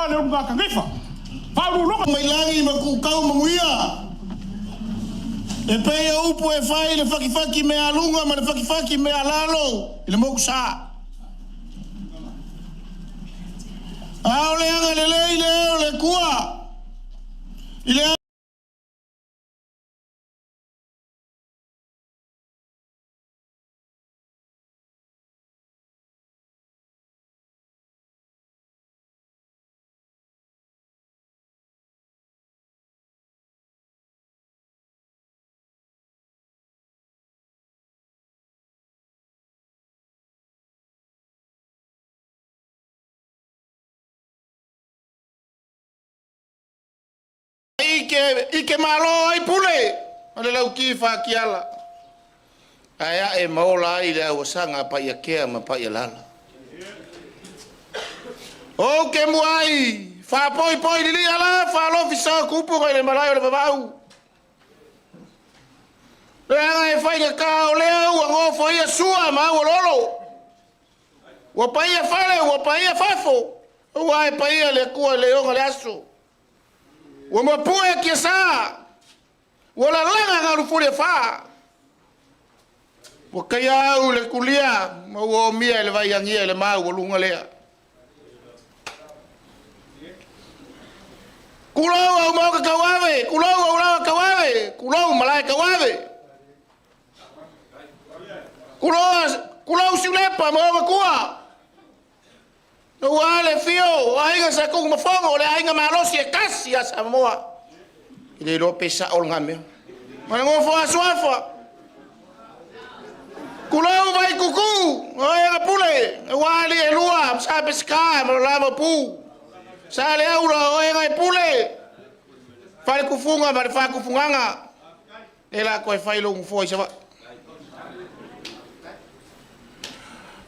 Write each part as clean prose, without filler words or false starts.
Leo ngaka ngifa. Paulo loka mai langi makukau MANUIA. E pei upu e fai le fakifaki me alunga ma le fakifaki me alalo. Ile moku sa. Ao le anga le le kua. Ile Ike malo ai pule. Ole lau kifa kiala. Aya e maola i le awasanga pa ia kea ma pa ia lala. O ke muai. Fa poi li ala fa lo fisa kupu ko le malai le babau. Le anga e fai ka o le au ngo fo ia sua ma o lolo. Wa pa ia fale, wa pa ia fafo. Wa e pa ia le kua le onga le aso. Wa mapue kia sa. Wala langa ngaru fure fa. Wa kaya au le kulia. Ma ua mia le vai angia le mau wa lunga lea. Kulau au mauka kawawe. Kulau au lawa kawawe. Kulau malai kawawe. Kulau siulepa mauka kua. Ua le fio, ainga sa kung mafongo, le ainga malosi e kasi a Samoa. Ile lo pesa ol ngame. Mana ngofo aswafa. Kulau vai kuku, ainga pule. Ua li e lua, sa pesca, ma lama pu. Sa le aula, ainga pule. Fale kufunga, ma fa kufunganga. Ela ko e failo ngfo isa ba.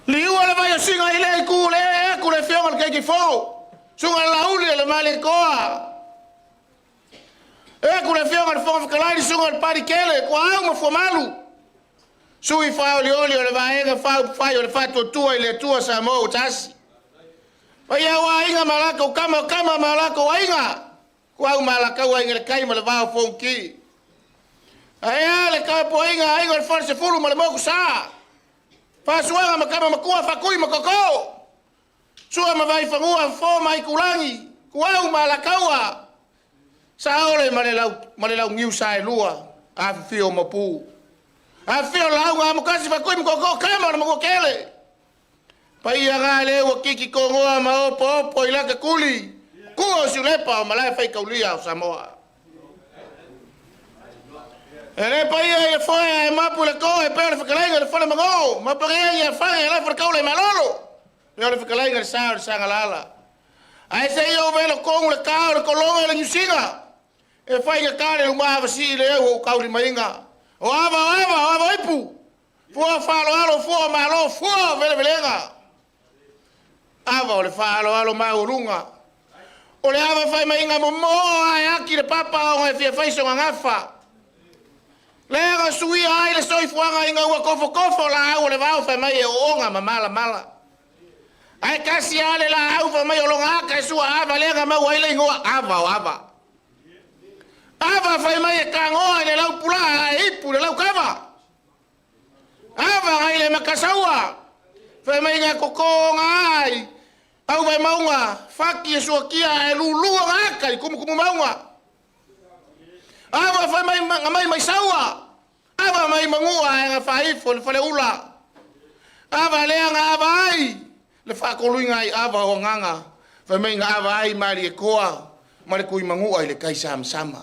Liu le vai singa ile ku le fiona ke ki fo. Sunga la uli le male koa. E ku le fiona le fo kalai sunga le pari kele ko au mo fo malu. Sui fa oli le vai ga fa le fa tu ile tu Samoa tasi. Vai wa inga malaka kama malaka wa inga. Ko au malaka wa inga le kai ma le va fo ki. Ai le ka po inga le forse fulu ma le mo sa. Fa suanga makama makua fakui makoko. Sua mavai fangua fo mai kulangi. Kuau malakaua. Saole manelau ngiu sai lua. Afio mapu. Afio lau nga mukasi fakui makoko kama na makokele. Pai anga le wakiki kongoa maopo ilaka kuli. Kuo siulepa malai fai kaulia o Samoa. Ele pai e foi e mapu le ko e pere fakalenga le fala mango ma pare e fa e la fakau le malolo le fakalenga le sa ngalala ai se yo velo ko le ka le kolonga le nyusinga e fai e ka le uma vasi le o kauli mainga o ava ipu fo falo fo malo fo velenga ava le falo alo ma urunga o le ava fai mainga mo ai aki le papa o e fai so ngafa. Lega sui ai le soi fuanga inga ua kofo la au le vau fa mai e onga mala. Ai kasi ale la au fa mai o longa ka sua ava lega ma wai le ngoa ava. Ava fa mai e kangoa le lau pula ai pu le lau kava. Ava ai le makasaua. Fa mai nga kokonga ai. Au vai maunga faki e sua kia e lulu nga kai kumu maunga. Ava fa mai saua. Ava mai mangua nga faifo le fale ula. Ava le nga ava ai. Le fa koluinga ai ava o nganga. Fa mai nga ava ai mari e koa. Mari kui mangua le kai sama.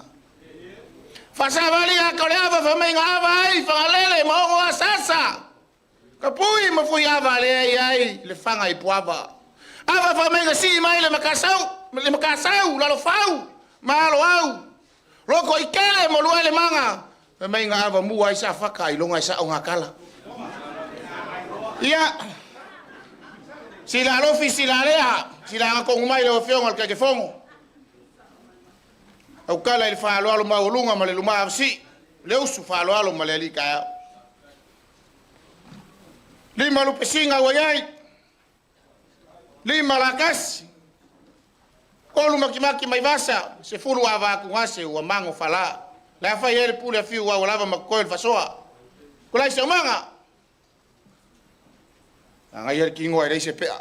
Fa sa vali a ka le ava fa mai nga ava ai fa lele mo o sasa. Kapui ma fui ava le ai le fanga i puava. Ava fa mai nga si mai le makasau la lo fau. Malo au. Loko ikele mo luele manga. Mai nga ava mua isa faka ilonga isa o ngakala. Ia. Sila lofi sila lea. Sila nga kong umai leo fiong al kake fongo. Au kala ili falo alo maulunga male luma avsi. Leo su falo alo male li kaya. Lima lupesinga wayai. Lima lakas. Kolu makimaki mai vasa, se fulu ava ku ngase ua mango fala. La fa yele pule fiu wa lava makoel fasoa. Kulai se manga. Anga yele kingo ai se pea.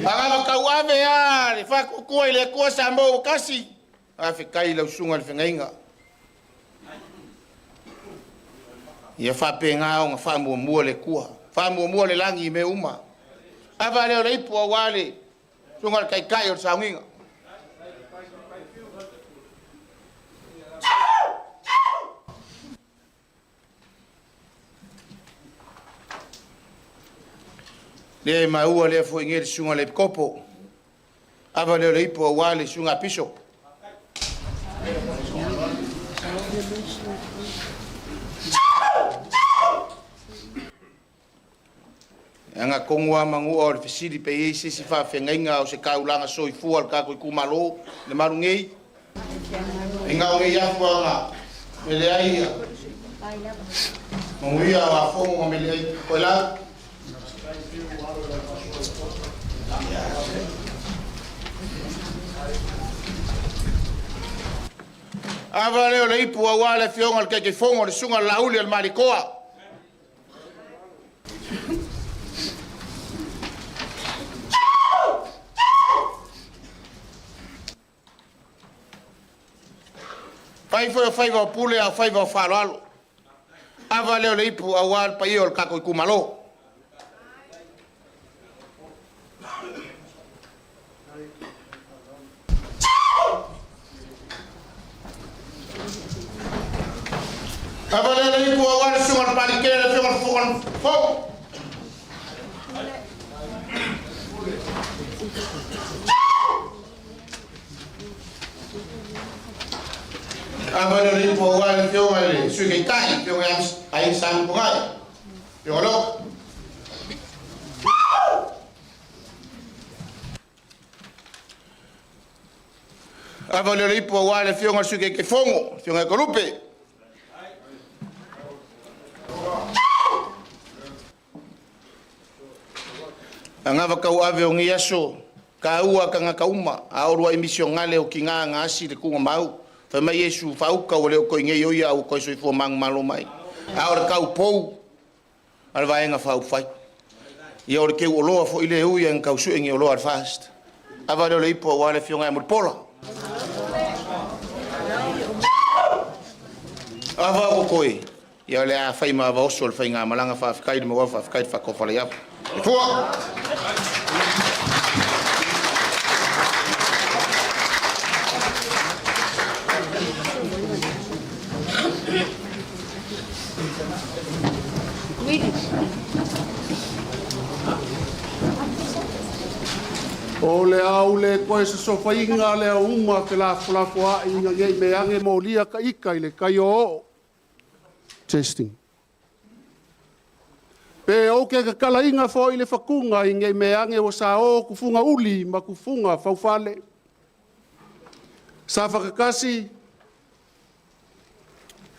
Anga ka wave ya, le fa ku ile ku sambo kasi. Afi kai la usunga le fengainga. Ia fa penga nga fa mo le kua. Fa mo le langi me uma. Ava leo le ipu wale. Sunga kai kai o saunga. Le maua le fo ingeri sunga le kopo. Ava leo le ipu wale sunga piso. Anga kongwa mangua o le fisiri pe isi si fa fengainga o se kaulanga soifua al kako ikumalo le marungei. Inga o ngei afu anga mele ai manguia wa fongo mele ai koela. Ava leo le ipu a wale fionga al keke fongo le sunga lauli al marikoa. Fai va pule a fai va falo. Ava leo le ipu a wale pa io al kako ikumalo. Ava leo le ipu a wale sunga palikele le fionga fongo. Ava leo le ipu a wale fionga le suike kai fionga ai sang pungai. Fionga lo. Ava leo le ipu a wale fionga suike ke fongo fionga kolupe. Angava kau ave o ngiaso ka ua ka nga kauma a orua emisio ngale o ki ngā ngasi le kunga mau fa mai Yesu fa uka o leo ko nge yo ya o ko so fo mang malo mai a ora kau pou al vaenga fa u fai ia ora ke o loa fo ile u yang kau su nge o loa fast ava le ipo wale fionga mo pola ava o koi ia le a fai ma va o sol fai nga malanga fa kai de mo fa kai fa ko fa le ya Tua. O le au le koe se sofainga le uma ke la flafoa inga ngei me ange mo lia ka ika i le kai o. Testing. Pe o ke ka kala inga fo i le fakunga i ngei me ange o sa o kufunga uli ma kufunga faufale. Sa whakakasi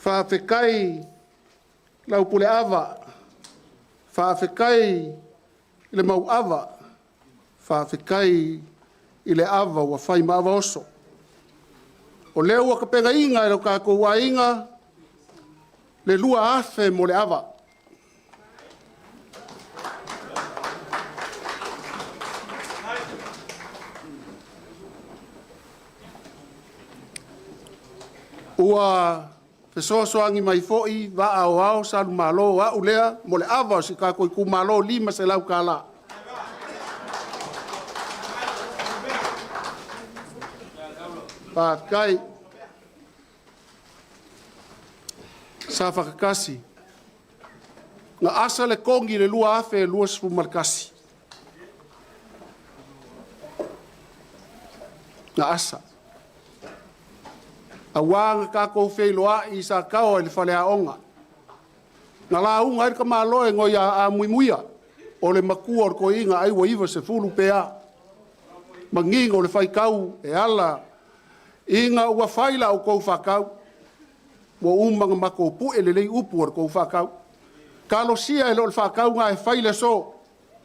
whaafekai lau pule ava. Whaafekai le mau ava. Whaafekai i le ava wa whai maawa oso. O leo wa ka penga inga e ro ka koua inga le lua afe mo le ava. Ua fesoasoangi mai fo'i wa ao sa lumalo a ulea mo le ava si ka koi kumalo lima se lau kala. Pakai sa whakakasi nga asa le kongi le lua afe lua sifu markasi nga asa a wanga ka kou Feiloaiga sa kao le fale aonga nga la unga ka maloe ngoi a muimuia o le makua ko inga ai wa iwa se fulu pea mangingo le fai kau e ala inga ua faila o kou whakau wa umanga mako pu e lelei upu o kou whakau kalo sia e lo le whakau ngā e faila so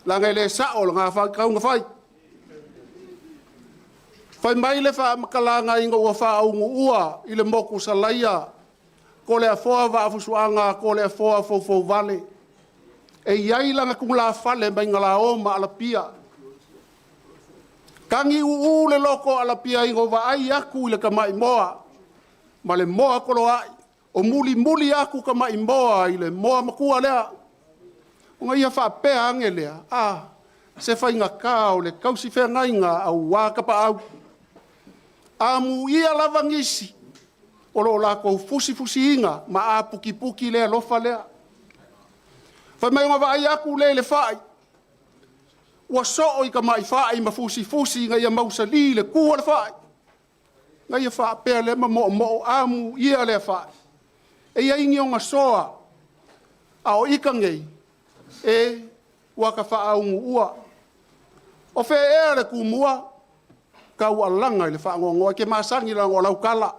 Langa le sao nga fa kaunga fai. Fai mai le fa makalanga inga ua fa aungu ua i le moku sa laia. Ko le afoa wa afusuanga, ko le afoa fofo vale. E iai langa kungla fale mai ngala oma ala pia. Kangi uu le loko ala pia ingo wa ai aku i le kamai moa. Ma le moa kolo ai. O muli aku kamai moa i le moa makua lea. Unga ia wha pea ange lea. Se whai ngā kāo le kausi whea ngai ngā au wākapa au. Amu ia lava ngisi. Olo la ko fusi inga ma a puki lea lofa lea. Whai mai unga wa ai aku le whai. Ua so'o i ka mai whaai ma fusi ngai a mausa li le kua le whaai. Ngai a wha pea le ma mo amu ia le whaai. E ia ingi o ngā soa a o ika ngei e waka wha aungu ua. O whe ea le kumua ka ua langa i le wha ngongoa ke maasangi la ngō lau kala.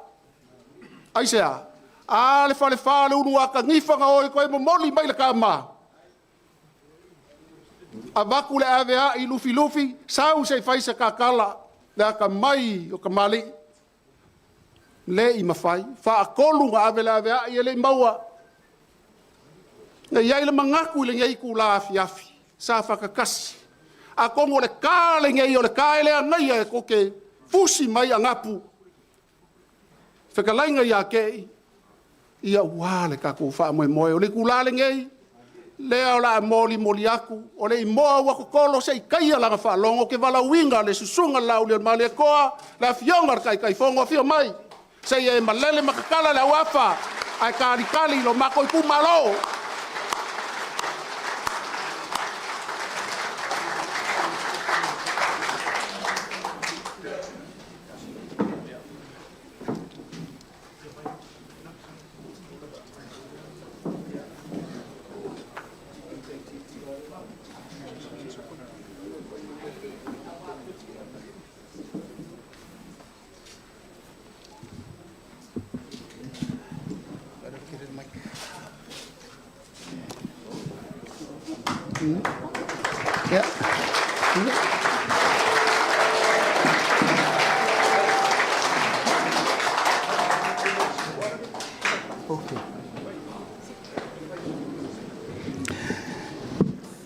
Aisea, a le whale unu waka ngifanga o i koe mo moli mai le ka maa. A waku le avea i lufi, sau se whaisa ka kala, le aka mai o ka mali. Le i mawhai, wha a kolu nga ave le avea i ele maua. Nga iai le mangaku i le ngai ku la afi, sa whakakasi. A kongo le kā le ngai o le kā ele a ngai e koke fusi mai a ngapu. Whakalainga i a kei, i a wale ka ku wha moe o le ku la le ngai. Lea o la moli aku, o le i moa wako kolo se i kaia langa whalongo ke wala winga le susunga lau le mali e koa, le fionga kai fongo fio mai. Se e malele makakala le wafa, ai kari lo mako i kumalo. Yeah. Okay.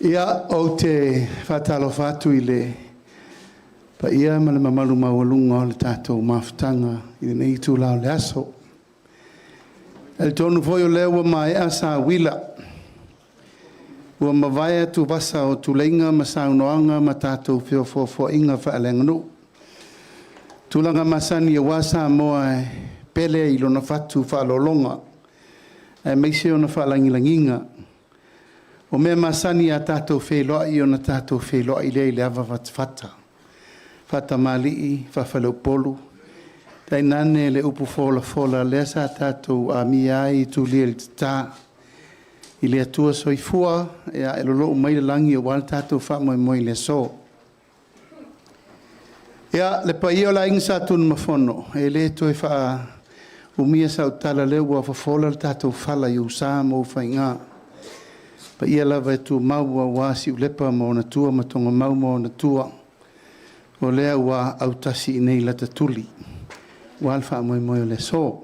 Ia o te whatalofa atu I le pa ia ma le mamalu mawalunga o le tātou mawhitanga I le nei tūlao le aso. E tonu foi o lewa mai asa wila. Ua mawai atu wasa o tuleinga ma saunoanga ma tātou whiofofo inga whaalenganu. Tulanga masani e wasa moa e pele I lona whatu whaalolonga. E meise o na whaalangilanginga. O mea masani a tātou Feiloaiga o na tātou Feiloaiga le awa wata. Whata malii, whawhaleupolu. Tai nane le upu fola lea sa tātou AMIOTONU tu lia le tā. I le atua soifua, ea e lolo mai le langi o wale tātou whamoe le so. Ea le paia o la inga sa tunu mafono, e le toi wha umia sa utala leo wa whafola le tātou whala I usa mo whainga. Paia lava e tu maua wasi ulepa mo na tua matonga mau mo na tua. O lea wa autasi I nei lata tuli. Wale whamoe le so.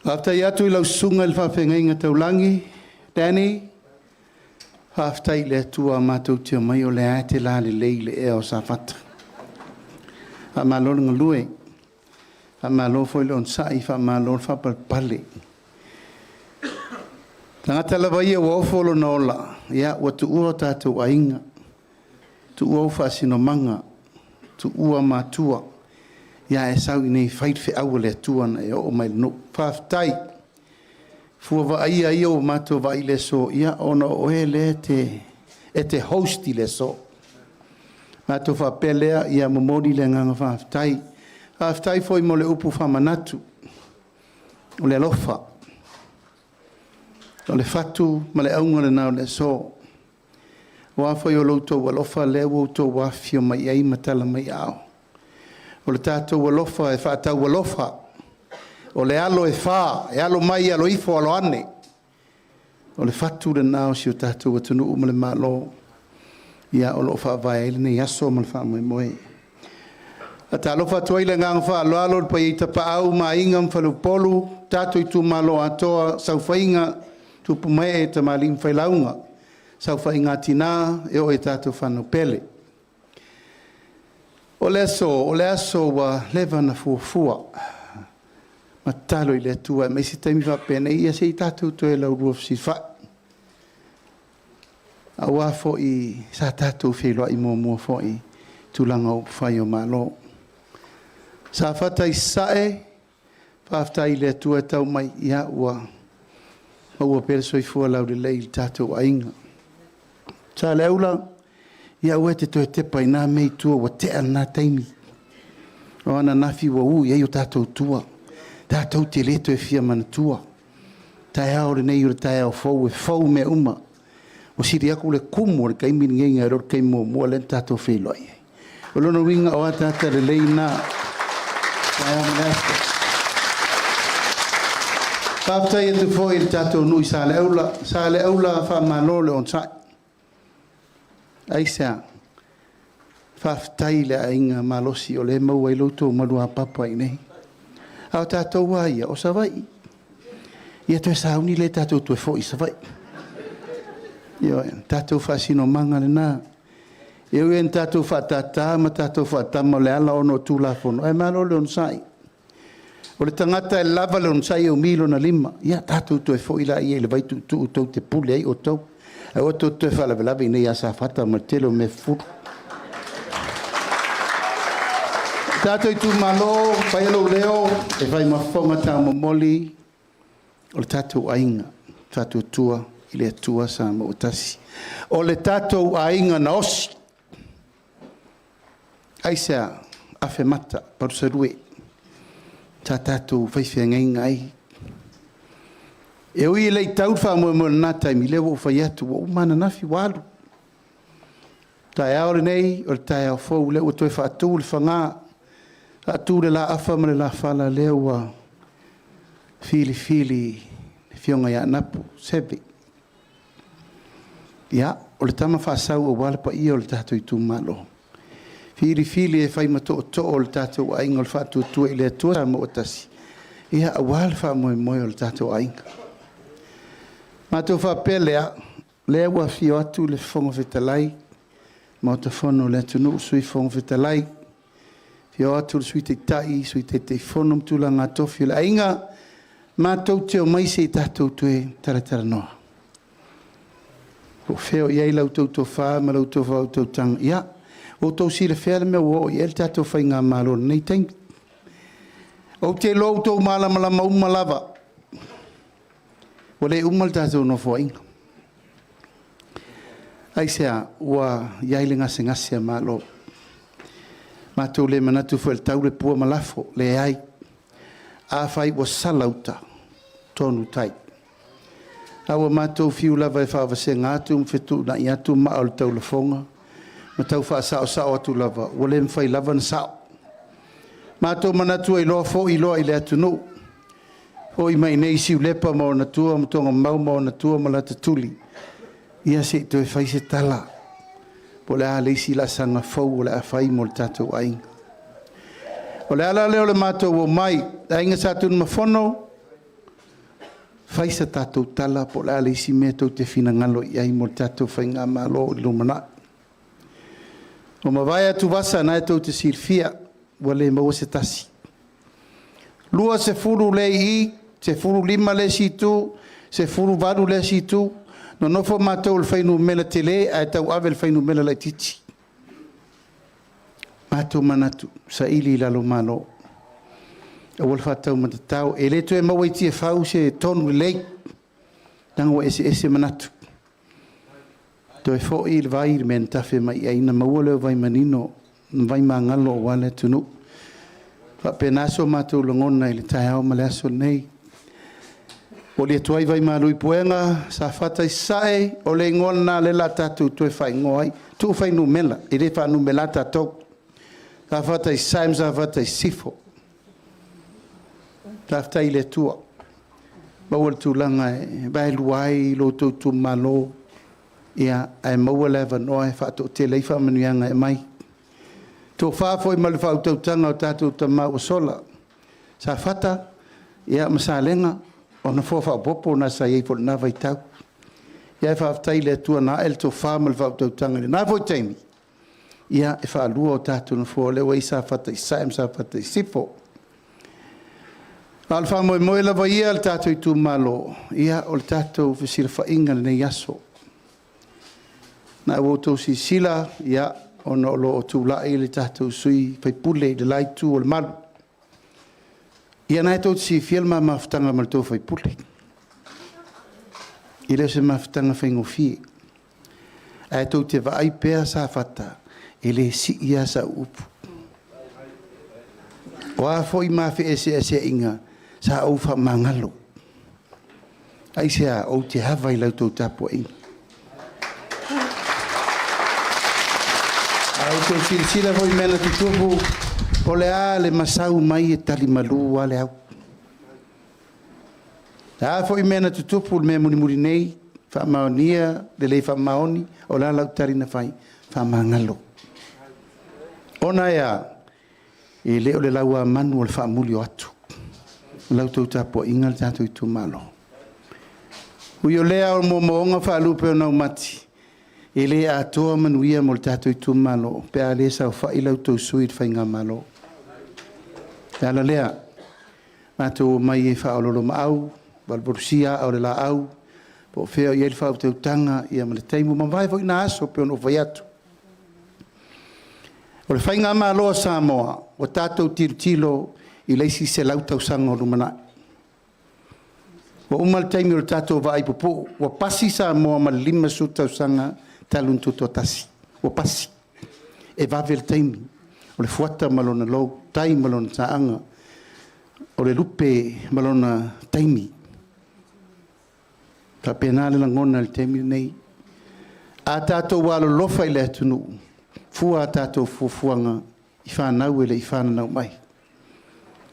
Aftai atu I lau sunga il whawhenga inga taulangi, Danny, haftai le tua mātou tia mai o le aete la le leile e o Safata. Ha mālolo ngalue, ha mālolo foi le on sai, ha mālolo whapalpale. Tangata lawa ia wa ofolo na ola, ia wa tu ua tātou ainga, tu ua ufa sino manga, tu ua mātua, ia e sau I nei whait whi awa le tua na e o mai no. Whaftai, fua wa ia o mātua wa I le so, ia ona o e le te hosti le so. Mātua wha pelea, ia momodi le nganga whaftai. Whaftai foi mo le upu whamanatu, o le ALOFA. O le fatu, ma le aunga le nao le so. Wa foi o loutou ALOFA le woutou wafio mai ai matala mai ao. O le tātou ALOFA e whaatau ALOFA. O le alo e wha, e alo mai, alo ifo, alo ane. o le fatu le nao si o tātou atunu uma le malo ia o lo whaavai ele nei aso ma le wha moe moe. A ta alofa toi le ngang wha aloalo pa i tapa au ma inga mwhalu polu tātou Itumalo atoa sau whainga tupu mai e ta maling whailaunga sau whainga tina e o e tātou whanu pele. O le aso wa lewa na fuafua ma talo i le tua mai si taimi whapene ia se i tātou toi lau ruof si wha. A wafo i sa tātou Feiloaiga mua fo i tulanga o whai o malo. Sa fata i sae, whafta i le tua tau mai ia ua maua perso i fua lau le lei Tatou Aiga. Sa le aula, ia ua te toi tepa i nā mei tua wa te ana taimi. O ana nafi wa u, ia o tātou tua. Tātou te leto e fia mana tua. Tai hao le nei o le tai hao fau e fau me uma. O siri aku le kumu le kaimi ngenga e ror kaimo mua le tātou Feiloaiga. O lono winga o atata le lei nā. Tai hao manasta. Pāptai e tu fo i le tātou nui sa le aula wha malo le on sai. Aisea. Whaftai le ainga malosi o le maua i loto malua papa i nei. Au tātou waia o sa vai. Ia toi sauni le tātou tue fo i sa vai. Ia tātou whasino manga le nā. Iau en tātou whatata ma tātou whatama le ala ono tūla fono. E malo le on sai. O le tangata e lava le on sai o milo na lima. Ia tātou tue fo i la ia le vai tu tau te pule ai o tau. E o tau tue whalawelawe i nei a Safata ma telo me furu. Tātou Itumalo, whaialo leo, e whai mawhonga tā momoli, o le Tatou Aiga, tātou tua, i le tua sa mo utasi. O le Tatou Aiga na osi. Aisea, afe mata, parusarue, tā tātou whaifia ngai. E ui lei tau wha mo nā taimi, leo o whai atu, o mana nafi walu. Tai aore nei, o le tai au fau, leo o toi whaatu, le whangā, atu le la afa ma le la fala leo wa fili fionga ya ANAPU, SEVE. Ia, o le tama whaasau o wale pa ia o le Tatou Itumalo. Fili e whai mato o to o le Tatou Aiga o le whaatu tua i le atua mo otasi. Ia, a wale wha moe o le Tatou Aiga. Mato wha pelea, lea wa fio atu le whongo whetalai, ma o te whono le atunu sui whongo whetalai, Fio atu sui te tai, sui te whonom tula ngā tofi la inga, mātou te o mai se i tātou tue taratara noa. O wheo iei lau tau tō whā, ma lau tau whā tau tanga. Ia, o tau sira whea mea o i el tātou whai ngā mālora nei taimi. O te lou tau mālamalama umalava. O le umal tātou no fo inga. Aisea, ua iei le ngase a mālo. Mātou le manatu fo el tau le pua malafo, le ai. A whai wa salauta, tonu tai. Awa mātou fiu lava e whaavase ngātu, mwhetu na i atu maa o le tau la fonga. Ma tau wha sao atu lava, wale mwhai lava na sao. Mātou manatu e loa fo i loa i le atu no. Fo i mai nei siu lepa ma o natua, mtonga mau ma o natua ma la tatuli. Ia se to e whai se tala. O le a leisi la sanga fau o le a whai mo le Tatou Aiga. O le ala leo le mātou o mai, a inga sa tunu mawhono, whai sa tātou tala po le a leisi mea tau te whina ngalo i ai mo le tātou whai ngā malo i LUMANA'I. O mawai atu wasa na e tau te sirfia, wa le maua se tasi. Lua se furu le i, se furu lima le situ, se furu varu le situ, no nofo mātou le whainu mela tele, a tau awe le whainu mela lai titi. Mātou manatu, SAILI lalo malo. A wal whatau matatau, e le toe mawai tia whau se tonu lei, tango ese manatu. Toe fo i le vai le men tafe mai aina maua leo vai manino, vai mangalo o wale tunu. Whapenaso mātou langona i le tai hao male aso nei. O le tuai vai malui puenga, sa fata i sae, o le ngona le la tatu tue whai ngoai, tu whai numela, i le wha numela tatou. Sa fata i sae, sa fata i sifo. Sa fata i le tua. Maua tūlanga e vai luai lo tautu malo ia ai maua lewa noa e whaato te leifa manuianga e mai. Tō whaafoi ma le whautautanga o tātou tamau o sola. Safata ia masalenga o na fōwha popo na sa iei pole na vai tau. Ia e whaaftai le tua na el tō wha ma le whautautanga. Nā voi taimi. Ia e whaalua o tātou na fōa lewa i Safata i saim Safata i sifo. Alfa moe moe lava ia le tātou i Itumalo. Ia o le tātou whisira whainga le nei aso. Na e wotou si sila ia o na olo o tūlai le tātou sui whaipule le laitu o le malu. Ia na e tōt si fielma mawhtanga ma le tō whaipule. I leo se mawhtanga whaingofie. A e tōt te vaai pēa Safata e le si ia sa upu. O a fōi mawhi ese inga sa au wha mangalo. Ai se a o te hawai lau tō tapo inga. Ai tō sila hoi mena te tupu o le a le masau mai e tali malu a le au. A fōi mena te tupu le mea muri nei wha maonia le lei wha maoni o la lau tari na whai wha mangalo. Ona ea e leo le lau a manu o le wha muli o atu. Lau tau tapo inga le tātou i Itumalo. Ui o lea o moonga wha lupe o nau mati. E lea atoa manuia mo le tātou i Itumalo. Pe a lea sau wha i lau tau sui i whainga malo. Pe ala lea. Mātou mai e wha o lolo ma au. Walborusia au le la au. Po whea i ele wha o tau tanga i ama le teimu. Ma vai fo ina aso pe ono vai atu. O le whainga malo a Samoa. O tātou tilo i leisi se lau tau sanga o LUMANA'I. Wa umal taimi o tātou vai popo, wa pasi Samoa ma lima su tau sanga talun tuto tasi. Wa pasi. E vavel taimi. O le fuata malona lau, tai malona taanga. O le lupe malona taimi. Ka penale langona le taimi nei. A tātou walo lofa i le atunu. Fua tātou fufuanga i whanau ele i whanau mai.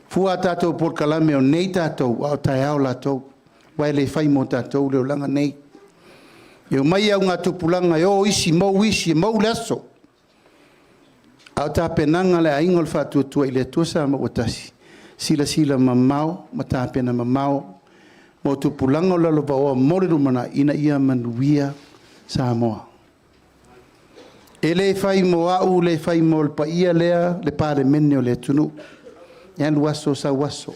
Fua tātou por kalame o nei tātou, au tai au lātou, wai le whai mo tātou leo langa nei. Eo mai au ngā tupulanga, eo isi, mau laso. Au tā penanga le aingol whātua tua i le tuasa ma watasi. Sila mamau, ma tā pena mamau, mo tupulanga o lalo wa oa mori LUMANA'I ina ia MANUIA Samoa. E le whai mo au, le whai mo le pa ia lea, le pāre mene o le tunu. Yan waso sa waso.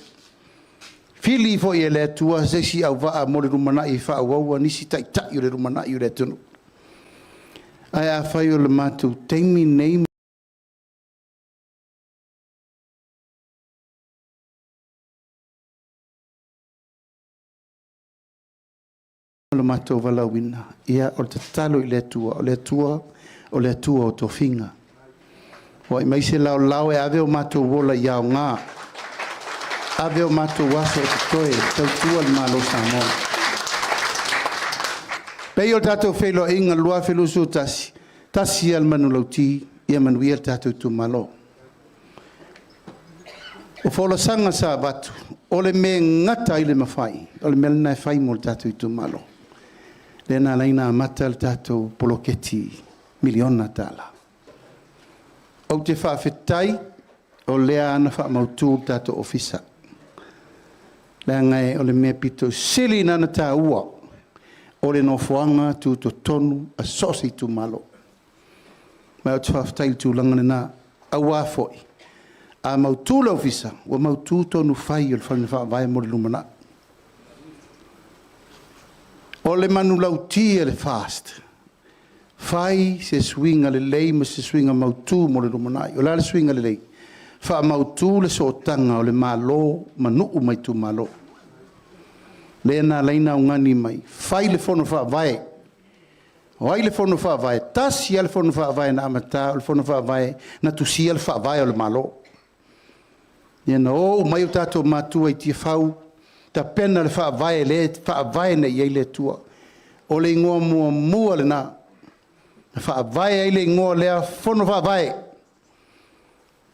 Fili fo i le tua sesi au waa mo le LUMANA'I wha waua nisi tai o le LUMANA'I o le tunu. Ai a whai o le mātou teimi nei le mātou walawina. Ia o te talo i le tua, o le tua o tofinga. Wa mai se lau e ave o mātou wola iau ngā. Ave o mātou waso te toe, tau tua le malo Samoa. Pei o tātou Feiloaiga lua felusu tasi. Tasi al manu lauti, ia manuia tātou Itumalo. O wholosanga sa batu, o le me ngata i le mawhai, o le melena e whai mo le tātou Itumalo. Le nā leina amata le tātou poloketi miliona tala. O te whawhetai, o lea ana whaamautu tātou ofisa. Lea ngai o le mea pito sili nana tā ua, o le nofoanga tu to tonu a sosi Itumalo. Mai o te whawhetai tūlanga nā awa foi. A mautu la ofisa, o mautu tonu whai o le whana whaavai mo le LUMANA'I. O le manu lauti e le fast. Fai se swinga le lei ma se swinga mautu mo le LUMANA'I. O la le swinga le lei. Wha mautu le sootanga o le malo manuu mai Itumalo. Le na leina o ngani mai. Fai le fono whaavai. O ai le fono whaavai. Tasi a le fono whaavai na amata. O le fono whaavai na tusia le whaavai o le malo. Iena o mai o tātou mātua i tia whau. Ta pena le whaavai le whaavai na iei le tua. O le ingoa mua le nā. Whaavai ai le ingoa lea fono whaavai.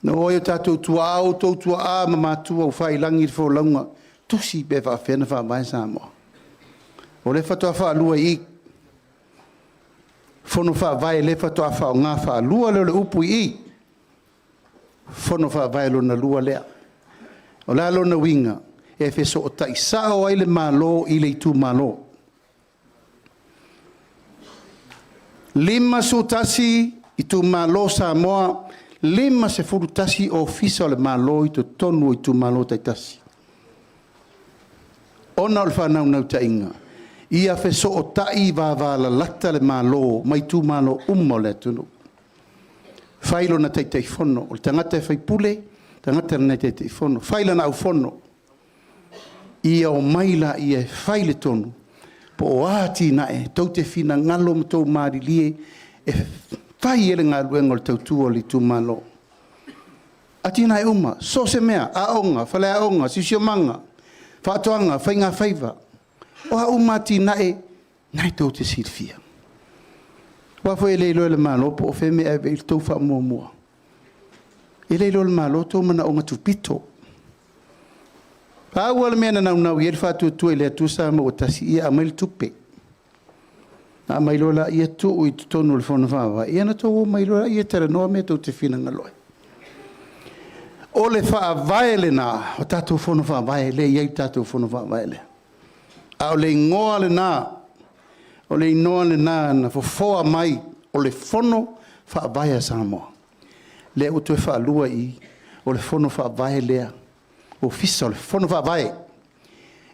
Na oi o tātou tua au, tau tua a ma mātua o whai langi le wholaunga. tusi be fa fena fa vai Samoa. O le fatoa fa lua I. Fono fa vai le fatoa fa nga fa lua le upu I. Fono fa vai lo na lua lea. O la lo na winga e fe so ta isa o ile malo ile Itumalo. Lima sutasi Itumalo Samoa, lima se furutasi ofisa o le malo I to tonu Itumalo taitasi. Ona o le whanau nau tainga. Ia fe so o tai va la lata le malo, mai Itumalo le tunu. Failo na teitai fono, o le tangata e faipule, tangata na teitai fono. Faila na au fono. Ia o maila ia faile tonu. Po o ati na e, tau te fina ngalo mtou maari lie, e fai ele ngā luenga o le tautua le Itumalo. Ati na e uma, so se mea, aonga, fale aonga, sisio manga, whaatoanga, whai ngā whaiva. O ha uma ati na e, nai tau te sirfia. Wafo e leilo le malo, po o wheme e il tau wha mua mua. E leilo le malo, tau mana o ngā tupito. Aua le mea na nau i ele whātua tua i le atusa ma o tasi ia a mail tupe. A mailola ia tu i tonu le whona whawa. Ia na tau o mailola ia tera noa mea tau te whina ngaloe. O le wha vaele na, o tātou whona wha vaele, iei tātou whona wha vaele. A o le ngoa le nā, o le inoa le nā na fofoa mai, o le whono wha vaea Samoa. Le o tue wha lua I, o le whono wha vaelea. O fisa o le whono wha vae.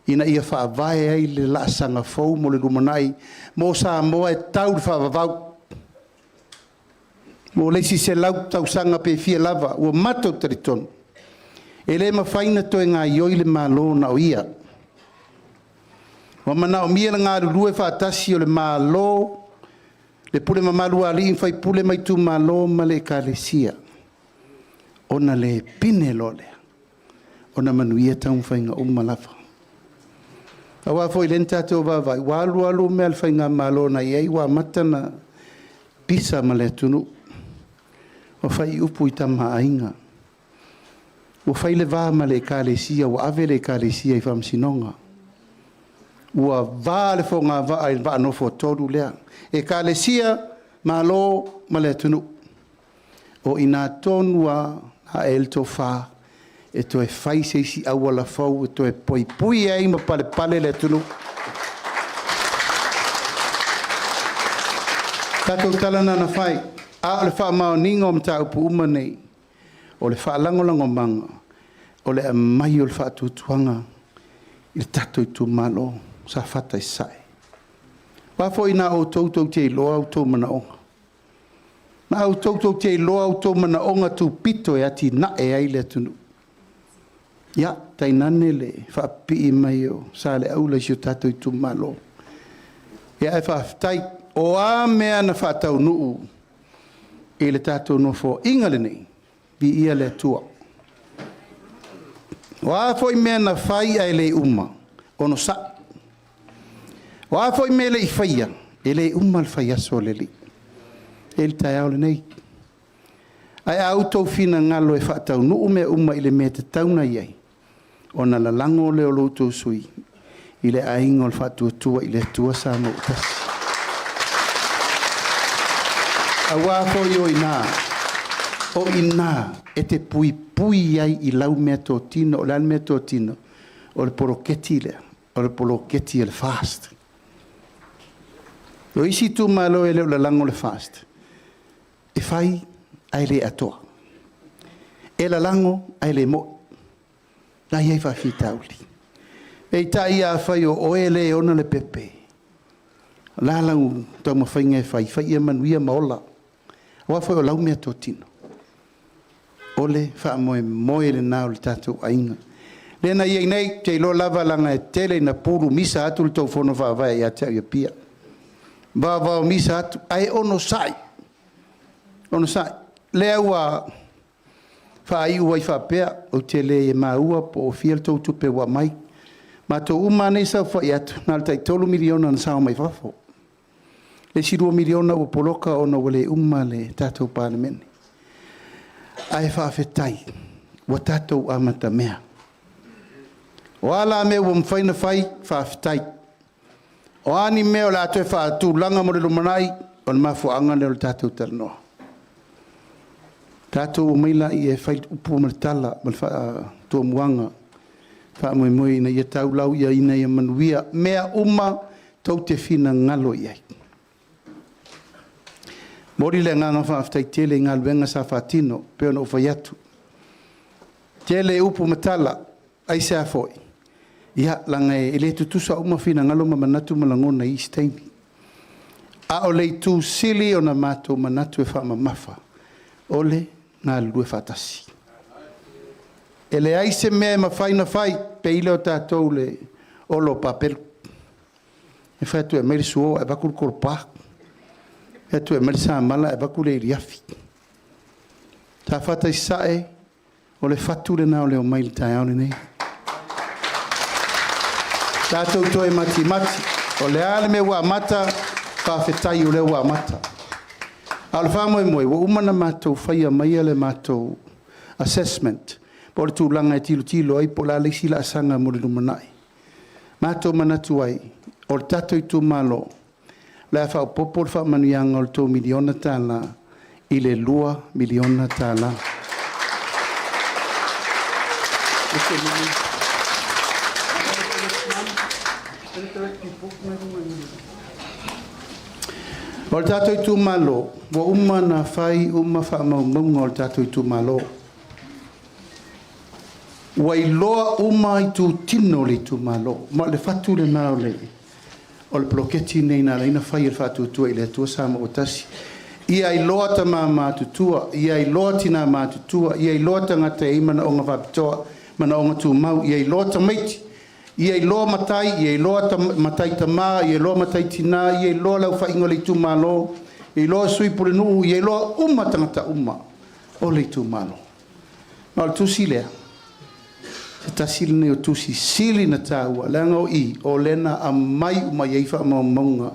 Ina ia wha vae ai le laasanga fau mo le LUMANA'I. Mo Samoa e tau le wha vavau. Mo leisi se lau tau sanga pe fia lava. Ua mato taritonu. E le mawhaina toe ngā ioi le malo na o ia. Wa mana o mia le ngā rurue wha atasi o le malo. Le pule mamalu ali in fai pule mai Itumalo ma le kalesia. Ona le pine lole. Ona manuia tau whainga umalafa. Awa foi lenta to vai walu me al whainga malo na iei wa matana pisa maletunu. O whai upu I tama ainga. O whai le vā ma le kālesia, o ave le kālesia I whamsinonga. Ua vā le whonga vā ai vā nofo toru lea. E kālesia malo maletunu. O ina tonua a el to wha. E to e fai seisi aua la fau, e to e poi pui ai ma pale pale le tunu. Tatou talana na fai, a o le wha mao ninga o mta upu uma nei, o le wha langolango manga, o le mai o le wha tutuanga, I le tatou Itumalo Safata I sai. Wafo ina o tautou te loa o tau mana onga. Na o tautou te loa o tau mana onga tu pito e ati na e ai le tunu. Ya, tainane le whaapi I mai o sa le aula si o tatou Itumalo. Ia e whaaftai o a mea na whaatau nuu e le tatou nofo ingale nei, bi ia le tua. O a foi mea na whai ai le uma, ono sa. O a foi mea le I whaia, e le uma le whaia so le li. E le tai au le nei. Ai au tau fina ngalo e whaatau nuu mea uma I le mea te tauna iei. Ona la lango le o loutou sui. I le aingo le whaatuatua I le tua sa mo utasi. A wāko I o ina. O ina e te pui pui ai I lau mea tō tino. O lau mea tō tino. O le poroketi lea. O le poroketi e le fast. O isi Itumalo e leo la lango le fast. E fai ai le atoa. E la lango ai le mo. Na iei whawhitauli. E ta ia whai o oele ona le pepe. Lalau tau mawhainga e whai. Whai ia manuia maola. Wa whai o lau mea tō tino. Ole wha moe le nao le Tatou Aiga. Lena iei nei te ilo lava langa e tele na puru misa atu le tau whono whaavai ia te ia pia. Vavao misa atu. Ai ono sai. Ono sai. Lea ua... Whai ua I whapea o te le e maua po o fia tau tupe wa mai. Ma tō uma nei sau whai atu. Nā le tai 3 miliona na sao mai whafo. Le 2 miliona ua poloka o na wale uma le tātou pālemene. Ai whawhetai. Wa tātou amata mea. O ala me ua mwhaina whai whawhitai. O ani mea o la atoe whaatu langa mo le LUMANA'I o le mafuanga le o le tātou taranoa. Tātou o maila i e whai upu ma le tala ma le tua muanga. Wha moe moe ina ia tau lau ia ina ia manuia. Mea uma tau te whina ngalo iai. Mori le nganga whaaftai tele ngā luenga sa whaatino peo na uwhai atu. Tele upu ma tala ai se a foi. Ia langa e le tutusa uma whina ngalo ma manatu malangona i steini. A o le tu sili o na mato manatu e wha mafa. Ole ngā lue whatasi. E le aise mea ma whaina whai pe ile o tātou le olo papelu. E whaitu e meri suo e bakuru korpa. E tu e meri sa mala e bakuru e riafi. Tā whatai sae o le whatu le nao le o maili tai aone nei. Tātou toe mati mati. O le ale me ua mata whawhetai o le ua mata. Al whamoe moe, wa umana mātou whaia maia le mātou assessment. Po le tūlanga e tilo ai po la leisi la asanga mo le LUMANA'I. Mātou manatu ai, o le tatou Itumalo, la whao popo le wha manuianga o le tō miliona tāla, i le 2 miliona tāla. O le tātou Itumalo, wa umana whai uma wha maunga o le tātou Itumalo. Wai loa uma I tu tino le Itumalo. Ma le whatu le nao le. O le ploketi nei nā reina whai le whatu tua I le atua Samoa o tasi. Ia I loa ta mā mātutua. Ia I loa tina mātutua. Ia I loa ta ngata e imana o ngā whapitoa. Mana o ngā tū mau. Ia I loa ta maiti. Ia I loa matai. Ia I loa ta matai ta mā. Ia I loa matai tina. Ia I loa lau whaingo le Itumalo. Ia I loa sui pule nuu. Ia I loa uma tangata uma. O le Itumalo. Ma le tusi lea. Te tasili nei o tusi sili na tāua, leanga o I, o lena a mai uma ieifa a maunga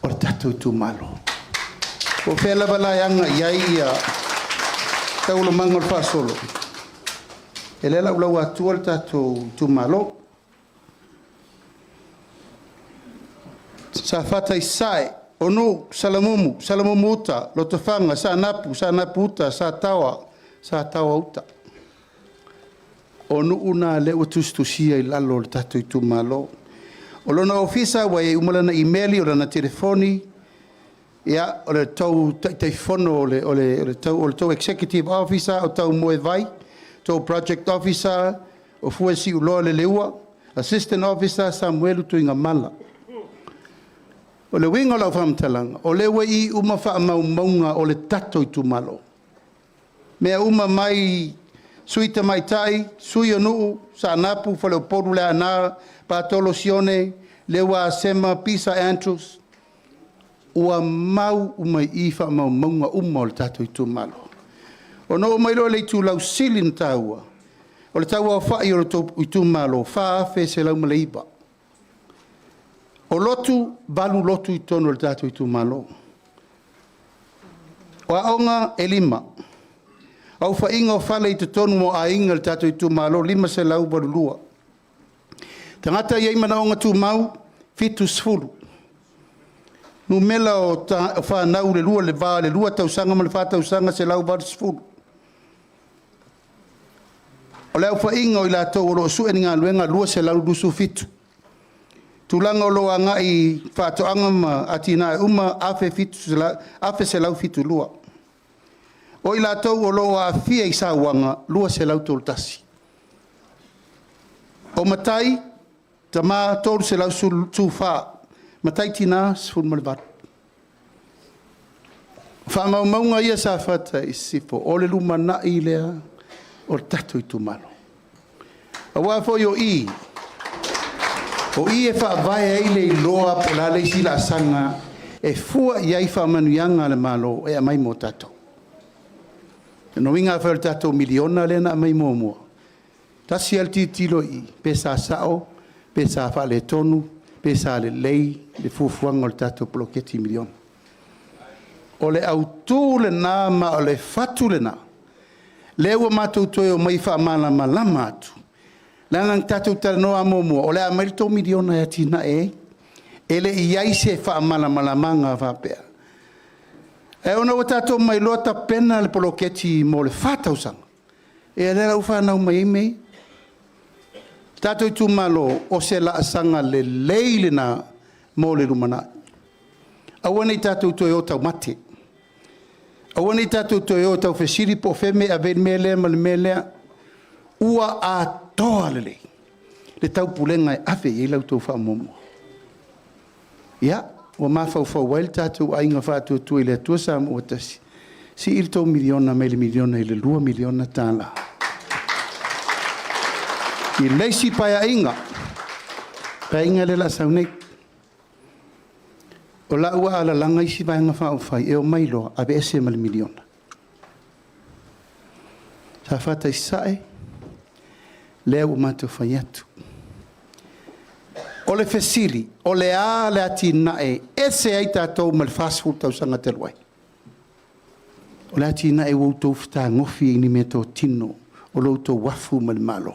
o le tātou Itumalo. O whela walaianga iai ia taula manga o le whaasolo. E lela ulau atua le tātou Itumalo. Sa whatai sae, onu salamumu uta, lotofanga, sa ANAPU uta, sa tawa uta. O nuuna le utustusia I lalo le tātou Itumalo. O lona ofisa wa e umalana emaili o lana telefoni. Ia, o le tau teifono o le tau executive officer, o tau moe vai, tau project officer, o fuesi uloa le leua, assistant officer, Samuelu tuinga mala. O le winga lau whamtalanga, o le wei uma wha maunga o le tātou Itumalo. Mea uma mai sui te mai tai, sui o nuu, sa ANAPU, whale o poru le ana, patolo sione, lewa sema, pisa Andrews. Ua mau umai I wha mau maunga uma o le tātou Itumalo. O no umai loa le tu lau sili na tāua. O le tāua o whai o le Itumalo, whaafe se lau maleiba. O lotu, balu lotu I tono le tātou Itumalo. O aonga e 5. Au whainga o whale I te tonu mo a inga le tātou Itumalo, 5 se lau barulua. Tangata iei mana o ngā tū mau, fitu sfulu. Nu mela o whanau le lua le vā, le lua tausanga ma le whātausanga se lau baru sfulu. O leo whainga o I lātou o lo su eni ngā luenga, lua se lau dusu fitu. Tūlanga o loa ngai whātoanga ma atina e uma afe se lau fitu lua. O I lātou o loa fia I sa wanga, lua se lau tolu tasi. O matai, ta mā tolu se lau su wha, matai tina sfun malvat. Whamau maunga ia sa whata I sifo, o le LUMANA'I lea, o le Tatou Itumalo. A wafo yo I, o I e whaavae eile I loa po la leisi la sanga, e fua iai whamanuianga le malo, e a mai mo tatou. No inga fa le tātou miliona le na mai mua. Tasi al titilo I, pesa sao, pesa fa le tonu, pesa le lei, le fufuanga o le tātou ploketi miliona. O le autu le nā ma o le fatu le nā. Le ua mātou toi o mai wha mana malama atu. Langang tatou talanoa momo, o le a maili tō miliona e tina e, ele I ai se wha malamanga whapea. E ona o tatou mai loa ta pena le poloketi mo le whātausanga. E lera uwhanau mai mei. Tatou Itumalo o se la asanga le leile na mo le LUMANA'I. Awana I tatou toi o tau mate. Awana I tatou toi o tau whesiri po wheme a ven mele ma le melea. Ua a toa lele. Le tau pulenga e awe I lau tau whamomo. Ia, o mawhau wail tatou ainga whātua tui le atua Samoa tasi. Si il tau miliona mele miliona I le 2 miliona tāla. I leisi paia inga. Paia inga le la saunei. O la ua ala langa isi vaenga whai e o mailoa a be ese mal miliona. Safata I sae, lea u mātou whai atu. O le fesili, o le a le ati nae, ese ai tātou mal fast food tau sanga te luai. O le ati nae wautou whita ngofi ini me tō tino, o loutou wafu mal malo.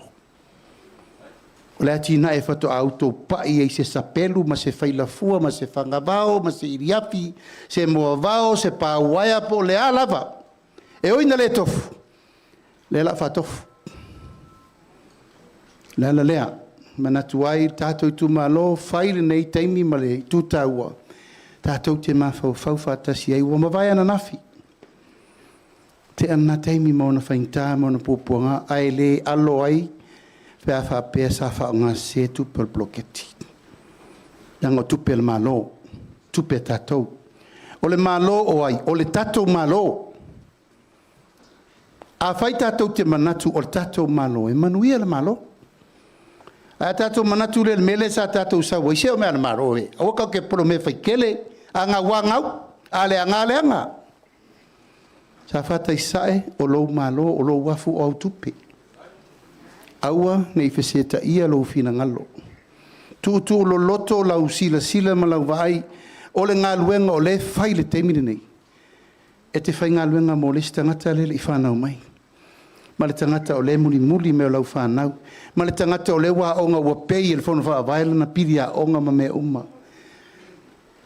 O le ati nae whato auto pai ei se sapelu, ma se whailafua, ma se whangavao, ma se iriapi, se moavao, se pāwaia po le a lava. E oina le tofu. Le la whatofu. Le ala lea. Manatu ai Tatou Itumalo, whaile nei teimi ma le tūtaua. Tatou te mawhau whauwhatasi ai ua mawai ana nafi. Te ana teimi mauna whaintā, mauna pōpuanga, ai le alo ai, pea whapea sa whaonga se tupe o bloketi. Nanga tupe le malo, tupe tatou. O le malo o ai, o le tatou malo. A whai tatou te manatu o le tatou malo, e manuia le malo. A tatou manatu le mele sa tatou sa waise o mea le malo e. A waka ke polo me whaikele, a ngā wangau, a le anga le anga. Sa whata I sae o lou malo, o lou wafu o au tupe. Aua nei wheseta ia lo fina ngalo. Tu lo loto lau sila ma lau vai o le ngā luenga o le whai le teimine nei. E te whai ngā luenga mo le tangata le I whanau mai. Ma le tangata o le muli me o lau whanau. Ma le tangata o le wā onga ua pei e le whanu wha availa na piri a onga ma me uma.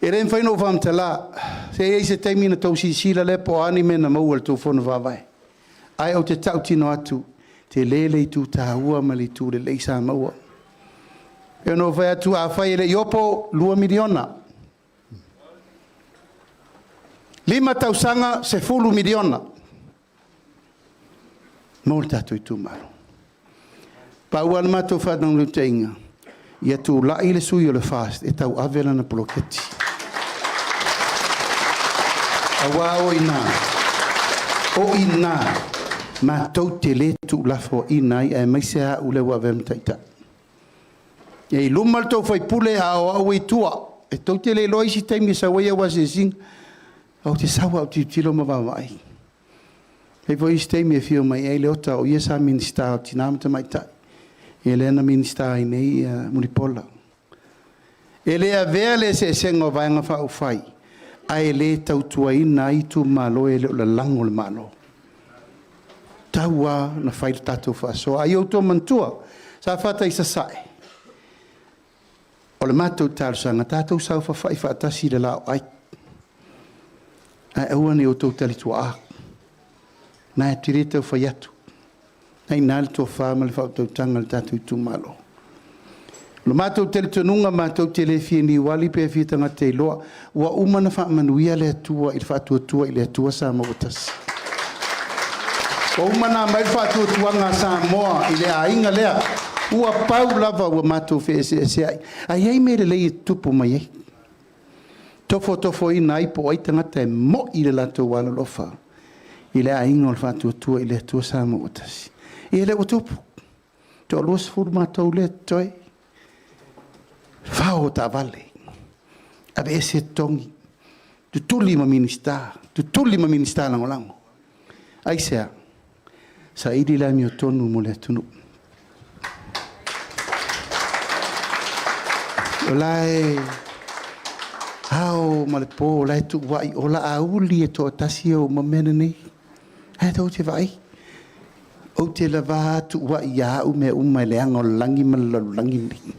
E rein whaino whamtala, se ei se teimina tau sila le po ani me na maua le tau whanu wha avai. Ai au te tau tino atu. Te lele I tu tāua ma le tu le leisa maua. E no vai atu a whai le iopo 2 miliona. 5 tausanga se 10 miliona. Mo le Tatou Itumalo. Pa ua le matou whanau le teinga. Ia tu lai le sui o le fast e tau avela na poloketi. Awa o ina. O ina. Ma tau te le tu lafo inai e mai se a ule wa vem taita. E lumal tau fai pule a o au e tua. E tau te le loi si taimi sa waia wa se sing. Au te sawa au te tilo ma wawai. E voi si taimi e fio mai e le ota o ia sa minista o tinamata mai tai. E le ana minista i nei muripola. E le a vea le se sengo vaenga fa u fai. A e le tau tua ina Itumalo e le o la lango le malo. Taua na whaile tatou whaasoa. Ai au tō mantua, sa whata I sasae. O le mātou tālusanga, tātou sau whawhai whaatasi le lao ai. Ai aua ne o tō talitua a. Nā e tire tau whai atu. Ai nāle tō whāma le whautau tanga le Tatou Itumalo. Le mātou talitununga, mātou tele fie ni wali pe fie tanga te loa. Ua umana wha manuia le atua, I le whaatua I le atua Samoa tasi. O mana mai fatu tuanga Samoa I le ainga lea. Ua pau lava ua matou fe se ai. Ai ai me le lei tupu mai ai. Tofo I nai po ai tangata e mo I le latou wala lofa. I le ainga o le fatu tua I le atua Samoa tasi. I le utupu. Te o luas furu matou le toi. Fao ta vale. Abe ese tongi. Tutuli ma minista lango lango. Ai sea. SAILI le AMIOTONU mo le atunu. O lai hao ma le po o lai tu wai o la auli e tō tasi o mamena nei. Hai tau te vai. o te lava tu wa ia u me umai le anga o langi malalu langi ni.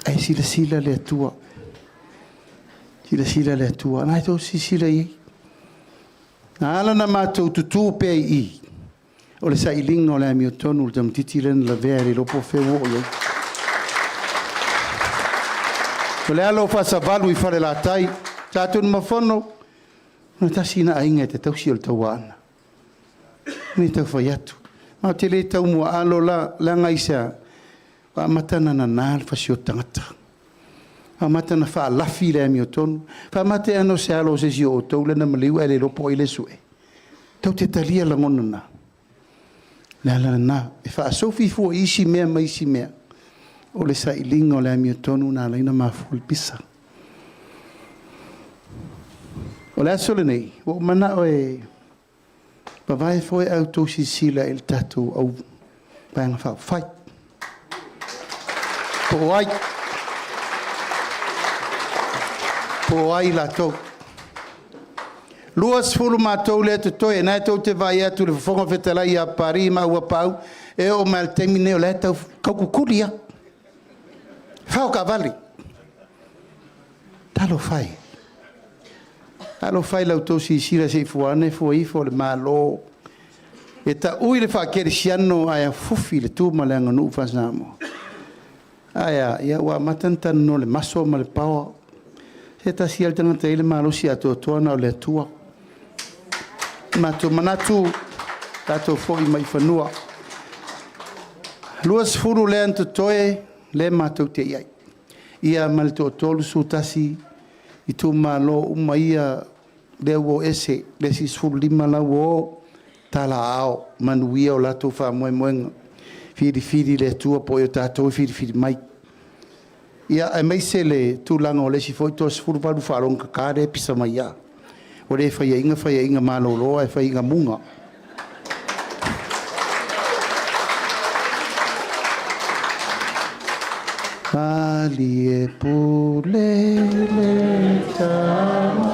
Ai sila le atua. Sila le atua. Nai tau sila i. Nga ala na mātou tutu pe i. O le sailinga o le amiotonu le tamtiti len la vea le lopo fewo o iei. O le alofa sa valu I fare la tai. Tātou ni mafono. Nga tasina ainga te tausi o le tauana. Ni tau whai atu. Mao te le tau mua alo la ngaisa. Wa matana na nāl whasi o tangata. Wa matana wha lafi le amiotonu. Wa mate ano se alo se si o tau le na maliu e le lopo I le sue. Tau te talia la ngona na. Le ala na. E wha asofi fua isi mea ma isi mea. O le sailinga o le amiotonu na laina maful pisa. O le aso le nei. O mana o e... Pawai foi au tau sila il tatou au paanga whao whai. Po ai la tau. Luas fulu mātou le te toi, nai tau te vai atu le whonga whetalai a pari ma ua pau, e o mal temine o le tau kaukukuria. Whao ka vali. Talo whai. Alo fai lau tau si sira se fuane fo ifo le malo. E ta ui le whakere siano aia fufi le tū ma le anganu whasamo. Aia, ia ua matantan no le maso ma le pawa. Se ta si altanga te ile malo si ato toana o le atua. Mato manatu, tato fo I mai whanua. Luas furu le anto toe, le matou te iai. Ia mal to tolu su tasi, Itumalo umaia leo ese le sisfulu lima la wo tala ao manuia o lato fa moenga firi le tua po yo tato firi mai ia e mai se le tulanga o le si foi to sfulu palu falon ka kare pisa mai ia o le fa inga malolo e fa inga munga Ali e pule le tama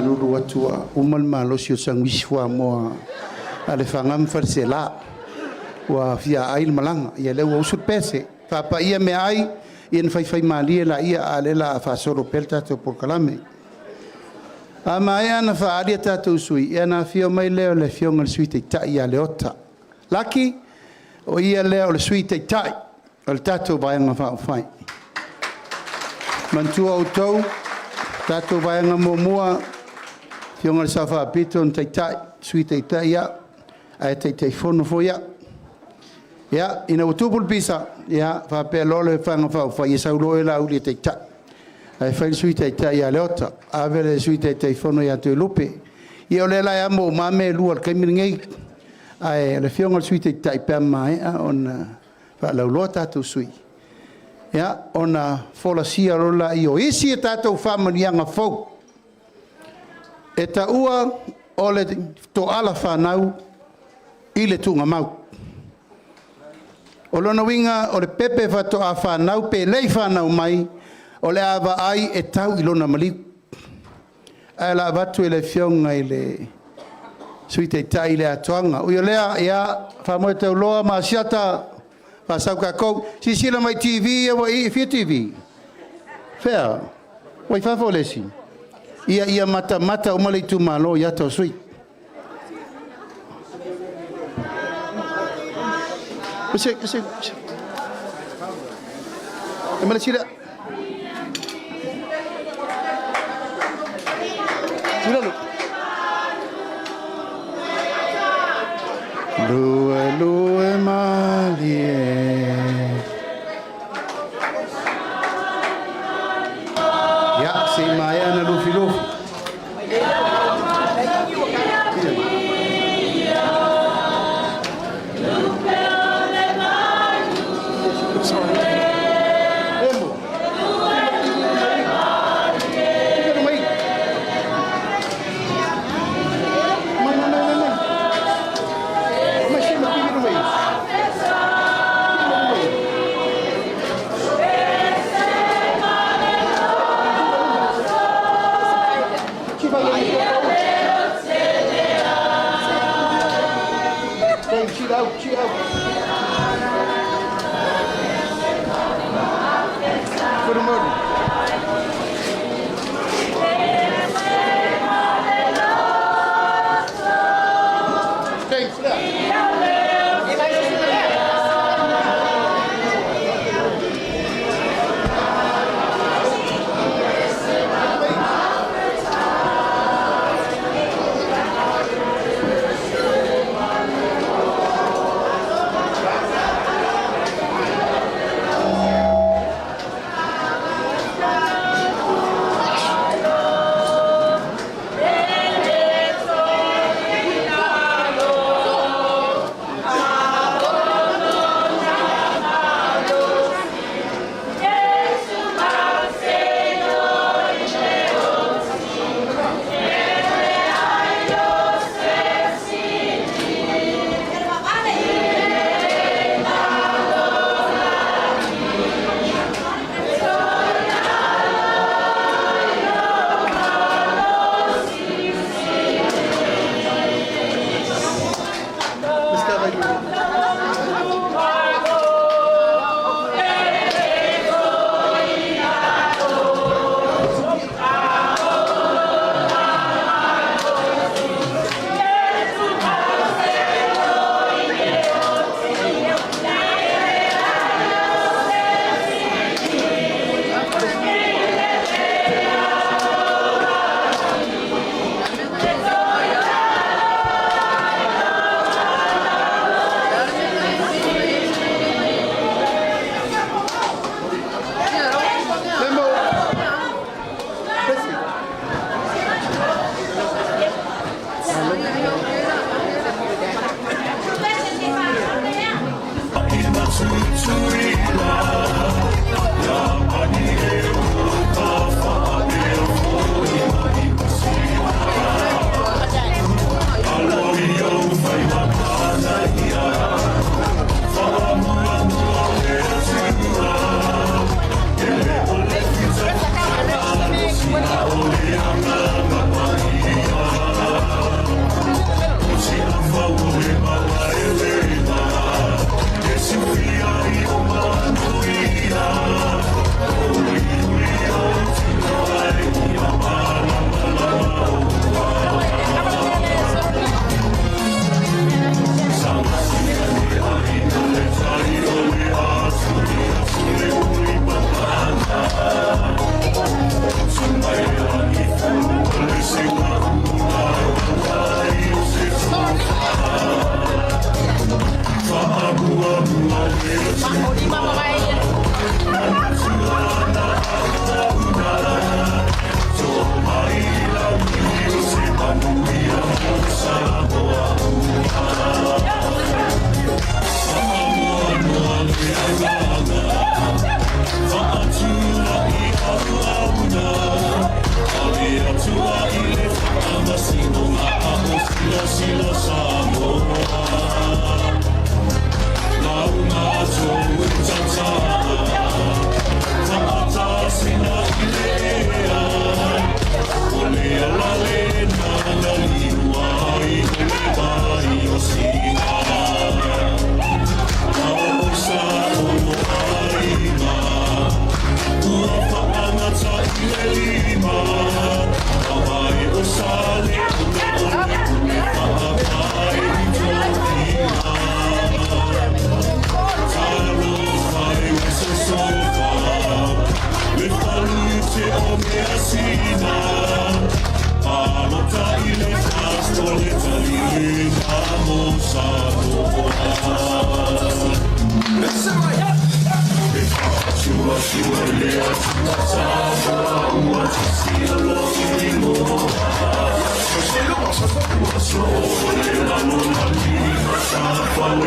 Lulu atua umal malo si o sangwisi wa mo ale fangam farsela wa fia ail malanga ia le o sur pese fa pa ia me ai in fai mali la ia ale la fa solo pelta to por kalame ama ia na fa adia tatu sui ia na fio mai le le fio ngal suite ta ia le ota laki o ia le o le suite tai o tatu vai nga fa fai mantu auto tatu vai nga momua Fionga safa piton tai suite tai ya ai tai fono fo ya ina utubul pisa ya fa pe lole fanga fa yesa lo la uli tai ai fa suite tai ya lota avele suite tai fono ya te lupe io le la amo mame lu al kemingi ai le fionga suite tai pe mai on fa la lota tu sui ya ona fola sia rola io isi tato family nga fo e ta ua o le to ala whanau I le tunga mau. O lona winga o le pepe whato a whanau pe lei whanau mai o le awa ai e tau I lona maliu. A la watu e le fionga I le suite tai le atoanga. Uio lea ia whamoe tau loa ma siata whasau ka kou. Si sila mai TV e wa I fia TV. Fair. Wai whafo lesi. Ia mata o male Itumalo ia tau sui. Ose. E male sila. Sila lu. Lue malie. Ya, si maya na lufi.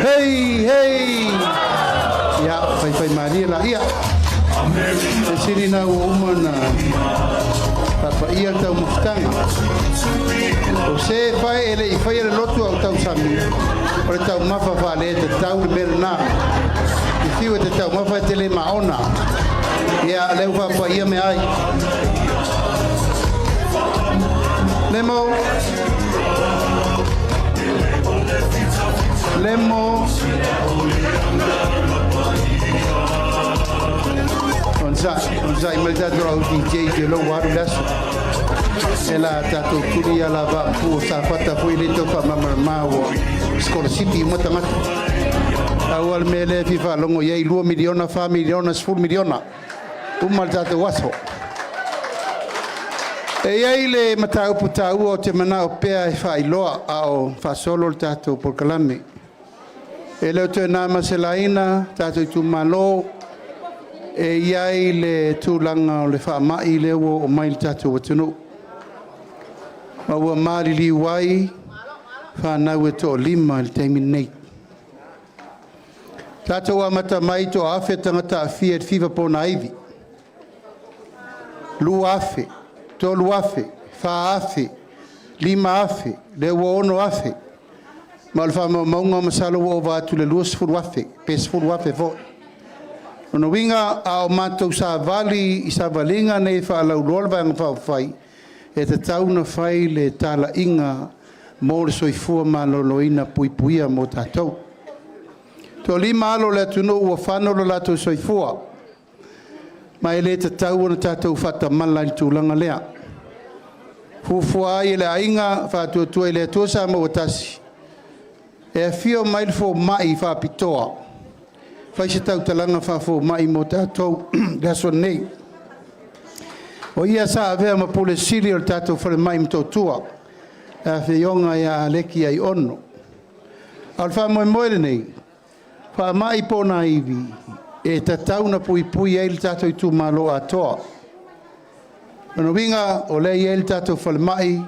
Hey, hey. Ya, fai Maria la ia. E sini na umana. Papa ia tau mustanga. O se fai ele I fai ele lotu au tau sami. O tau mafa fa le te tau le merna. I fiu te tau mafa te le maona. Ia leu papa ia me ai. Lemo. Le lemo. On sa mai tatou au DJ de lo waru laso. Ela tatou turi ala va pu Safata foi le to fa mama Skol City mo tangata. Awal mele fifa longo ye 2 miliona fa miliona 10 miliona. Umal tatou waso. E ai le matau putau o te mana o pea e whailoa ao whasolo le tātou porkalame. E leo te nā maselaina, tātou Itumalo, e iai le tūlanga o le whaamai leo o mai le tātou watunu. Maua maari li wai, whanau e tō lima le teimi nei. Tātou amata mai tō awhi tangata a fia e whiwa pōna iwi. Lu awhi. Tolu afe, fa afe, lima afe, le ono afe. Ma le wha maunga masalo o watu le luas furu afe, pes furu afe fo. Ono winga ao mātou sa vali, i sa valinga nei wha alau loa vanga whao whai, e te tauna whai le tala inga mo le soifua ma loloina puipuia mo tātou. To lima alo le tunu ua whanolo lato soifua. Mai le te tau ana tātou whata mala i tūlanga lea. Fufua ai le ainga whātua le tuasa ma watasi. E a whio mai le fō mai whāpitoa. Whai se tau talanga whāfō mai mo tātou gaso nei. O ia sa avea ma pule siri o tātou whare mai mtotua. E a whionga ia aleki ai ono. Al wha moe nei. Wha mai pōna iwi. E ta tauna pui e il tātou Itumalo atoa. Ono winga o le il tātou whalemai,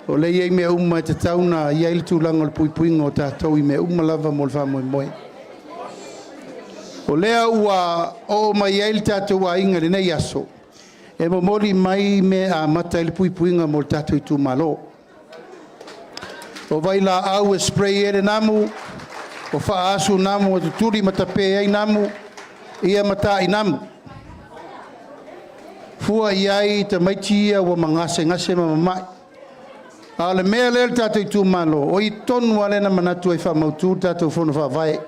o le i mea umma e ta tauna i il tūlanga o pui o tātou i mea umma lava mo le whamoe. O lea ua o mai il tātou a inga le nei aso. E mo mori mai me a mata il puinga mo le tātou Itumalo. O vai la au e spray ere namu, o wha asu namu o tuturi matape ai namu, ia mata i namu. Fua iai te maitia wa mangase ngase mamai. A le mea lele tātou Itumalo, o i tonu alena manatu e whamautu tātou whona whawai.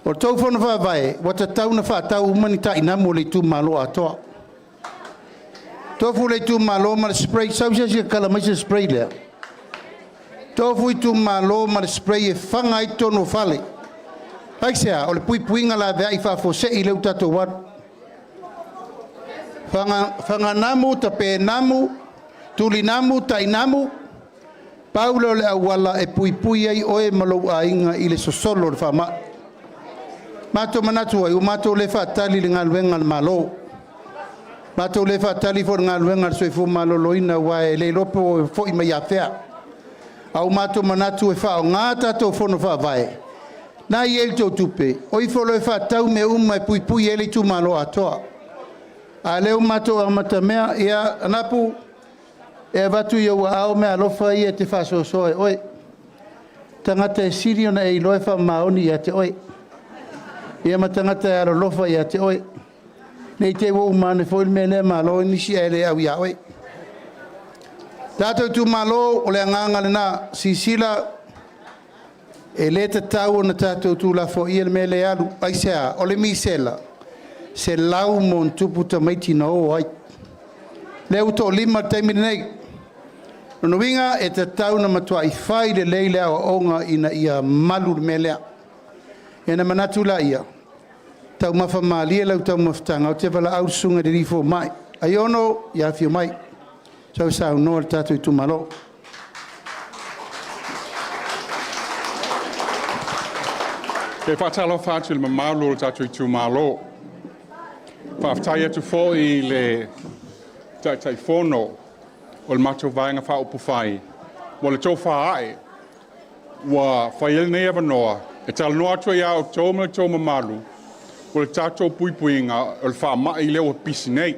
O tau whona whawai, wata tau na whatau umani ta i namu le Itumalo atoa. Tofu le Itumalo ma le spray, sausia si kala maise spray lea. Tofu Itumalo ma le spray e whanga i tonu whale. Haisea, o le puinga la vea i whafose i leu tātou wadu. Whanga namu, tape namu, tuli namu, tai namu. Paulo le awala e pui ai oe malou a inga i le sosolo le whama. Mato manatu ai, o mato le whatali le ngaluenga le malo. Mato le whatali fo le ngaluenga le soifu malo loina wae le lopo fo i mai a whea. Au mato manatu e whao ngā tato fono whawai. Nā i el tō tupe, oi folo e whatau me uma e pui ele Itumalo atoa. A leo mato a matamea ia ANAPU e watu ia ua ao me ALOFA ia te whasosoe oi. Tangata e sirio na e loe whamaoni ia te oi. Ia matangata e ALOFA ia te oi. Nei te wau mane foil me le malo nisi e le au ia oi. Tātou Itumalo o le anganga le nā sisila e le te tau na tātou tūla fo ia le me le alu. Aisea, o le misela. Se lau mon tupu ta maiti na o ai. Leu to lima taimi nei. Nono winga e te tau na matua i whai le leile a onga ina ia malu le melea. E na manatu la ia. Tau mawha maalia lau tau mawhtanga o te wala au sunga de rifo mai. Ai ono, ia fio mai. Sau sau noa le tātou Itumalo. Ke whatalo whātu le mamalo le tātou Itumalo. Whaftai atu fo i le tai whono o le matou vaenga whaupu whai. Wa le tō whaae, wa whaiele nei awanoa, e tala noa atu ia o tō mamalu, o le tātou puipuinga o le whaamai leo pisi nei.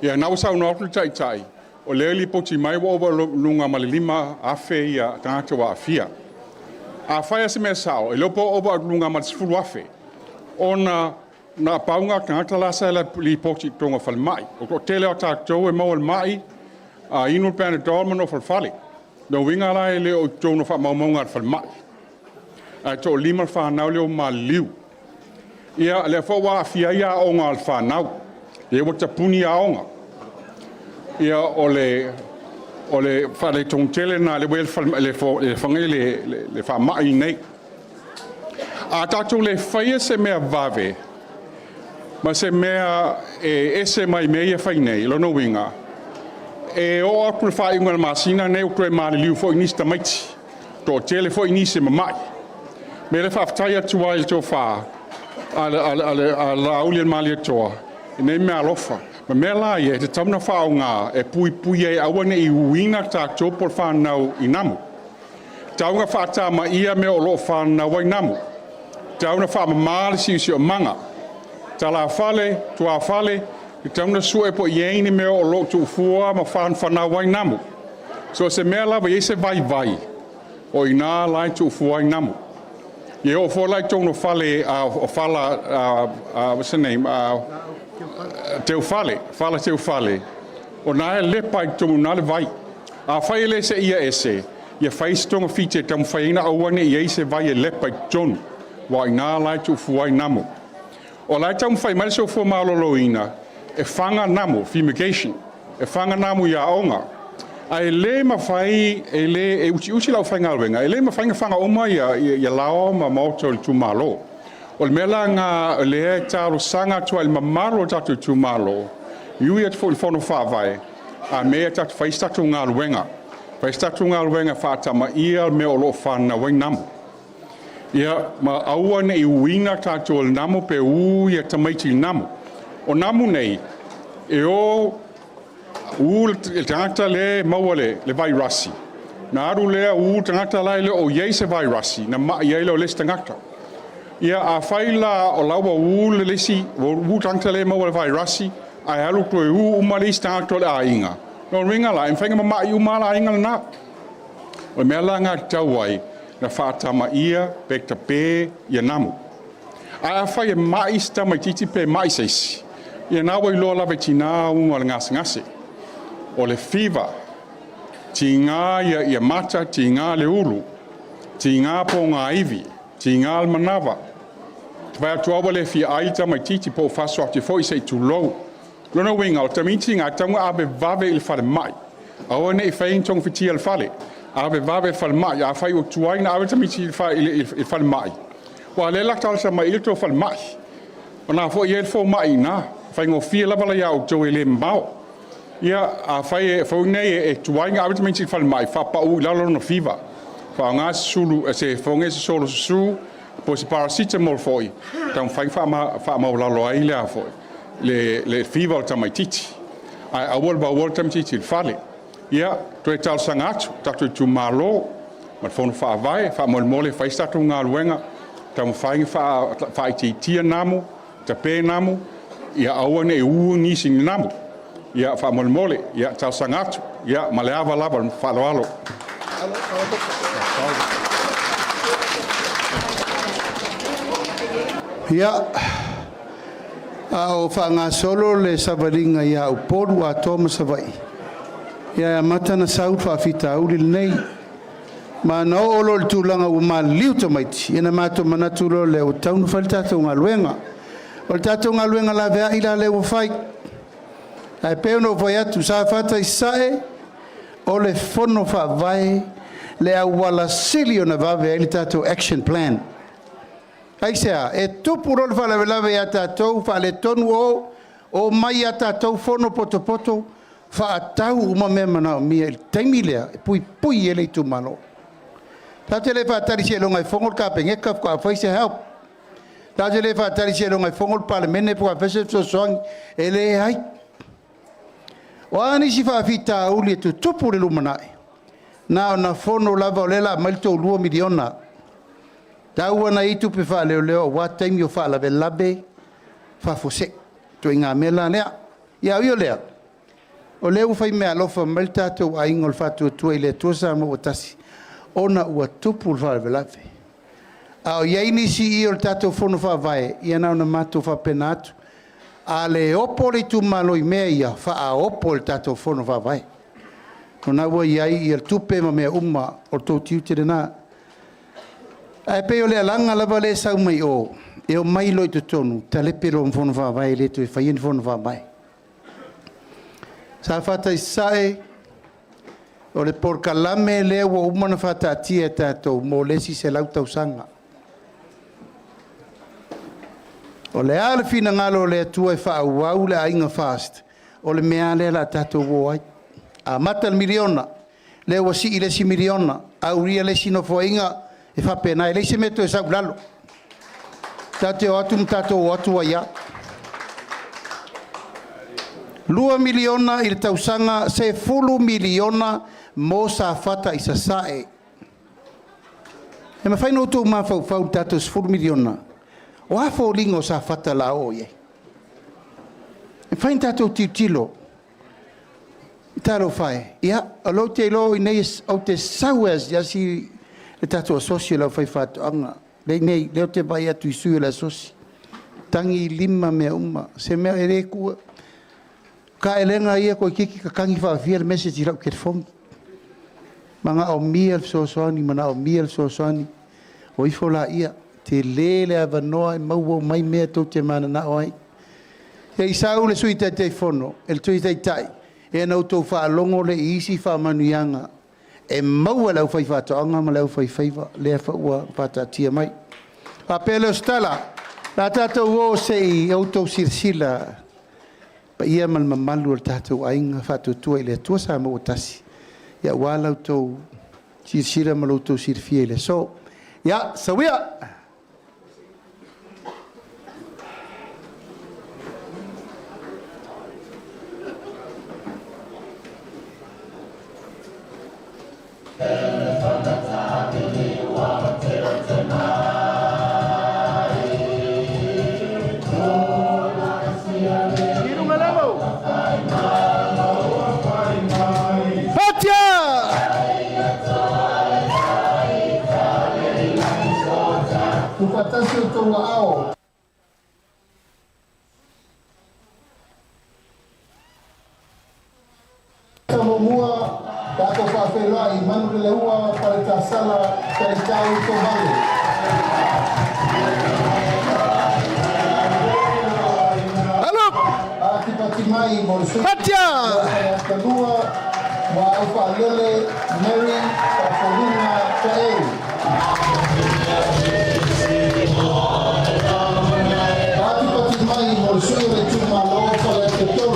Ia nau sau noa atu le tai, o leo li poti mai wa owa lunga ma le lima afe ia tangata wa afia. A whaia se mea sao, e leo po owa lunga ma le sifuru afe, ona na paunga kangata lasa li poti tonga whalemai. O ko tele o tātou e mau mai, inu pēne dorman o whalewhale. no winga la le o tono fa mamonga fa mai a to lima fa na le o maliu ia le fo wa fia ia o ngal fa na e wo tapuni a onga ia ole fa le tongtele na le wel fa le fo le fa mai nei a tatu le faia se mea vave ma se mea ese mai mea fai nei lo no winga e o aku fa inga masina nei o kre maliu fo inista maiti to tele fo inise mai me le fa taia tua il to fa ala aulian malia toa nei me alofa ma me la ye te tamna fa nga e pui e awane I uina ta to por fa nau inamu taunga fa ta ma ia me o lo fa na wai namu taunga fa ma mal si o manga tala fale tua fale taunga su e po ye ni me o lo tu fua ma fa na wai namu so se me la vai se vai o ina lai tu fua inamu ye o fo lai tono fale o fala what's the name teu fale o na le pai tono na le vai a fai le se ia ese ia fai stonga fite tam fai na awane ia se vai le pai tono wa ina lai tu fuai namo o lai tam fai mal so fo maloloina e fanga namo fumigation e fanga namo ia onga ai le ma fai e uchi la fai ngalwenga le ma fai fanga oma ia lao ma moto Itumalo o le mela nga le taro sanga tu al mamaro tatu Itumalo yu ia fo fono fa vai a me tatu fai statu ngalwenga fa tama ia me o lo fa na wai namo ia ma aua nei uina tatu al namo pe u ia tamaiti namo o namo nei e o il tangata le mawale le virasi na aru le tangata la le o ye se virasi na ma ye le tangata ia a faila o lawa le lesi o tangata le mawale virasi ai alu to umali tangata le ainga no ringa la inga ma mala inga na o mela nga tawai na fata ma ia pekta pe ia namu a fa mai sta mai titi pe mai ses ia na wai lo la vetina un al ngase o le fiva tinga ia mata tinga le ulu tinga po nga ivi tinga al manava vai tua le fi aita mai titi po faso ati foi sei tu low no winga o tamiti nga tanga abe vave il fale mai aone I fein tong fiti al fale abe vave fale mai a fai o tuaina abe tamiti il fale mai wa le la tal sa mai il to fale mai ona fo ye fo mai na fai ngo fi la bala ya o to ele mbao ia a fai fo nei e tuainga abertamente fal mai fa pa u la no fiva fa nga sulu se fo nge solo su po si paracetamol foi tam fai fa ma la lo ai la foi le fiva o tamaititi a wol tamaititi fale ia to tal sangat tatu Itumalo ma fo fa vai fa mole fa sta tunga luenga tam fai fa ti namu ta pe namu ia awane u ni sing namu ia fa mole ia tal sangat ia maleava lava fa lo ia o fa nga solo le savaringa ia o podu a toma savai ia matana sau fa fita uli nei ma no olo le tulanga o ma liu tomaiti ina mato manatulo le o taunu falta nga luenga o tato nga luenga la vea ila le o fai ai pe no vai atu Safata isae o le fono fa vai le awala silio na vave ele tato action plan ai sea e tupu rol fa la ya tato fa le tonu o mai ya tato fono poto fa tau uma mema na mi el taimilea pui ele Itumalo tato le fa tari sielo ngai fongol ka penge ka fa se help tato le fa tari sielo ngai fongol parlemene po fa se so song ele ai Wani si fa fita uli tu tupu le LUMANA'I. Na fono lava olela malto 2 miliona. Taua na itu pe fa leo wa time yo fa la labe fa fose. To inga mela lea. Ya yo lea. O leo fai me alofa malta to aingol fa tu ile tosa mo tasi. Ona ua tupu fa la labe. Au yaini si io tato fono fa vai. Ia na una mato fa penatu. Ale opole Itumalo I mea ia fa a opol tato fono va vai Ona ua iai I tupe ma mea uma o tō tiu te rena. Ai pe o le alanga lava le sau mai o. E o mai loi te tonu. Ta le pero mfono whawai le tu e whaien mfono whawai. Safata I sae. O le porkalame lea ua umana whata atia tātou. Mo lesi se lau tausanga. O le ala fina ngalo le atua e whaauau le ainga fast. O le mea le la tātou woai. A mata miliona. Le wasi I lesi miliona. A uria lesi no foinga e whapena. E leise meto e sau lalo. Tātou atu wa ia. 2 miliona I le tausanga. Se 10 miliona mo Safata I sa sae. E mawhaino tō mawhau tātou 10 miliona. O hafo lingo Safata la o ye. E whain tātou tilo. Taro fai. Ia, alo te lo I nei au te sauas yasi le tātou asosi lau whai whātuanga. Nei, leo te vai atu I sui le asosi. Tangi 5 mea uma. Se mea ere kua. Ka elenga ia koe kiki ka kangi whaafia le message I lau ke fongi. Manga o mia le sosoani, mana o mia le sosoani. O ifo la ia. Te lele a vanoa I maua mai mea tau te mana na oai. E isau le sui tai tai fono. E le tui tai tai. E nau tau whaalongo le isi whaamanuianga. E maua lau whai whātoanga ma lau whai whaiva. Lea whaua whātatia mai. A pele o stala. La tātou o se I autou sirsila. Pa ia mal mamalu al tātou ainga whātutua I le atua sa mau tasi. Ia wālau tau sirsila ma lau tau sirfia I le so. Ia, sawia. Tupatasi utonga ao. Samoa, Tatou Feiloaiga, Manu para tasala taitau tovale. Alô! Ati patimai morsu. Patia! Kalua, wa alfa lele, Mary, Pafolina, Taeu. Ati patimai morsu le Itumalo Safata.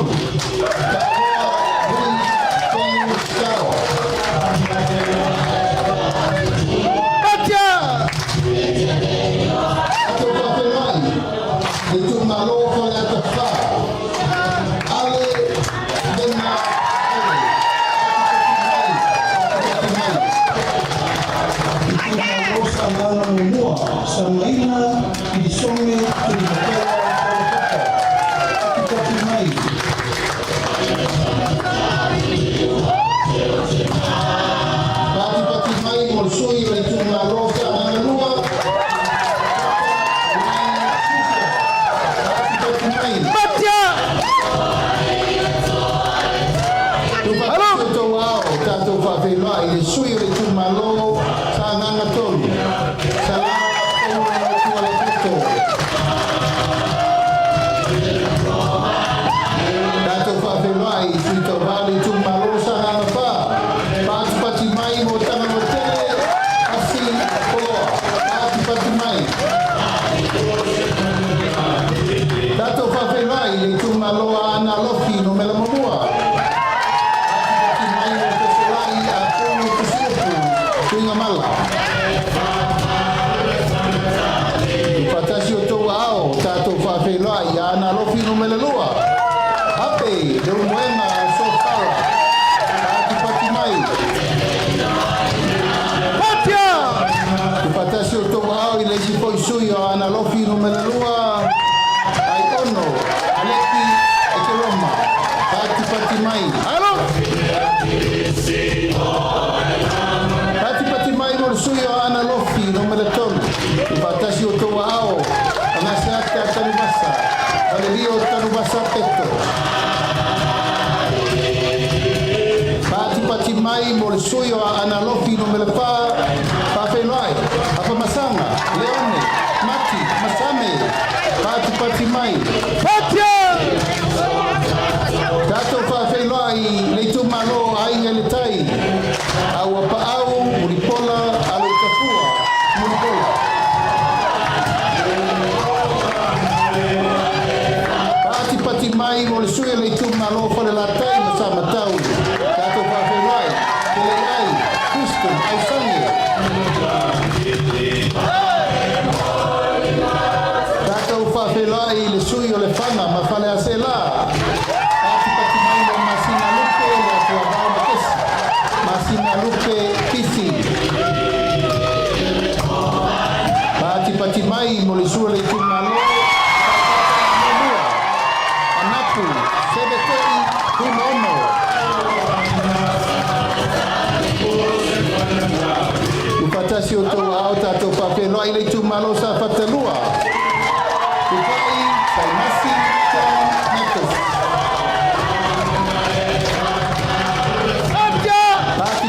mai mo le suio a analofi no mele pa Feiloai, apa masanga, leone, mati, masame, pati mai. Patia! Tatou fa Feiloai, le Itumalo Aiga le tai, au apa au, muripola, alo tafua, muripola. Pati mai mo le suio le Itumalo fa le latai, masama tau. Tatou fa Feiloai, le ai, Houston, au sangue. Tatou fa Feiloai le suio le fanga, ma fa le asela. Pati mai mo masina lupe, le atua vau makesi. Masina lupe kisi. Pati mai mo le suio le Itumalo. ANAPU, SEVE, FUIMAONO. Upatasi o tau au tatou whawhenua i le Itumalo Safata lua. Tupai, Saimasi, Tom, Nekos.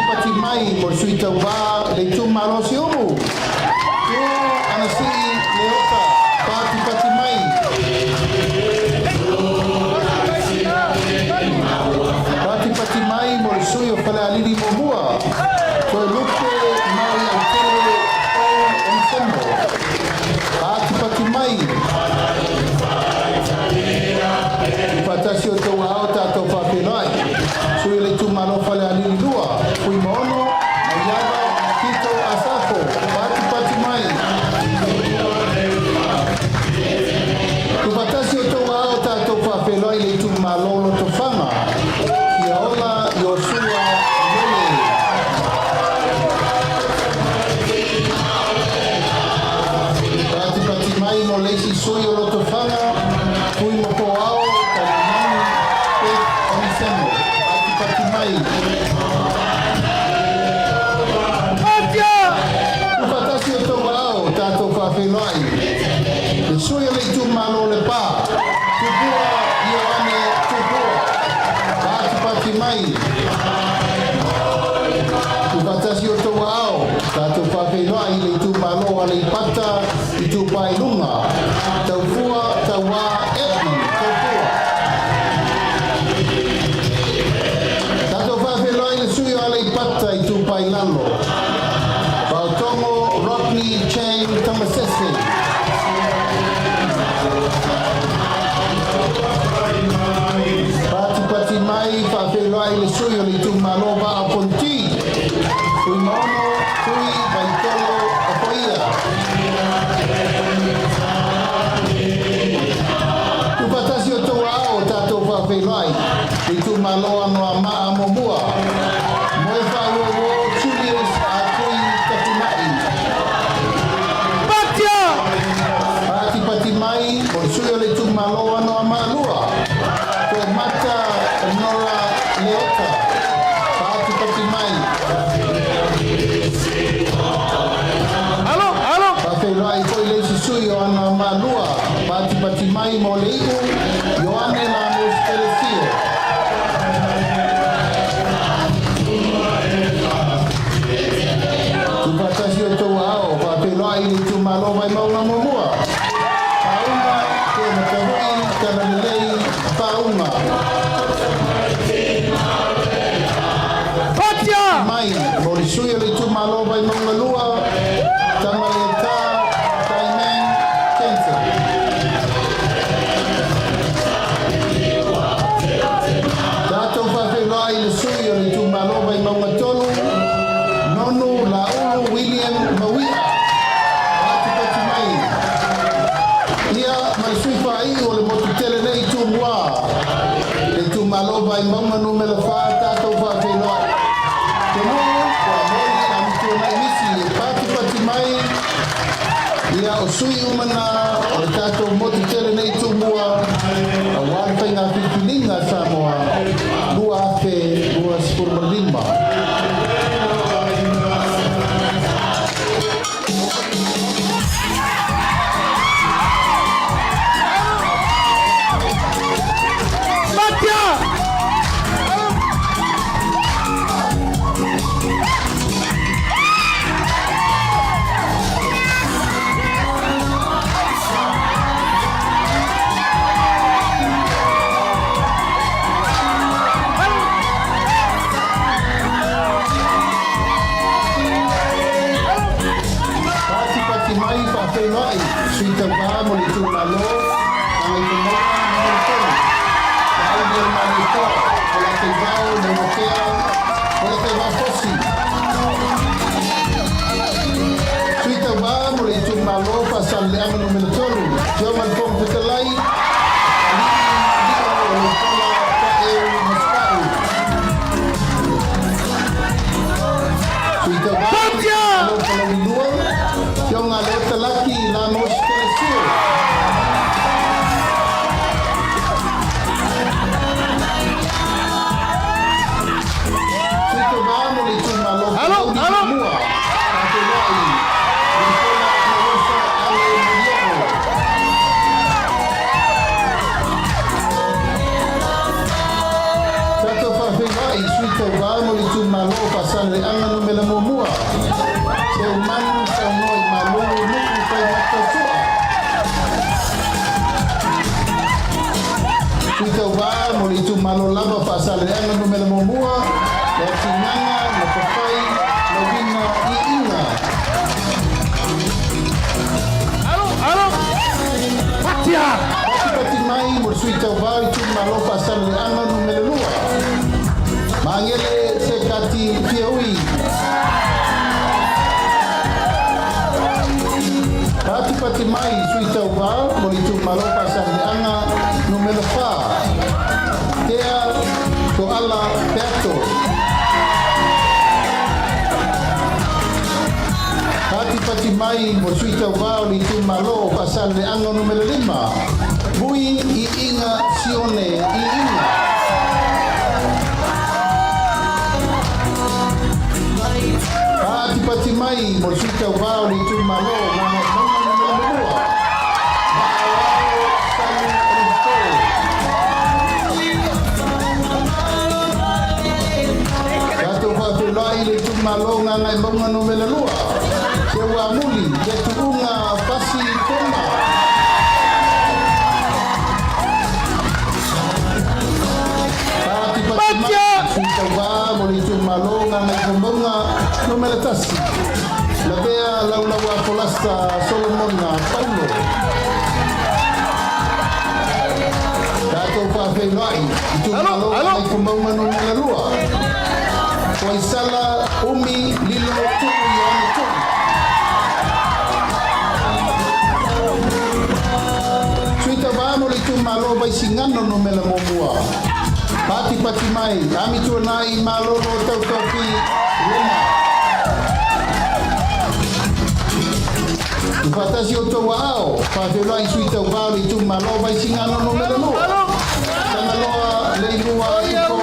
Pati mai mo sui TAUVA le Itumalo si umu. Tu anasi leota, pati mai. Pati mai mo sui o whale aliri mo mua. Koe lupe mai au tere o ensembo. Pati mai. Upatasi o tau au tatou whawhenai. Sui le Itumalo whale aliri lua. FUIMAONO, Maiara, Tito, Asafo. Pati mai. Upatasi o tau au tatou whawhenai le Itumalo lo tofanga. Kia ola Yosua Lele. Pati mai no leisi sui o loto whanga, kui mo ko ao, kalinani, pe onisemo. Pati mai. Upatasi o tau ao, tatou whawhenai. Le sui o le Itumalo le pā. Tupua, Ioane, tupua. Pati mai. Upatasi o tau ao, tatou whawhenai le Itumalo a le pata i tupai lunga. Taufua, taua, epi, taufua. Tatou whawhenai le sui a le pata i tupai lalo. Pautongo, Rodney, Chang, Tamasese. Pati mai whawhenai le sui o le Itumalo va a ponti. FUIMAONO, Fui, Baitolo, Apoia. Upatasi o tau ao tatou whawhenai. Itumalo anoa maa momua. Moe whauowo, Julius, Akui, Kapunai. Pati mai, o sui o le Itumalo anoa maa lua. Koe mata, Nora, Leota. Pati mai. Whawhenai koi le susui o ana malua. Pati mai mo le iu, Ioane Lamus Telesio. Tupatasi o tau ao, whawhenai le Itumalo vai maunga momua. Paunga, te matahui, taranilei, paunga. Mai, mo le sui o le Itumalo vai maunga lua. Tamaleta, Taimen, Kensa. Tatou whawhenai le sui o le Itumalo vai maunga tolu. Nonu, Laulu, William, Mawia. Pati mai. Ia, mai sui whai o le motutele nei tumua. Le Itumalo vai maunga numela wha tatou whawhenai. Tenu, kua mori amitu nai misi, pati mai. Ia o sui umana, o le tatou moti tele nei tumua, a wāwhai ngā whiwhininga Samoa, lua afe, lua spurmalima. TAUVA mo Itumalo pasale anga no mela momua. Se umanu sa noi malulu nuku kai matasua. TAUVA mo Itumalo lava pasale anga no mela momua. Le tinanga le papai le wina I inga. Alo. Patia. Pati mai mo TAUVA Itumalo pasale anga no mela lua. Mangele se kati piaui. Pati mai TAUVA mo Itumalo pasale anga no mela fa. Tea ko ala teto. Pati mai mo TAUVA mo Itumalo pasale anga no mela 5. Bui I inga sione I inga. Pati mai mo TAUVA mo Itumalo na mama Feiloaiga Itumalo nganga mbonga no melalua. Se wa muli ke tuunga pasi toma. Pati TAUVA mo Itumalo nganga mbonga no melatasi. La bea laula wa polasta Solomona Paulo. Tatou Feiloaiga Itumalo nganga mbonga no melalua. Waisala umi lilo tu yang tu. TAUVA mo Itumalo bai singano no mela momua. Pati mai AMIOTONU malo no tautopi luma. Fatasi o tau ao. Feiloaiga TAUVA mo Itumalo bai singano no mela lua. Tangaloa leilua iko.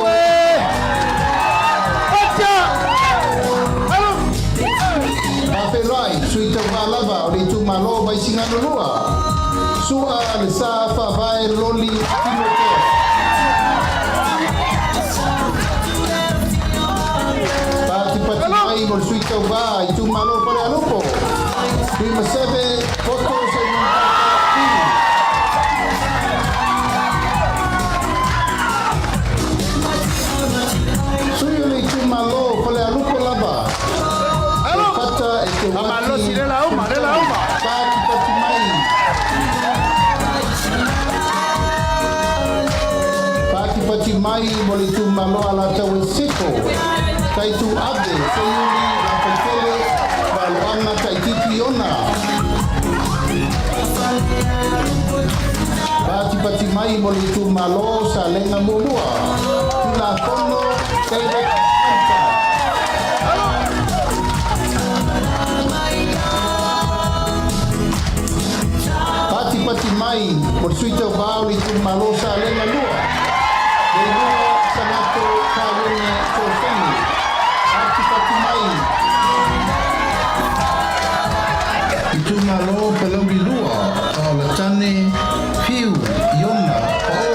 Feiloaiga TAUVA lava o Itumalo bai singano lua. Sua le sa fa vai loli timote. Pati mai mo TAUVA Itumalo pare alupo. SEVE foto se Suyo le Itumalo pare alupo lava. Amalo si de la uma. Pati mai. Pati mai mo Itumalo ala tau seko. Tai tu ade se yuli la pekele baluanga tai titi ona. Pati mai mo Itumalo sa lenga momua. Na kono tebe anta. Pati mai mo TAUVA mo Itumalo sa lenga lua. Lua sanato kawene tofeni. Pati mai Itumalo palauri lua ala tane fiu iona o.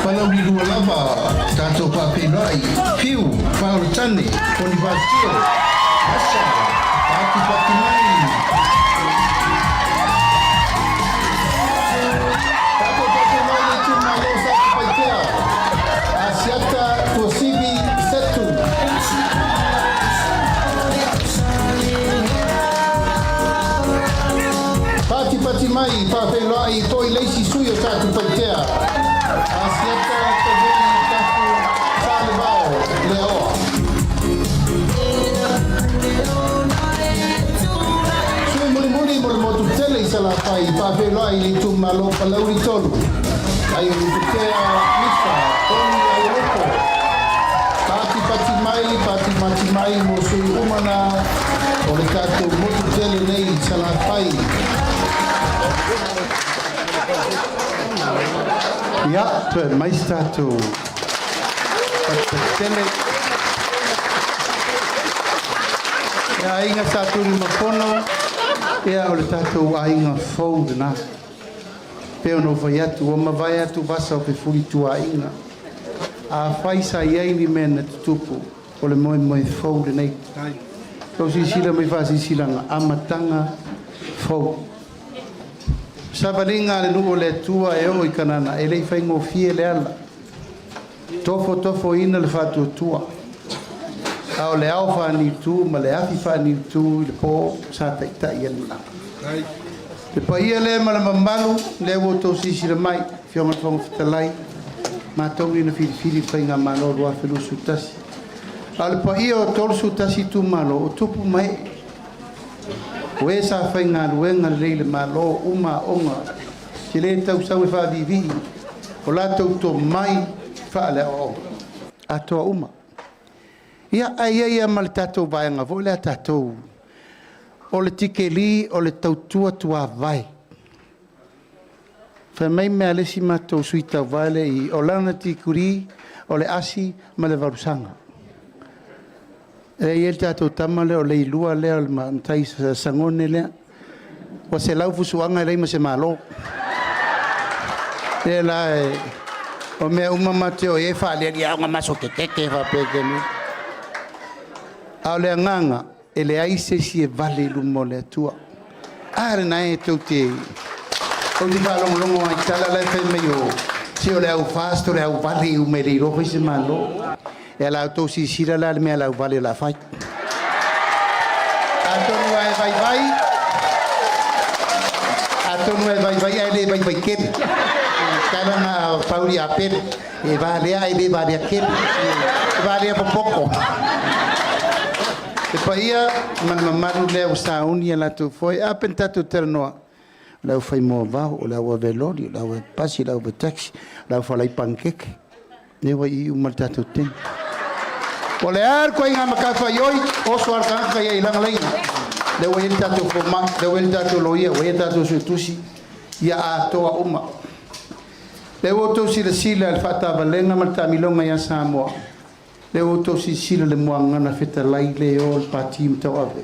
Palauri lua lava tatou Feiloaiga fiu ala tane koni vasio asa pati mai. Asiata Tosibi Setu. Pati mai Feiloaiga toi leisi suyo tatu paitea. Asiata Tosibi Setu Salvao Leo. Sui muri mo motu tele isala pai Feiloaiga Itumalo palauri tolu. Ayo tutea misa toni ayopo. Pati mai mo sui umana o le kato motu tele nei salapai. Ya, pe mais tatou. Pati tele. Ya inga tatou ni mapono. Ya o le tatou ainga fou na. Peo no vai atu, o mawai atu vasa o pe Feiloaiga. A whai sa iei ni mena tutupu, o le moe fau le nei. Tau sisila mai wha sisilanga, amatanga fau. Savalinga le nuo le tua e o i kanana, e lei whaingo fie le ala. Tofo ina le whatu tua. Ao le au whani tu, ma le afi whani tu, i le po, sa tai anu la. Le paia le ma le mamalu, le o tau sisila mai, fionga whango fitalai, ma tau ina whiri whainga malo roa whilu sutasi. A le paia o tolu sutasi tu malo, o tupu mai, o e sa whainga luenga leile malo, uma onga, si le tau sau e wha vivi, o la tau to mai, wha le o, atoa uma. Ia ai ma le tatou vaenga, vo le tatou, o le tikeli, o le tautua tua vai. Fa mai mea lesi matou sui tau vale i o lana tikuri, o le asi, ma le varusanga. E il tatou tamale o le ilua lea, o le mantai sangone lea, o se lau fusuanga e lei ma se malo. E la o mea umamateo e fa le lia nga maso ke fa pekeni. A le nganga, e le aise si e vale lumo le tua. Are na e tau te... O di fa longo ai tala le fe meio. Si o le au fasto, le au vale u me le rofa se malo. E la auto si sira la me la vale la fai. Atonu e vai. Atonu e vai e le vai ke. Kala na pauri a per e vale ai be vale ke. Vale a poco. E paia maru leo sa unia la tu foi a pentato ternoa. Lau fai mo va o lau velori, lau pasi lau taxi, lau falai pancake. Ne wa I umaltato ten. O le arco inga makafa yoi o so arkanka ia ilang lain. Le wa tato forma, le wa tato loia, wa tato sutusi ia a toa uma. Le wa to sila al fata valenga malta milonga ia Samoa. Le o to sila le moanga na feta lai le o pati mtau ave.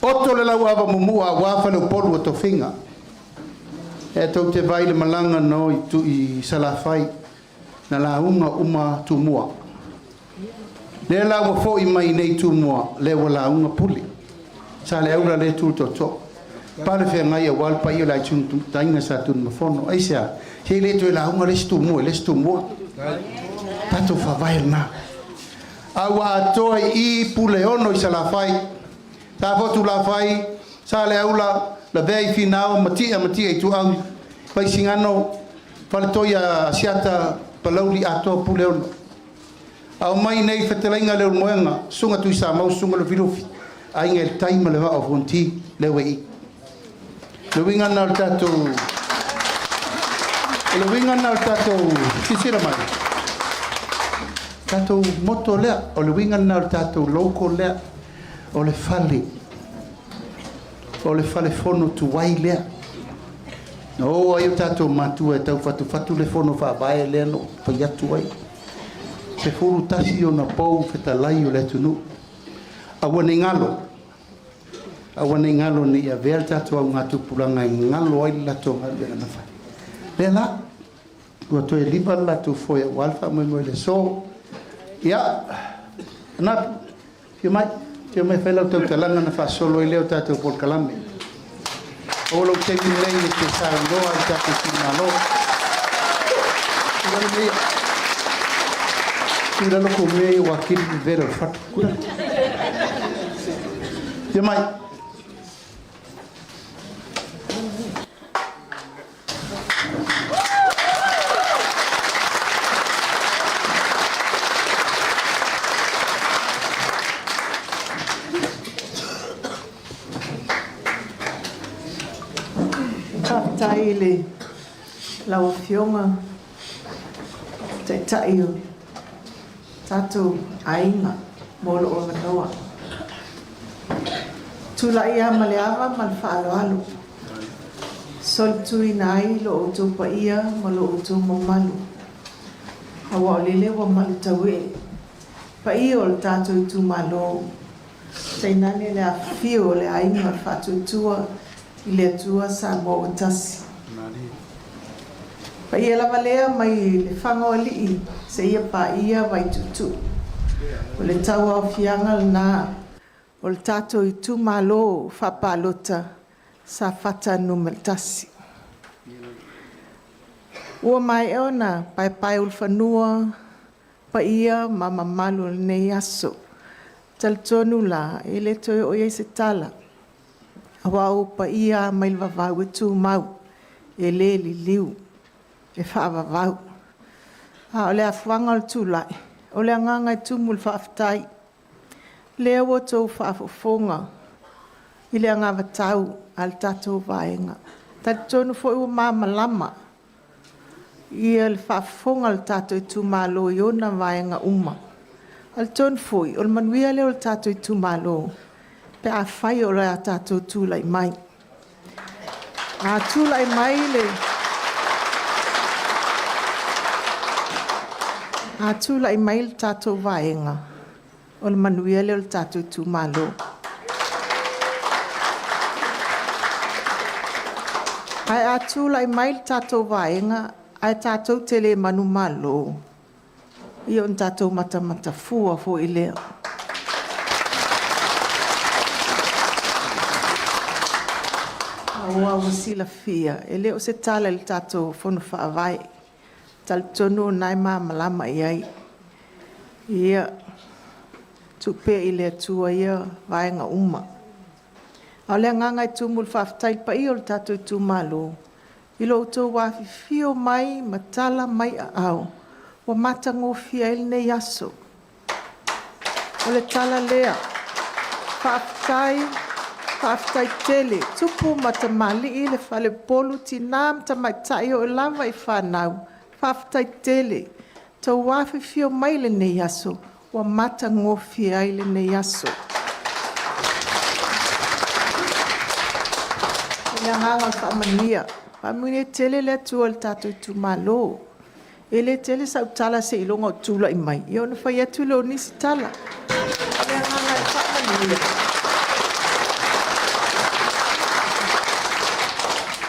Oto le lau ava mumua wafa le polu o to finga. E tau te vai le malanga no I salafai na la uma tumua. Le lau fo I mai nei tumua le wala unga puli. Sa le aura le tu to. Pare fe ngai wal pa I la chung tainga sa tun mafono. Aisia, he le to la unga le stumua. Tato fa vai na. Awa toi I puleono I salafai. Ta fotu la fai sa le aula la vei finao matia I tu au pai singano faltoia siata palauli ato puleono. Au mai nei fetelainga le moenga sunga tu sa mau sunga le filofi. Ai ngel taima le va o fonti le wei. Le winga na tato. Le winga na tato kisira mai. Tato moto lea o le winga na tato loko lea. O le fale fono tu wai lea. O ai tato matua e tau fatu le fono fa vai lea no pai atu wai. Se fono tasi o na pou fetalai o le tunu. Awane ngalo ni ia ver tato au ngatu pulanga ngalo ai lato ngali na fa. Le la ua to e liba lato foi walfa mo le so. Ya ANAPU FUIMAONO Tio me fai lau tau talanga na whasolo I leo tātou por kalame. O lau te mi lei ni te saundoa I tātou FUIMAONO. Kura loko mei wakiri vera whatu kura. Tio mai. Taile lau fionga te taio Tatou Aiga molo o manoa tula ia maleava mal fa'aloalo sol tui nai lo o tau paia ma lo o tau maumalu hawa o lele wa malu taue paia o le Tatou Itumalo tainane le afio le Aiga fa'atutua I le atua Samoa o tasi Pa ia lava lea mai le whangaoli se ia pa ia vai tutu. O le tau au fianga na o le tatou Itumalo PALOTA Safata numeltasi. Ua mai ona pai ul fanua pa ia mama malu nei aso. Taltonu la ele toi o ia se tala. Awau pa ia mai vavau e tu mau. Ele li liu. E whaavavau. O le afuanga o tūlai. O le anganga i tūmul whaaftai. Lea o tō whaafofonga. I le anga vatau al tatou vaenga. Taltonu fo ua mama lama. Ia le whaafofonga al tatou Itumalo i ona vaenga uma. Al tonu foi, o le manuia leo le tatou Itumalo. Pe a whai o le a tatou tūlai mai. A tūlai mai le... A tūlai mai le tatou vaenga. O le manuia leo le tatou Itumalo. Ai a tūlai mai le tatou vaenga, ai tatou tele manu malo. Ia on tatou mata fua fo i lea. Aua wasila fia. E leo se tala le tatou fono whaavai. Taltonu nai malama iai. Ia tupe i lea tua ia vaenga uma. Au lea nganga i tumul whaaftai pa i o le tatou Itumalo. I lo tō wafi fio mai matala mai a au. Wa mata ngofia il nei aso. O le tala lea. Whaaftai tele. Tupu mata mali i le whale polu tinam ta mai tai o lava i whanau. Whaaftai tele. Tō wafi fio mai le nei aso. Wa mata ngofia il nei aso. Ia hanga whaamania. Whaamania tele le tua le tatou Itumalo. Ele tele sa utala se ilonga o tula i mai. Ia ona whai atu leo nisi tala. Ia hanga whaamania.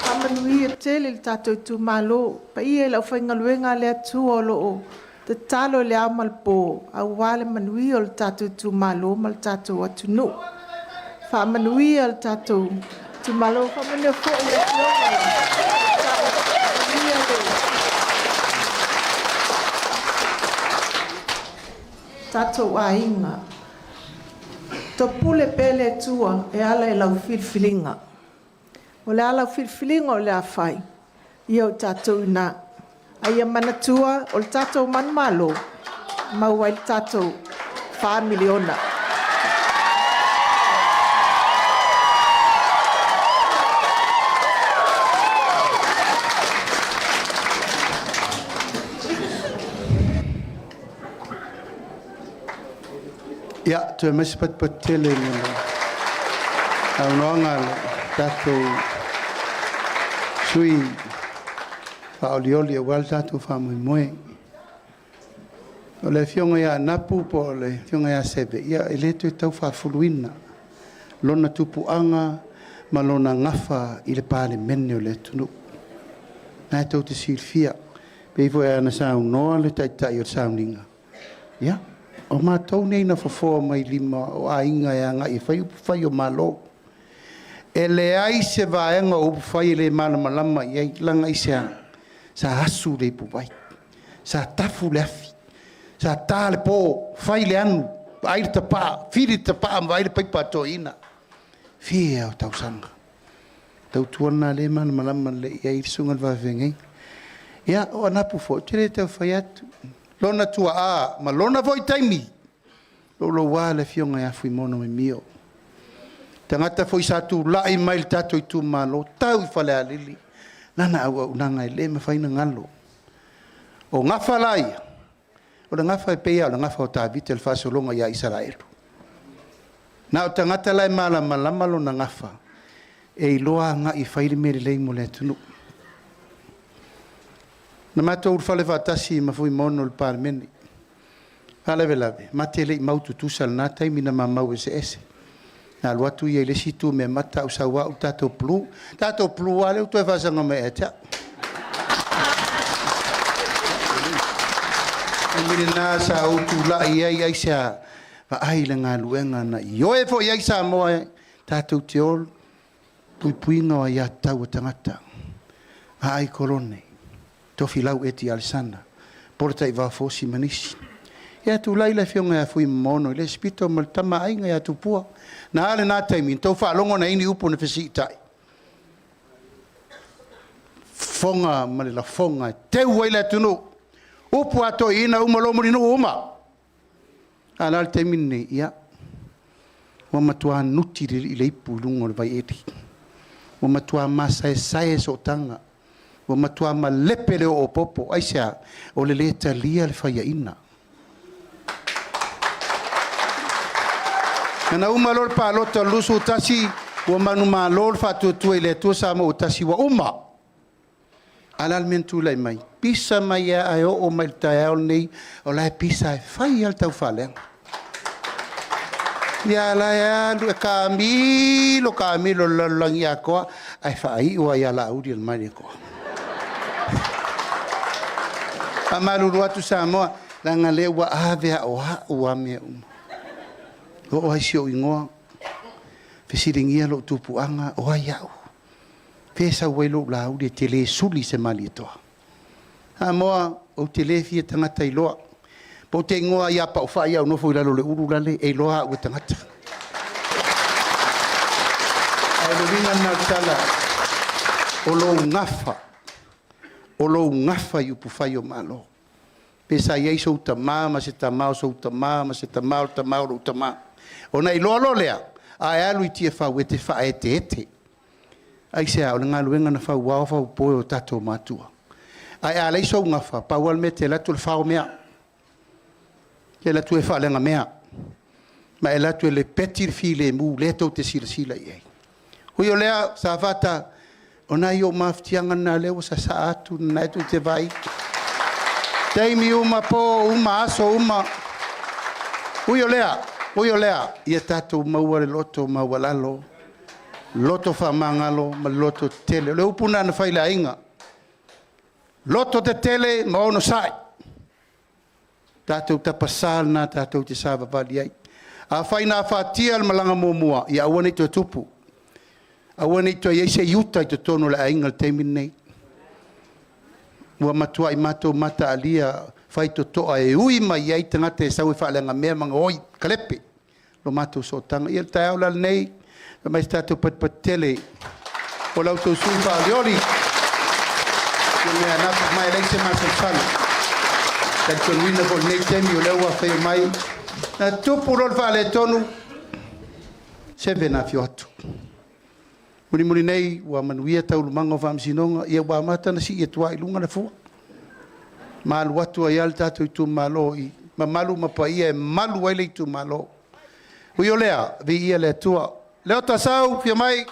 Whaamania tele le tatou Itumalo. Pa ia lau whaingaluenga le atua o loo. Te talo le au malpo. Au wale manui o le tatou Itumalo mal tatou atunu. Whaamania le tatou Itumalo whamania fo i le Tatou Aiga. To pule pele tua e ala e lau filfilinga. O le ala filfilinga o le awhai. Ia o tatou ina. Aia manatua o le tatou manmalo. Maua i le tatou whaamiliona. Ia, tu masi pat tele ni. Au noanga tatou sui whaolioli e wal tatou whamoe. O le fionga ia ANAPU po le fionga ia SEVE. Ia, ele tu tau whafuluina. Lona tupuanga ma lona ngafa i le pāle mene o le tunu. Nā tau te silfia. Peivo e ana sau noa le taitai o sauninga. Ia. O mātou nei na whafoa mai lima o ainga e anga i whai o malo. E le ai se vaenga o whai le malamalama i ai langa i se anga. Sa asu le pupai. Sa tafu le afi. Sa tā le pō. Whai le anu. Aire ta pā. Whiri ta pā. Aire paipa to ina. Whia o tau sanga. Tau tuana le malamalama le i ai sunga le wawengei. Ia o ANAPU fo. Tere tau whai atu. Lona tua a, ma lona voi taimi. Lolo wā le fionga ia FUIMAONO me mio. Tangata foi sa tu lai mai tatou Itumalo, tau i whale a lili. Nana au unanga i le me whaina ngalo. O ngafa lai. O le ngafa e peia, o le ngafa o tāvite le whasolonga ia Israelu. Na o tangata lai malama lo na ngafa. E iloa nga i whaile meri lei mo le tunu. Na matou ufale fatasi ma FUIMAONO le parlemene. Alave lave, mate le mautu tusa na taimi na mamau ese. Na lua tu ye le situ me mata u sawa u tato plu ale u tu fa sanga me eta ni na sa u tu la ia sa va ai le nga luenga na yo e fo ia sa mo tato tiol pui no ia tau tangata ai kolone to filau eti alsana porta i va fosi manisi ia tu laila fionga FUIMAONO le spito mal tama ai nga tu pua na ale na taimi to fa longo na ini upo na fesita fonga male la fonga te wela tunu upo ato ina umalo murino uma ala taimi ne ia wa matua nuti le ipu lungo le vai eti wa matua masa sai so tanga wa matua malepe le o popo aisa o le leta lia le faia ina na uma lor palota lusu tasi wa manu malor fatu tu ile tu sama tasi wa uma alal mentu lai mai pisa mai ayo o mai tael nei o la pisa fai al tau fale ya la ya Camilo langia ko ai fai o ya la udi al mai ko amalu watu Samoa langa le wa ave o me o ai sio ingoa fesiringia lo tupuanga o ai au pesa welo la u de tele suli se malito amoa o telefi tangata iloa po te ngoa ia pa fa ia no foi la le uru la le e loa o tangata ai lo vinga na sala o lo ngafa yu pu fai o malo pesa ia so tama se tama so tama se tama tama ona i lolo lea ai alu i tia fa wete fa ete ai se au nga luenga na fa wa fa po o tato matua ai ala iso nga fa pa wal mete la tu fa o mea ke la tu e fa lenga mea ma ela tu le petit file mu le to te sila ai o yo lea Safata ona yo maftianga na le o sa atu na tu te vai taimi uma po uma aso uma o yo lea ia tatou maua le loto maualalo loto faamagalo ma loto tele le upuna na Feiloaiga loto te tele ma ono sai tatou tapasal na tatou te savavali ai a faina fatia le malaga muamua ia aua nei toe tupu aua nei toe iai se iuta i totonu le aiga le taimi nei ua matuaʻi matou mata alia fai totoa e ui mai ai tagata e sau e faalega mea magaoi kalepe lo matou sotaga ia le taeao lalenei mai tatou patipatele o lau tausui faalioli ia mea anapu mai lei se masausala talitonuina foi nei temi o le ua fai mai na tupu lo le faaletonu SEVE na afio atu mulimuli nei ua manuia taulumaga o faamasinoga ia ua amata na sii atuā i luga le fua malu atu ai ale tatou Itumalo i mamalu mapaia e malu ai le Itumalo ui o lea viia le atua leo tasau fia mai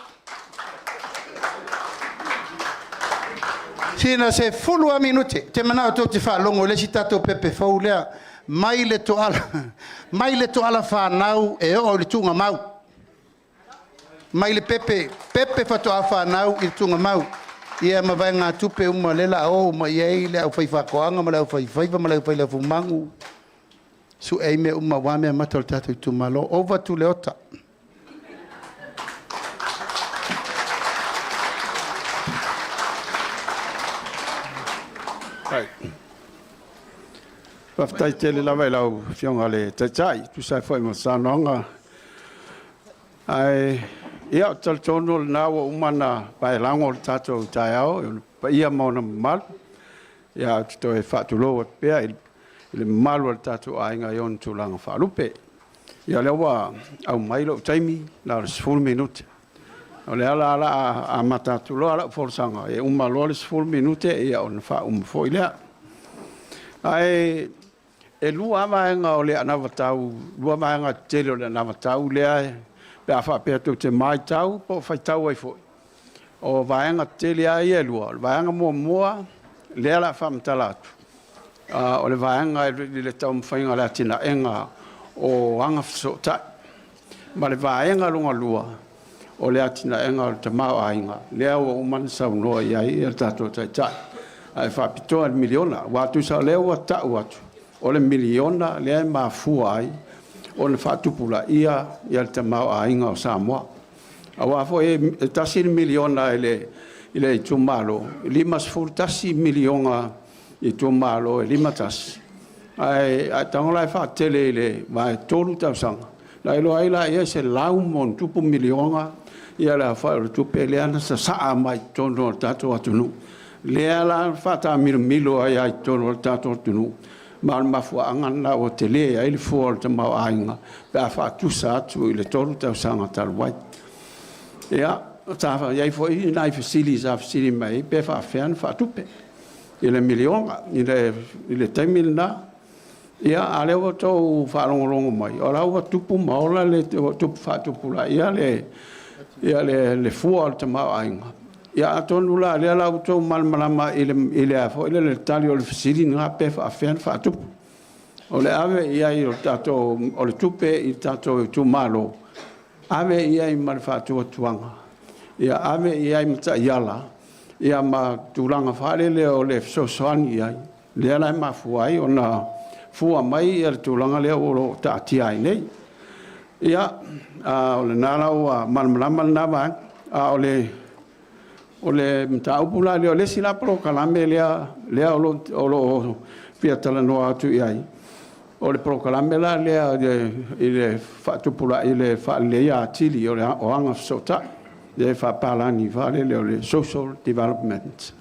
sina se fulu a minute te manao to te whaalongo le si tatou pepe fau lea mai le toala whanau e o le tunga mau mai le pepe whatoa whanau i le tunga mau ia mawai ngā tupe uma lela o ma iei le au whaiwhakoanga ma le au whaiwhaiva ma le au whailafumangu su ei me uma wame matal tatou Itumalo over to leota ai paftai tele la vai lau fionga le tachai tu sai foi mo sanonga ai ia tal tono na wa umana pai lango tatou taiao pa ia mo na mal ia to e fatulo pe le malo Tatou Aiga yon tulanga falupe ia le wa au mailo taimi la 4 minute o le ala a matatulo ala forsanga e umalo le 4 minute ia on fa foile ai e lua maenga o le anavatau lua maenga tele o le anavatau le pe afa pe te mai tau po fai tau ai foi o vaenga tele ai e lua vaenga mo le ala fam talatu o le vaenga le tau mwhainga le atina enga o anga so ta ma le vaenga lunga lua o le atina enga o te mau ainga lea o umana saunoa iai e tatou taitai ai whapitoa miliona watu sa lea ua tau atu o le miliona lea mafua ai o le whatupula ia le te mau ainga o Samoa a wafo e tasi miliona ile Itumalo 5 miliona Itumalo 5 tasi ai tangola e whaatele ile mai tolu tausanga la ilo ai la ia se lau mon tupu miliona ia la whaere tupe leana sa saa mai tono tatou atunu lea la whata milo ai ai tono tatou atunu ma mafua angana o te lea ai le fua te mau ainga pe a whaatusa atu i le tolu tausanga talwai ia tafa iai fo i nai fasili sa fasili mai pe whaafean whaatupe i le miliona i le taimilina ia ale o tau whaalongolongo mai o lau tupu maola le tupu whaatupula ia le fua o te mau ainga ia atonu la le lau tau malmalama i le afo i le tali o le fasili nga pe whaafean whaatupu o le ave ia i o tatou o le tupe i tatou Itumalo ave ia i male whaatua tuanga ia ave ia i mata iala ia ma tulanga whalele o le sosoani ia le ala ma fuai o na fua mai ia le tulanga lea o taatia ai nei ia o le nala o malmalama nava o le mtaupula leo le sila pro kalame lea o lo pia talanoa atu iai o le prokalame la lea i le whaatupula i le whaalea atili o anga sota le whapalani vale leo le social development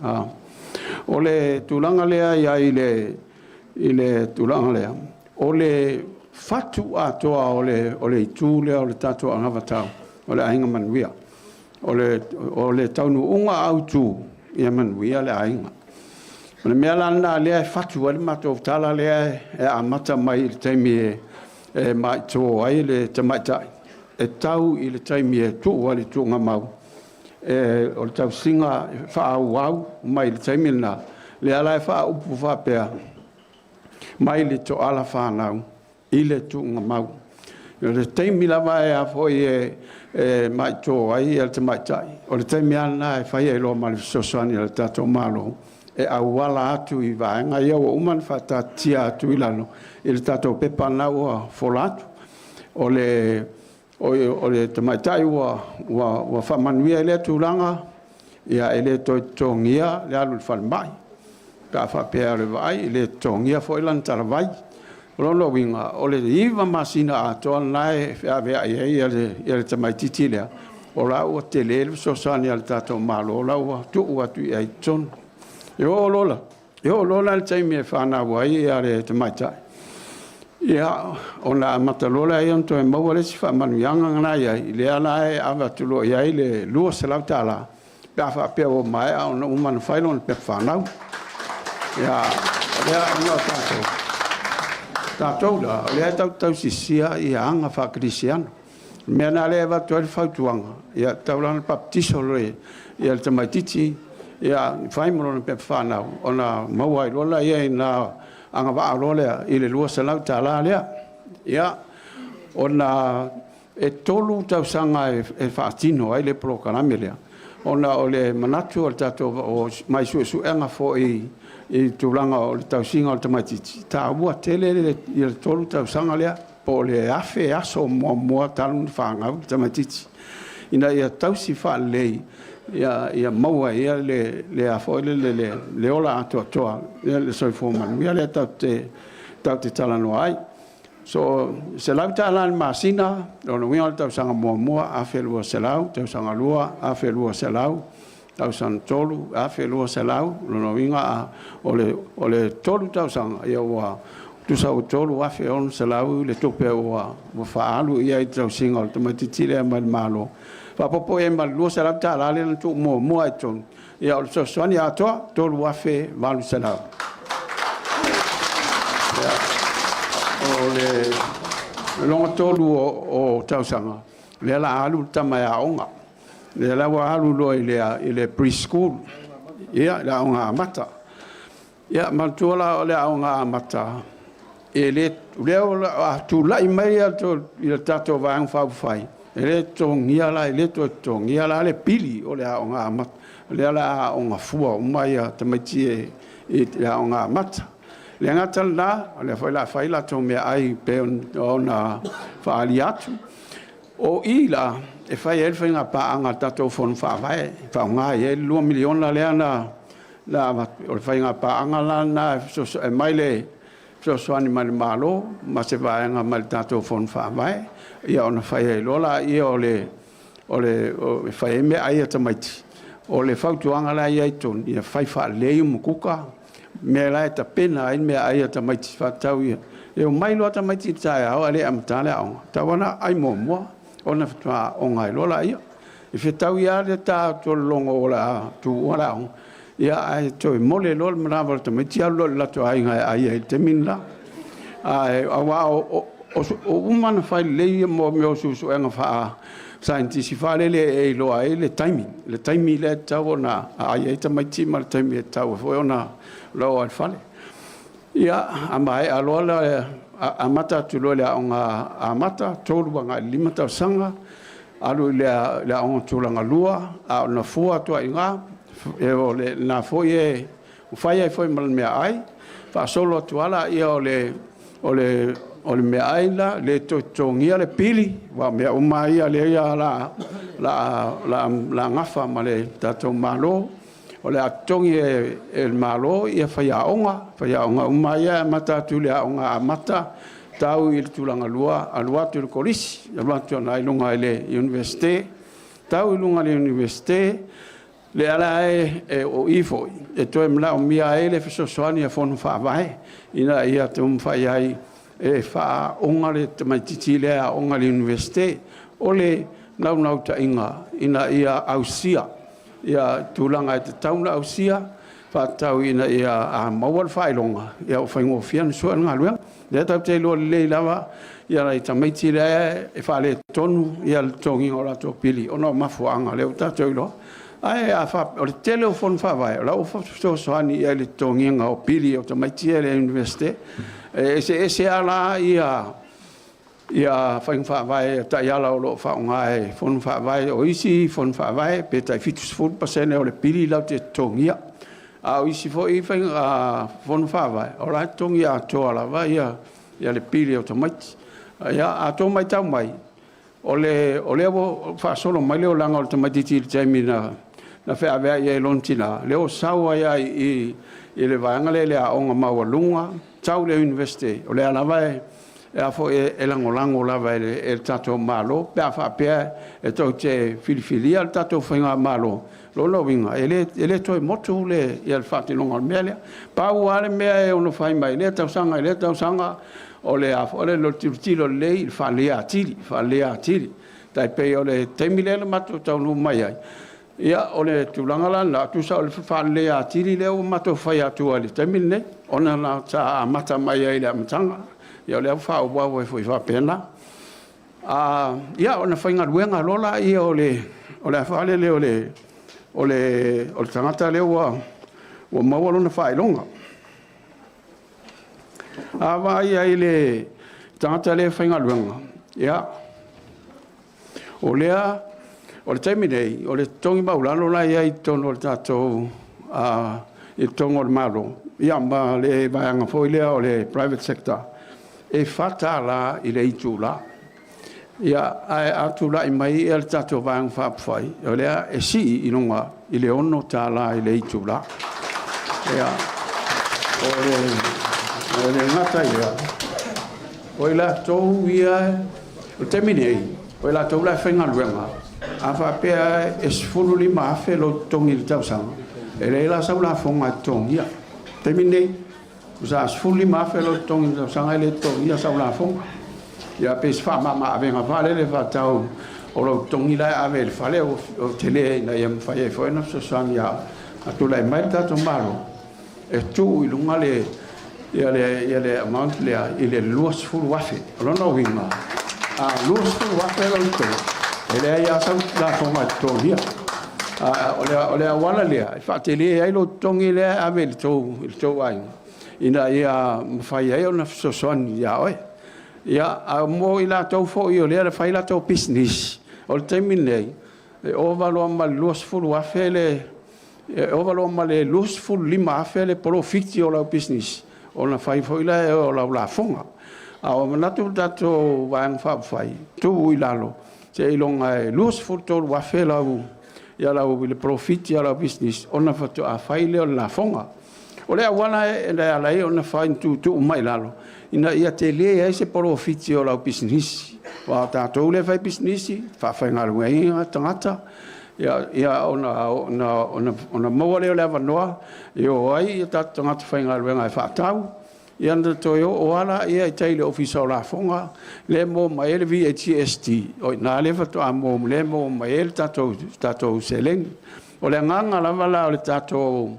o le tulanga lea ia i le tulanga lea o le fatu atoa o le itu lea o le tatou angavatau o le ainga manuia o le taunu unga autu ia manuia le ainga le mea lana lea fatu ale matou tala lea amata mai i le taimi e mai tō ai le tamaitai e tau i le taimi e tuu ali tuunga mau o le tau singa whaauau mai le taimi na le ala e whaaupu whapea mai le to ala whanau i le tuunga mau le taimi lava e a foi mai tō ai le tamaitai o le taimi ana e whai e loa mali sosoani le tatou malo e awala atu i vaenga ia o uman whatatia atu i lano i le tatou pepa nau a folatu o le tamaitai wa whamanuia ele tūranga ia ele tongia le alu whalimai ka whapea le vai ele tongia fo ilan tarawai lono winga o le iwa masina atoa nai whea ia le tamaititi lea o lau o te lele sosani al tatou malo o lau a tuu atu i ai tonu Yo lola le taimi e whanau ai ia le tamaitai. Ia, ona matalola ia nto e maua le si whamanuianga ngana iai, le ana e awa tulo iai le lua se lau tala, pe a whapea o mai a ona umana whailon pe whanau. Ia, lea ino tātou. Tātou la, lea tau sisia ia anga whakrisiano. Mea nā lea watu ali whautuanga, ia taulana baptiso le, ia le tamaititi, ia faimolo pe whanau ona mauai lola ia ina anga waa lola i le lua salau tala lea ia ona e tolu tausanga e whaatino ai le prokalame lea ona o le manatu o le tatou o mai suenga fo i tūlanga o le tausinga o le tamaititi ta ua tele i le tolu tausanga lea po le afe aso mua talun whangau tamaititi ina ia tausi whaalei ia maua ia le afo le ola atoa le soifo manuia le tau te talanoa ai so se lau tala masina lona winga tau sanga mua afe lua se lau tau sanga lua afe lua se lau tau sanga tolu afe lua se lau lona winga o le tolu tau sanga ia ua tu sa tolu afe on se lau le tupe ua whaalu ia i tau singa o tamatitile mai malo Papopo e malu se la tala le tu mo e ton ia o so soani atoa tolu afe malu se la o le longa tolu o tausanga le la alu tamaya onga le la wa alu lo ile preschool ia la onga mata ia mantuala le onga mata ele leo tu la mai to il tato vang fa fai ele tongia la ele to tongia la le pili o le nga mat le la nga fua mai te mati e la nga mat le nga tala le fai la to me ai pe ona fa aliatu o ila e fai el fa nga pa anga tato fon fa vai fa nga e 2 milion la le na o fai nga pa anga la na so mai le so ani malo ma se va nga mal tato fon fa vai ia ona fai lola ia ole fai me ai ta mai o le fautu anga la ia ton ia fai fa le mu kuka me la ta pena ai me ai ta mai fa tau ia e mai lo ta mai ta ia ale am ta le au ta wana ai mo ona fa onga lola ia e fe tau ia le ta to longo la tu wala ia ai to mole lol maravel to metia lol la to ai ai te min la ai wa o umana fai le mo me su nga fa scientist fa le e lo ai le timing le tawona ai te mai ti mal timing taw fo ona lo al fale ia amai alola amata tu lo le nga amata tolu nga limata sanga alu le on tu la lua a na fua to inga e ole na foi foi mal me ai fa solo tuala e ole me ai la le tongia le pili wa me o mai le ya la ngafa male tato malo ole atongi el malo e fa ya onga o mai mata tu le onga mata tau il tulanga lua alua tu kolisi alua tu na ilunga le universite tau ilunga le universite le ala o ifo e to mla o mia ele fe soani a fon fa vai ina ia tum fa ai e fa onga le mai titile a onga le universite ole nau ta inga ina ia ausia ia tulanga te tauna ausia fa tau ina ia a mawal fa ilonga ia o fa ngo fian so nga luang le ta te lo le lava ia lai ta mai tile e fa le tonu ia tongi ora to pili ona mafuanga le ta te lo ai a fa o telefon fa vai la o so ani ele tongi nga o pili o mai tile universite ese ala ia fa vai ta ia la o fa nga fon fa vai o isi fon fa vai pe ta fitus fon pasene o le pili la te tongi a o isi fo i fa fon fa vai o la tongi a to ala vai ia le pili o mai ia a to mai ta mai ole fa solo mai le o langa o mai tili termina na fe ave ia lontina leo sawa ia i le vanga le a onga mawalunga tau le university o le ala vai e a fo e langolango la vai el tato malo pe a fa pe e to che filifilia el tato finga malo lo winga ele to moto le il fatti longa mele pa uale me e uno fai mai le tau sanga o le a fo le lo tilo le il fa le atili dai pe o le temile mato tau no mai ai ia ole tulanga la tu sa le fa le a tiri le o mato fai atu ali temine ona na ta mata mai ai le mtanga ia le fa o wa foi fa pena ia ona fa ngaluenga lola ia ole fa le ole tangata le o mawalo na fa ilonga vai ai le tangata le fa ngaluenga ia olea o le taimine o le tongi maulalo la ia i tono le tatou i tongo le malo ia ma le vaanga foi lea o le private sector e fata la i le itu la ia atu la i mai e le tatou vaanga whapwhai o lea e si i nonga i le ono ta la i le itu la ia o le ngata ia o la tou ia o taimine o la tou la whenga luenga a fa pe es fululi ma fe lo tongi le tau sang ele la sa la fonga tongia termine usa fululi ma fe lo tongi le sang ele tongia sa la fonga ya pe fa ma venga vale le fa tau o lo tongi la ave le fale o tele na yam fa e fo na so sang ya atu la mai ta to malo e tu i lunga le le amount le ile luas ful wafe lo no winga luas ful wafe lo to ele ia sa la forma tongia ole wala le fa tele ai lo tongi le ave il to ai ina ia fai ai ona sosoani ia oe ia a mo ila tau fo i o le fai la tau business o te minei o valo mal los fulu afele o valo mal los fulu lima afele profiti o la business ona fai fo ila o la fonga a o manatu dato wang fa fai tu ilalo se ilonga los fulu to afele au ia la o le profiti o la business ona fa to a fai le la fonga o le awana e la e ona fai tu mai lalo ina ia te le ai se profiti o la business wa tatou le fai business fa fai ngalu ai tangata ia ona mo le va noa io ai ta tangata fai ngalu ai fa tau ia ndo to yo o ala ia tai le office la fonga le mo mai le VHST o na le fa to amo le mo mai le tatou seleng o le nganga la vala o le tatou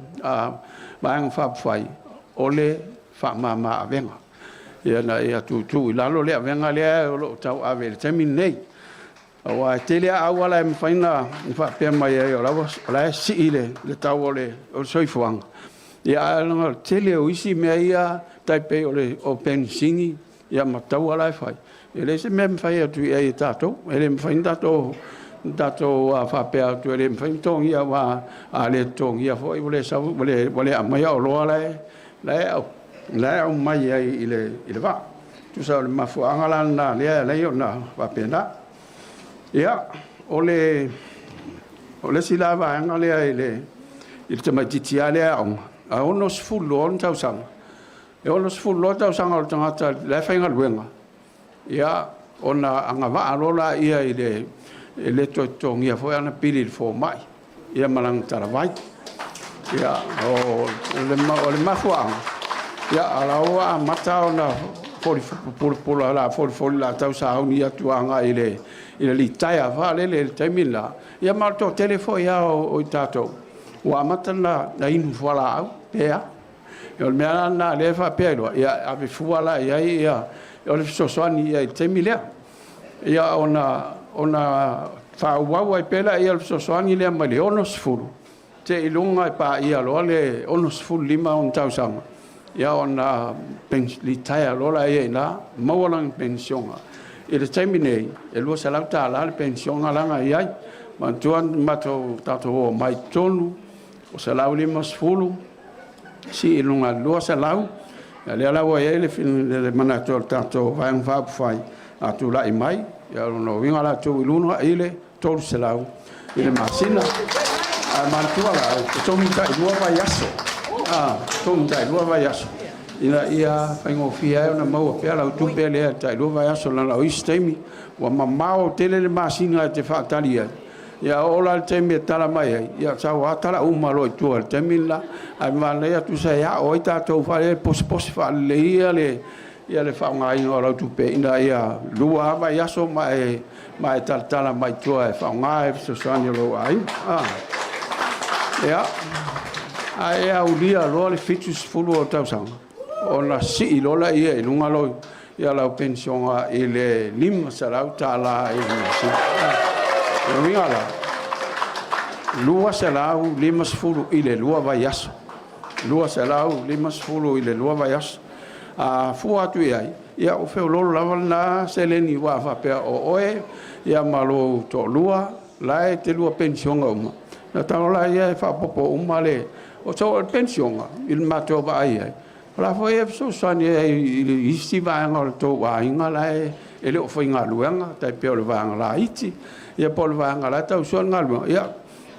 bang fa fai o le fa mama avenga ia na ia tu ilalo le avenga le o tau ave le terminei o tele awala me faina fa pe mai o la si le tau o soifuang ia no tele o isi me ia tai pe o pensingi ia matau ala fai ele se me fai tu ia tato ele me faina tato a fa pe tu ele me faina tong ia wa ale tong ia foi vole sa vole mai o lo la o mai ai ile va tu sa le mafu angala na le yo na va pena ia ole sila va angala ile te mai titiale a ono sfullo on tau sang e ono sfullo tau sang o tangata le fainga luenga ia ona anga va alola ia ile to ngia foi ana pili fo mai ia malang taravai ia o le mafu ia alawa mata ona por la tau sa uni atuanga ile li taia vale le temila ia malto telefo ia o tato wa mata na inu fala au pea o me ana le fa pelo ia ave fuala ia o le sosani ia temila ia ona fa wa pela ia le sosani le mali onos fulu te ilunga pa ia lo le onos fulu lima on tau sama ia ona pensilitaia lola ia na mawalang pensionga ele terminei e lo sala ta la pensionga langa ia mantuan mato tato mai tonu o sala lima sfulu si ilunga lo sala le ala wa ele fin le manato tato vai fa fai atu la mai ia no vinga la tu ilunga ile tol sala ile masina a mantua la tomita lo va yaso tonga lo vai aso ina ia faingo fia na mau pe la tu pe le tai lo vai aso la o istemi wa mamao tele le masina te fa talia ia ola temi tala mai ia sa wa tala uma lo tu temila ai ma le tu sa ia o ita to fa le pos fa le ia le fa ngai o tu pe ina ia lua vai aso mai tala mai tu fa ngai so sanyo lo ai ia ai au dia lo le fitus fulu o tau sang ona si lola ia lunga lo ia la pension a ile lim salau tala ile si ngala lua salau limas fulu ile lua vai aso lua salau limas fulu ile lua vai aso a fu atu ia o fe lo lava na seleni wa fa pe o oe ia malo to lua la te lua pension o na tala ia fa popo umale o so pension il mato va ai la foi so sani il si va ngol to wa ingala ele o foi ngaluanga tai pe o va ngala iti ia pol va ngala tau so ngalu ia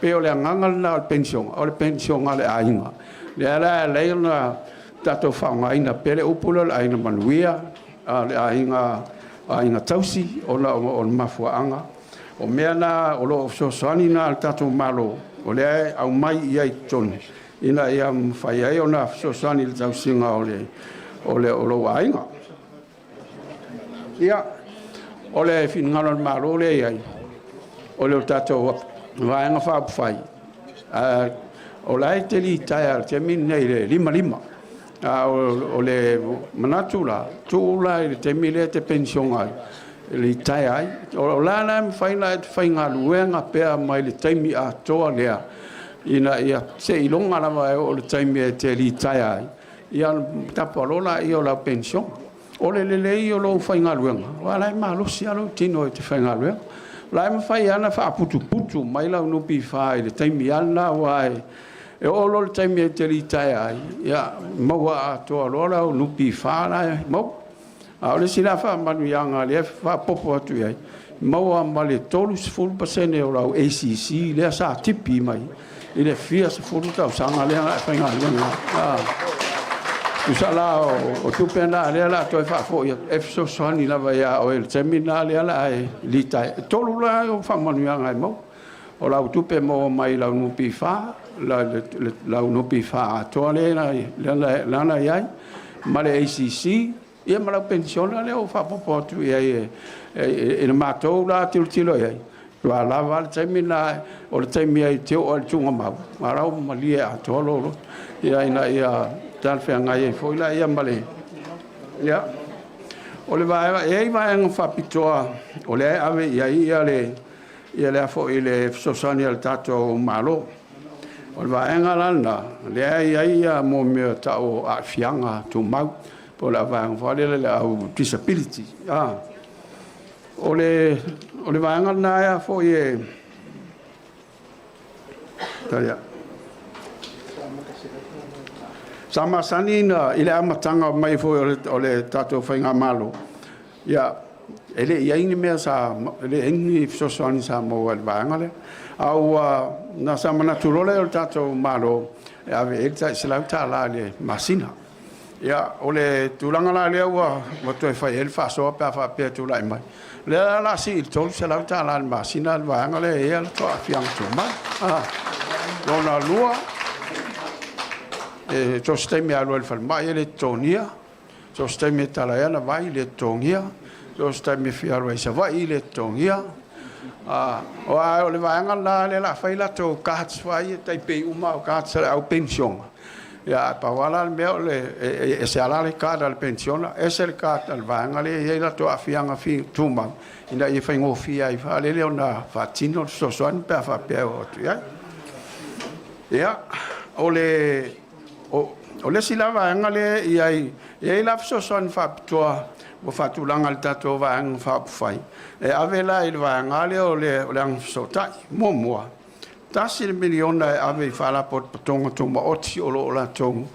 pe o le ngangal na pension o le pension ale ainga le ala le na tato fa ngaina pele upulo aina manuia ale ainga tausi o mafuanga o meana o lo so sani na tato malo o le au mai ia tonu ina ia fai ai ona so sani le tau singa o lo ainga ia o le fin ngalo malo le ai o le tato vainga fa fai o lai te li taia te min nei le lima o le manatula tula te mile te pension ai le taia ai o la na fai ngaluenga pe mai le taimi a toa lea ina ia se ilonga la mai o le taimi te li taia ia tapalola ia la pension o le ia lo fainga luenga wala malo sia lo tino te fainga luenga la ma fai ana fa putu mai la no pi fai le taimi ana wai e o lo taimi te ritai ai ia maua to lola no pi fa la mo a le sila fa manuia nga le fa popo atu ai maua male tolu full percent e o la ACC le sa tipi mai ile fia se full ta sanga le fainga luenga usala o tu pena le la to fa fo e so soni la va ya o el seminar le la ai lita tolu la o fa manuia ngai mo o la tu pe mo mai la no pi fa la no pi fa to le la ya ma le ACC e ma la pensione le o fa po tu e ma to la tilo ya wa la va il seminar o le seminar te o tunga ma ra ma lia to lo ya ina tal fe ngai foi la ia male ya ole va e va en fa pitoa ole ave ia le fo ile sosani al tato malo ole va en alanda le ia mo me ta o a fianga tu mau po la va en le au disability ole va en alanda ya fo ye talia sama sanina ile amatanga mai fo ole tato fainga malo ya ele ia ini me sa ele ini sosani sa mo al bangale au na sama naturole ole tato malo ave eta slauta la le masina ya ole tulanga la le wa to fa el fa so pa fa pe tu la mai le la si tol slauta la masina al bangale e to afiang tu ma dona lua to stemi alo el falmai le tonia to stemi talaiana vai le tonia to stemi fiaro isa vai le tonia o le vai ngala le la faila to kats vai tai pe uma kats au pension ya pa wala me le se ala le kada al pension es el kada al vai ngale ye la to afianga fi tuma ina ye fa ngo fi ai fa le ona fa tino so soan pa fa pe o ya o le silava ngale ia la so son fa toa o fa tu langa tato va ang fa fai e avela il va ngale o le ang so tai mo tasil miliona ave fa la pot tonga toma oti o la tong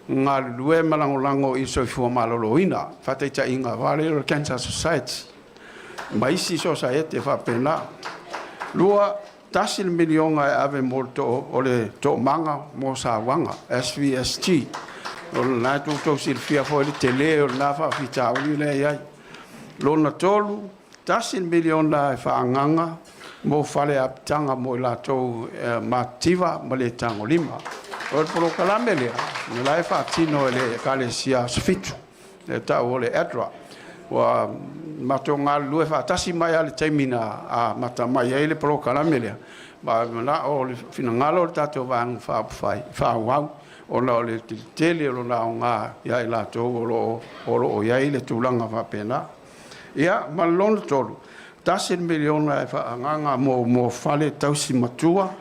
ngal lue malango i so fu malolo ina fa te ta inga vale o Cancer Society mai si society fa pena lua tasil miliona ave molto o le to manga mo sa wanga SVST o la to silfia fo le tele o la fa fita o le ai lo na tolu tasil miliona fa nganga mo fale aptanga mo la to mativa mo le tango lima o pro kalamele no la fa tino le kalesia sfitu le ta o le adra wa matonga lu fa tasi mai al termina a mata mai ele pro kalamele ba na o fina ngalo tato vang fa fai fa wa o na le tele o na nga ya la to o ya ile tulanga fa pena ya malon tolu tasin miliona fa nganga mo fale tausi matua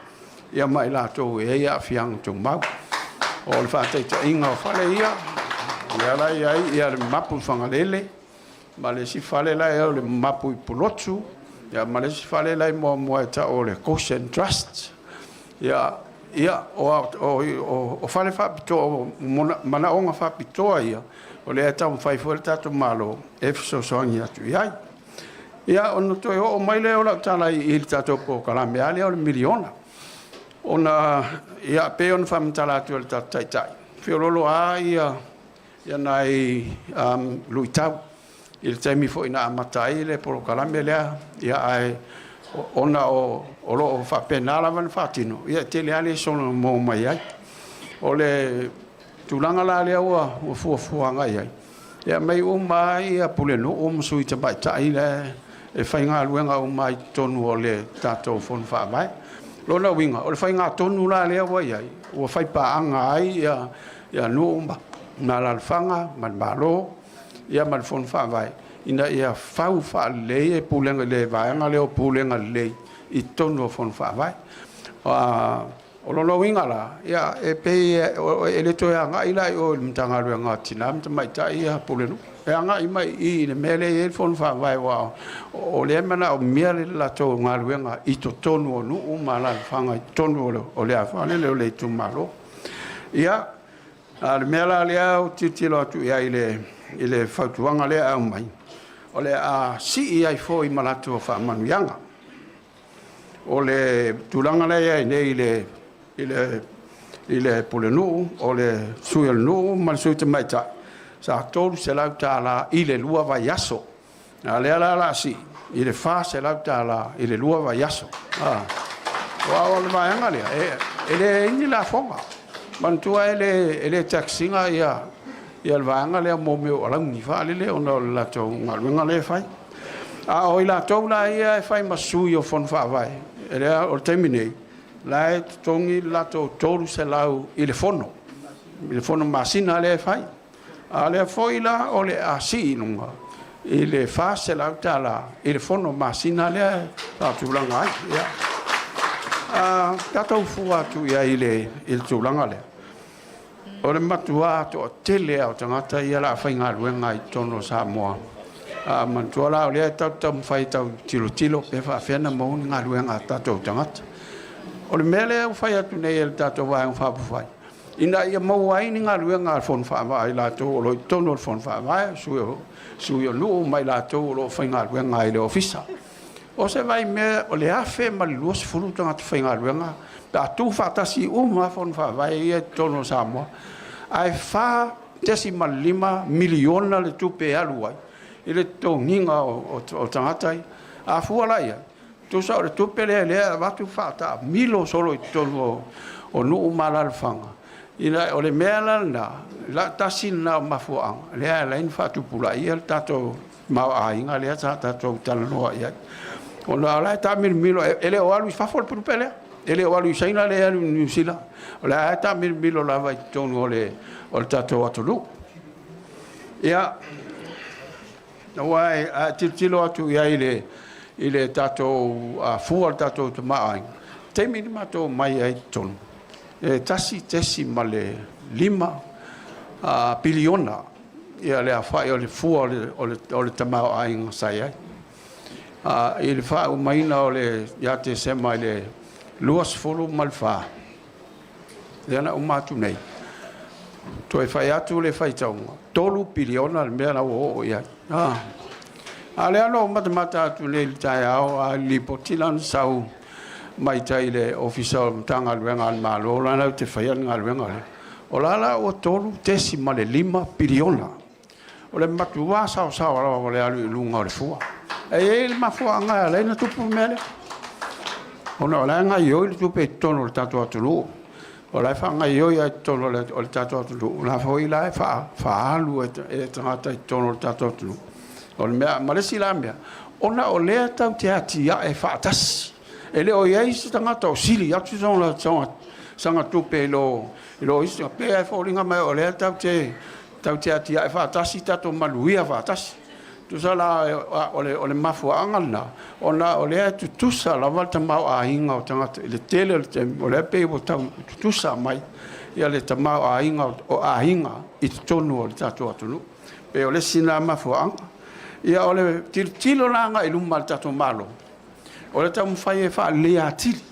ya mai la to ya fiang tu mau o fa te inga fale ya la ya mapu fangalele male si fale la ya le mapu pulotu ya male si fale la mo ta o le caution trust ya o fale fa pito mana onga fa pito ya o le ta fai forta to malo efso sonia tu ya ono to o mai le o la tala il tato po kalambe ale o miliona ona ya pe on fam tala tu el tatai fiololo ya nai luitau il temi fo ina matai le por kalambe le ya ai ona o lo fa penala van fatino ya tele ale sono mo mai ai o le tulanga la le o fu anga ai ya mai o mai ya puleno o msui te bai tai le e fainga luenga o mai tonu o le tato fon fa mai lo na winga o fainga tonu la le wa ai o fai pa anga ai ya no na la fanga man malo ya man fon fa vai ina ia fau fa le pulenga le vai nga le pulenga le I tonu fon fa vai o lo winga la ia e pe e le to anga ila o mtanga lu nga tinam mai ta ia pulenu e anga I mai I le mele e fon fa vai wa o le mana o miele la to nga lu nga I to tonu no o mala fanga tonu o le fa le Itumalo ia al mela le au titilo tu ia ile fatuanga le au mai o le a si ai foi malato fa manuianga o le tulanga le nei ile polenu o le suel no mal suite maita sa tolu se la tala ile lua va yaso ale la si ile fa se la tala ile lua va yaso wa le va ngale ele ni la fonga man tua ele taxinga ia il va ngale mo me o la ni fa le ona la to ngale fai o ila to la ia fai masu yo fon fa vai ele o terminei la tongi la to toru se lau il fono masina le fai ale foi la o le asi nunga il fa se la tala il fono masina le ta tulanga ia tatou fua tu ia il tulanga le o le matua to tele au tangata ia la fai ngaluenga I tono Samoa mantuala o le tau fai tau tilo pe fa fena mo ngaluenga tatou tangata o le mele o fai atu nei el tatou vai un fa fai ina ia mo ai ni ngaluenga fon fa vai la to lo tono fon fa vai suio lu mai la to lo fai ngaluenga I le ofisa o se vai me o le afe ma luos fulu tangata fai ngaluenga ta tu fa tasi uma fon fa vai e tono Samoa ai fa 15 miliona le tupe aluai ile tonginga o tangata a fuala ia tu sa le tupe le va tu fa ta milo solo tono o no malal fanga ina o le mela la tasina mafuang le la in fa tu pula ia tato ma ainga le tato talno ia o la ta milo ele o alu fa for pu pele ele o alu saina le alu New Zealand o la ta milo la va tono le o tato atulu ia wai a tilo atu ia ile tato fual tato to mai te mi mato mai ai ton tasi male 5 biliona ia le fa o le fual o le tamao ai sai ai il fa o mai na o le ia te sema le luas folo malfa ia o matu nei to e fai atu le fai tau tolu biliona le mea o ia ale ano mata tu le tai au a lipotilan sau mai tai le official tanga luenga malo la te fai nga luenga o la o tolu 5 biliona o le matua sau o le alu lunga o le fua e il mafua nga le na tupu mele ona la nga yo le tupe tono le tatu atulu o la fa nga yo ya tono le tatu atulu la foi la fa alu e tata tono le tatu atulu o le mea malesi la mea ona o lea tau te atia e whaatas ele o iei se tangata o sili atu sanga tupe ilo isi pe e whauringa mai o lea tau te atia e whaatasi tato maluia whaatasi tu sa la o le mafua angana ona o lea tutusa la walta mau a hinga o tangata le tele o lea pe o tau tutusa mai ia le tamau a hinga o a hinga I tonu o le tato atunu pe o le sina mafua anga ia ole tilo langa I luma tato malo ole tam fai e fa le atili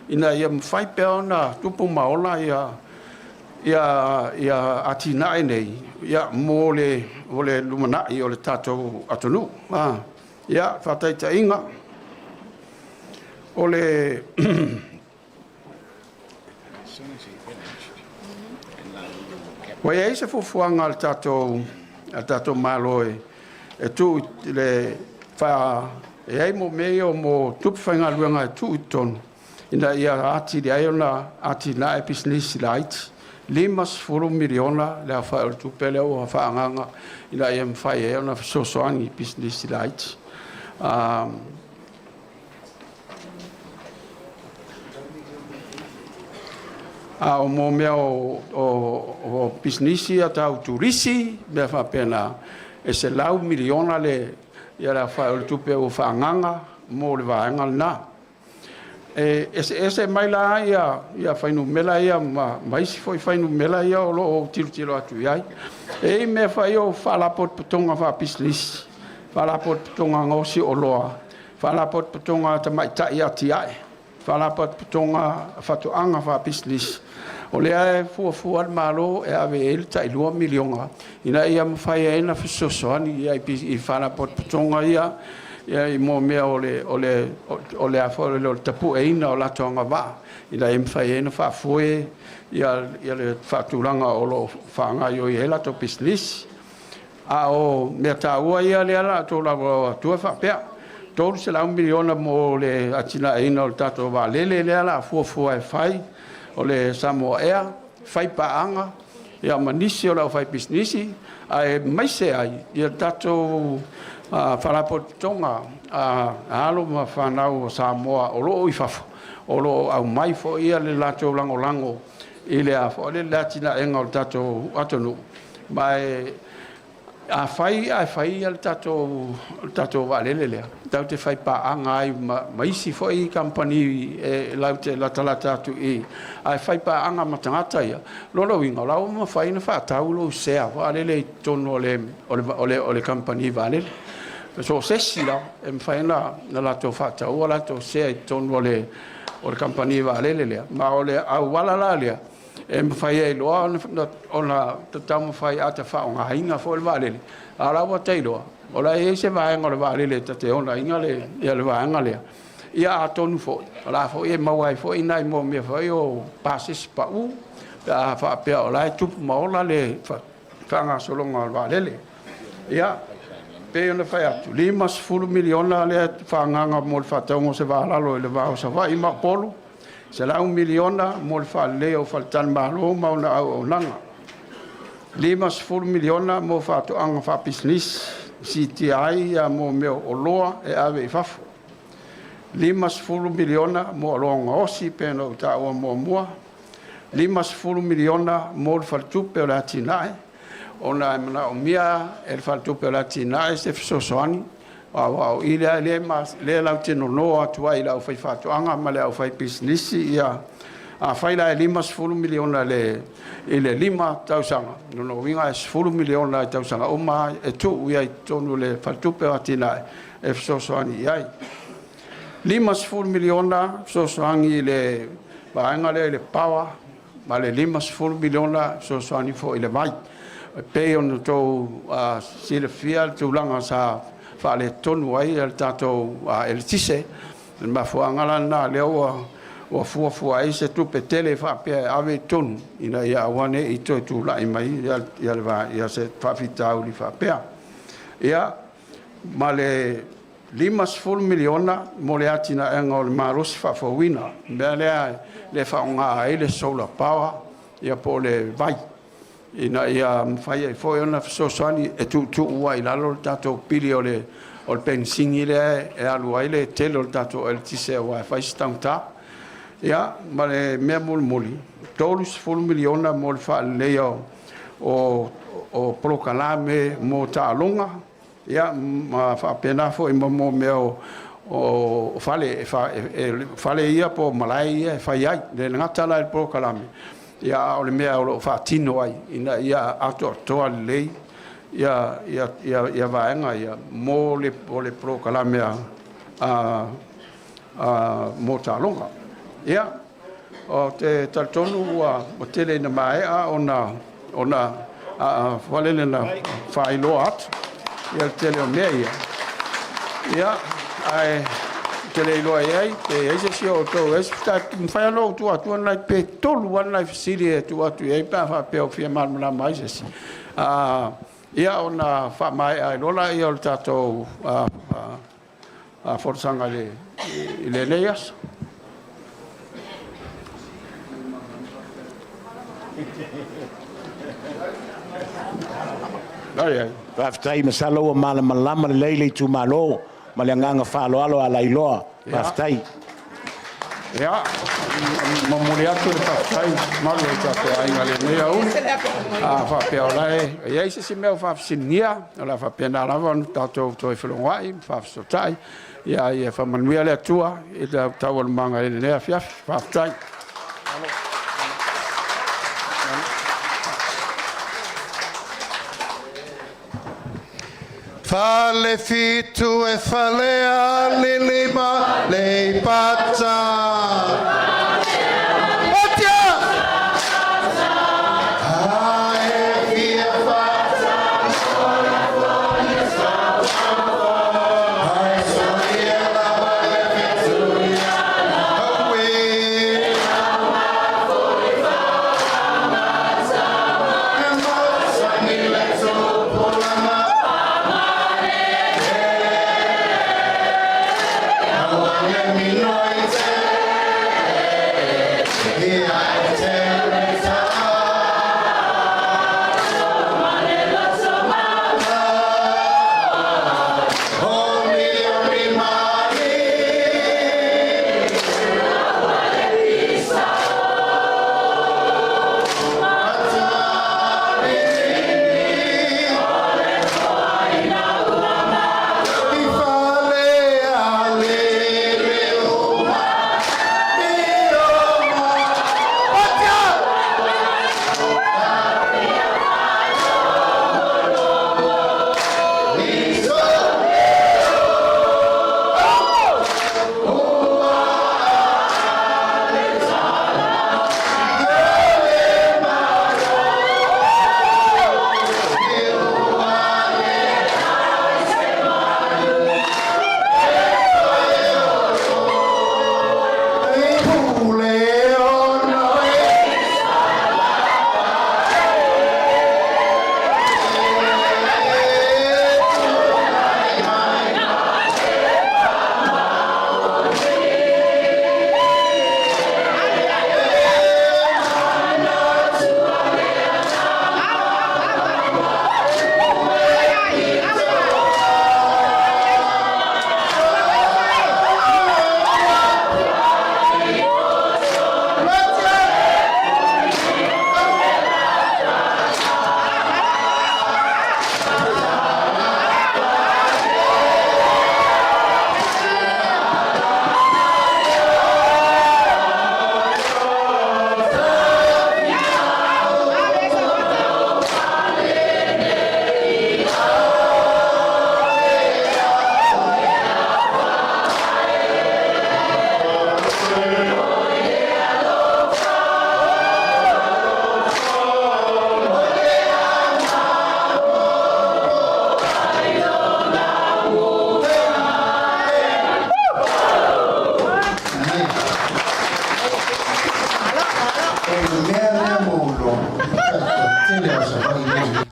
ina ia fai pe ona tupu maola ia atina nei ia mole ole LUMANA'I ole tato atunu ia fataita inga ole Wai ai se fufuanga al tato malo e tu le fa e ai mo meio mo tupu whainga luenga tu ton ina ia ati le aiona ati na e business light 5 miliona le fa o tupe le o whaanganga ina ia mwhai e ona sosoangi business light o mo mea o business a tau turisi mea wha pena e se lau miliona le ia la fa o tupe o whaanganga mo le vaenga na ese mai la ia fainu mela ia mai si foi fainu mela ia o lo tilo atu ai e me fai o fala pot putonga fa pislis fala pot putonga ngosi o loa fala pot putonga te mai tai ati ai fala pot putonga fatu anga fa pislis o le ai fu al malo e ave el tai 2 milionga ina ia fai ena fisosoani ia i fala pot putonga ia i mo mea ole a fo le tapu e ina o la tonga va ila em fai ena fa foi ia le fatulanga o lo fanga yo i la to business a o me taua ia le ala to la to fa pe to se la 1 miliona mo le atina e ina o tato va le ala fo e fai o le Samoa fai pa anga ia manisi o la fai business ai mai se ai ia tato falapotonga alo ma fanau Samoa o lo i fafo o lo au mai fo ia le lato lango ile a fo le latina enga o tato atonu mai a fai al tato valele tau te fai pa anga ai mai si fo i company la talata tu e ai fai pa anga matangata ia lo winga la o ma fai na fa tau lo se a valele tono le company valele so sessi la em faina na la to fata o la to se ton ole o compagnie va le ma ole a wala la le em fai lo ona to tam fai ata fa nga hinga fo va le ala wa tailo ola e se va nga le va le te ona inga le ya le va nga le ia atonu fo la fo e ma wai fo ina mo me fo o pasis pa u a fa pe ola tu ma ola le fa nga solo nga va le ia pe ona fai atu 5 miliona le whanganga mo le whatongo se wālalo le wāo sa wai ma polo se la 1 miliona mo le whaleo whaltan malo mauna au nanga 5 miliona mo whatoanga wha business CTI ya mo meo o loa e ave i whafo 5 miliona mo alonga osi pe no utaua mo mua 5 miliona mo le whaltupe o le atinae ona mana o mia el faltu pela tina se sosoani wa ile le la tino no atua ila o fai fatu anga male o fai business ia a fai la 5 miliona le ile 5,000 no winga 10 miliona tausanga o ma e tu ia tonu le faltu pela tina e sosoani ai 5 miliona sosoani le baanga le power male 5 miliona sosoani fo ile mai pe on to sile fial tu langa sa fa le tonu ai el tato el tise ma fo angala na le o fu ai se tu pe tele fa pe ave ton ina ya wane i to tu la mai ya va ya se fa fitau li fa pe ya male 5 miliona mo le atina engol maros fa fo wina le fa nga ai le solar power ya po le vai ina ia fai foi ona sosani e tu wa ila lo tato pili ole o pensingi le e alu ile telo tato el tise wa fai stanta ia male me muli tolus 4 miliona mol fa leo o proclame mo ta longa ia ma fa pena foi mo meo o fale ia po malai fai ai le ngata la el proclame ia o le mea o whaatino ai ina ia ato toa lei ia vaenga ia mo le prokalamea mo talonga ia o te taltonu o tele na mai ona walele na whailo at ia tele o mea ia ai tele lo ai pe ese si o to es sta fa lo tu na pe tolu one life series tu ai pa fa pe o fia mal na mais ese ia ona fa mai ai lo la ia tato forsanga le leas ai vai masalo malama le Itumalo ma le nganga falo alo ala iloa pastai ya mamuri atu le whaafitai, malu e Tatou Aiga le nea ulu. Whaapea o lai, e eise si mea whaafisinia, o la whaapea nā rawa anu tātou toi Feiloaiga, whaafisotai, ia e whamanuia le atua, i le tau alumanga e le nea fiafi, whaafitai. Fale fitu e falea lilima le pata. Otia! Ae via pata. Ae soia la vale fitu ya hawe. Ema sanile so polama.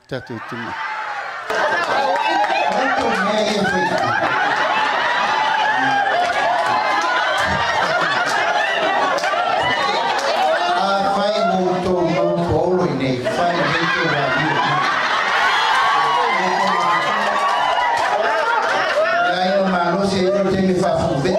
Tatou tuma. Fai molto polo nei fai dentro la via. Dai ma lo si non te ne fa fuve.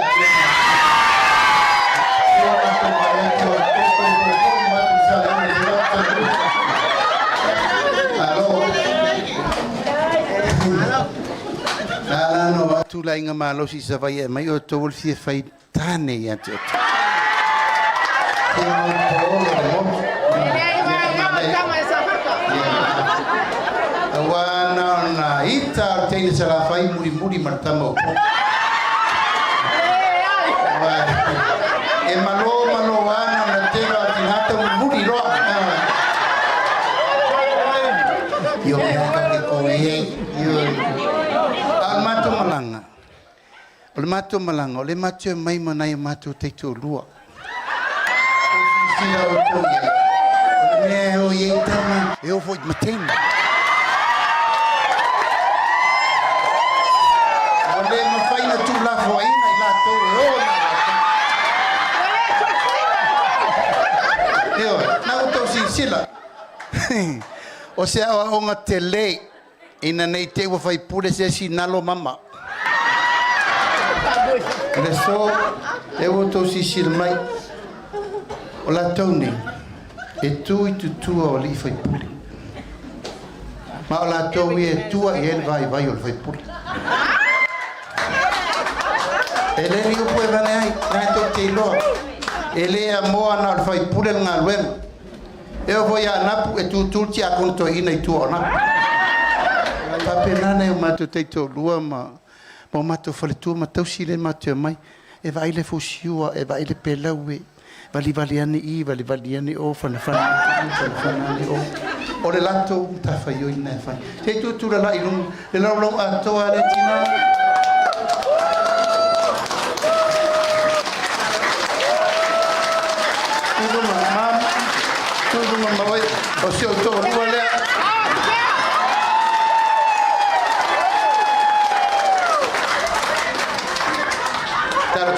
Tu la inga malo si sa vai mai o to si fai tane ya te. Wana na ita te se la fai muri muri martamo. E malo malo wana na te la tinata muri ro. Yo ka ke ko yo Mato malanga. O le mato malanga, o le mato mai manai mato te tō lua. Sila o tō ye. O le mea o ye tama, e o foi matena. O le mawhaina tū la whaina i la tō e o na. Eo, nā o tō si sila. O se awa onga te lei. Ina nei te wa fai pure se si nalo mama. Le so e o to si sil mai. O la tauni, e tu I tutua o li faipuli. Ma o la tau e tua I el vai o le faipuli. E le ni upu e vane ai, ngai tau te iloa. E le a moa na o le faipuli le ngā luenga. E o voi a ANAPU e tutulti a konto ina I tua o na. Papenana e o mato teito lua ma mato faletua ma tausi le mato mai. E vai le fusiua, e vai le pelau e vali ane I, vali ane o, fana ane o. O le lato, ta fai o ina e fai. Te tutura la ilum, le lau a toa le tina. Tudo mamãe, o seu touro olha.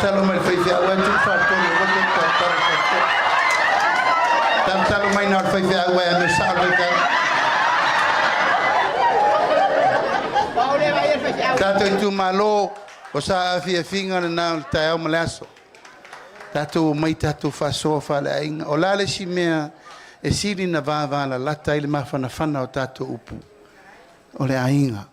Talo mai fai via o tu fa todo o que tá. Talo mai não fai via o me salve cara. Tatou Itumalo sa fia finga na tau malaso. Tatou mai tatou fa sofa la inga o la le si mea e siri na vava la lata ile mafana fana o tatou upu o le ainga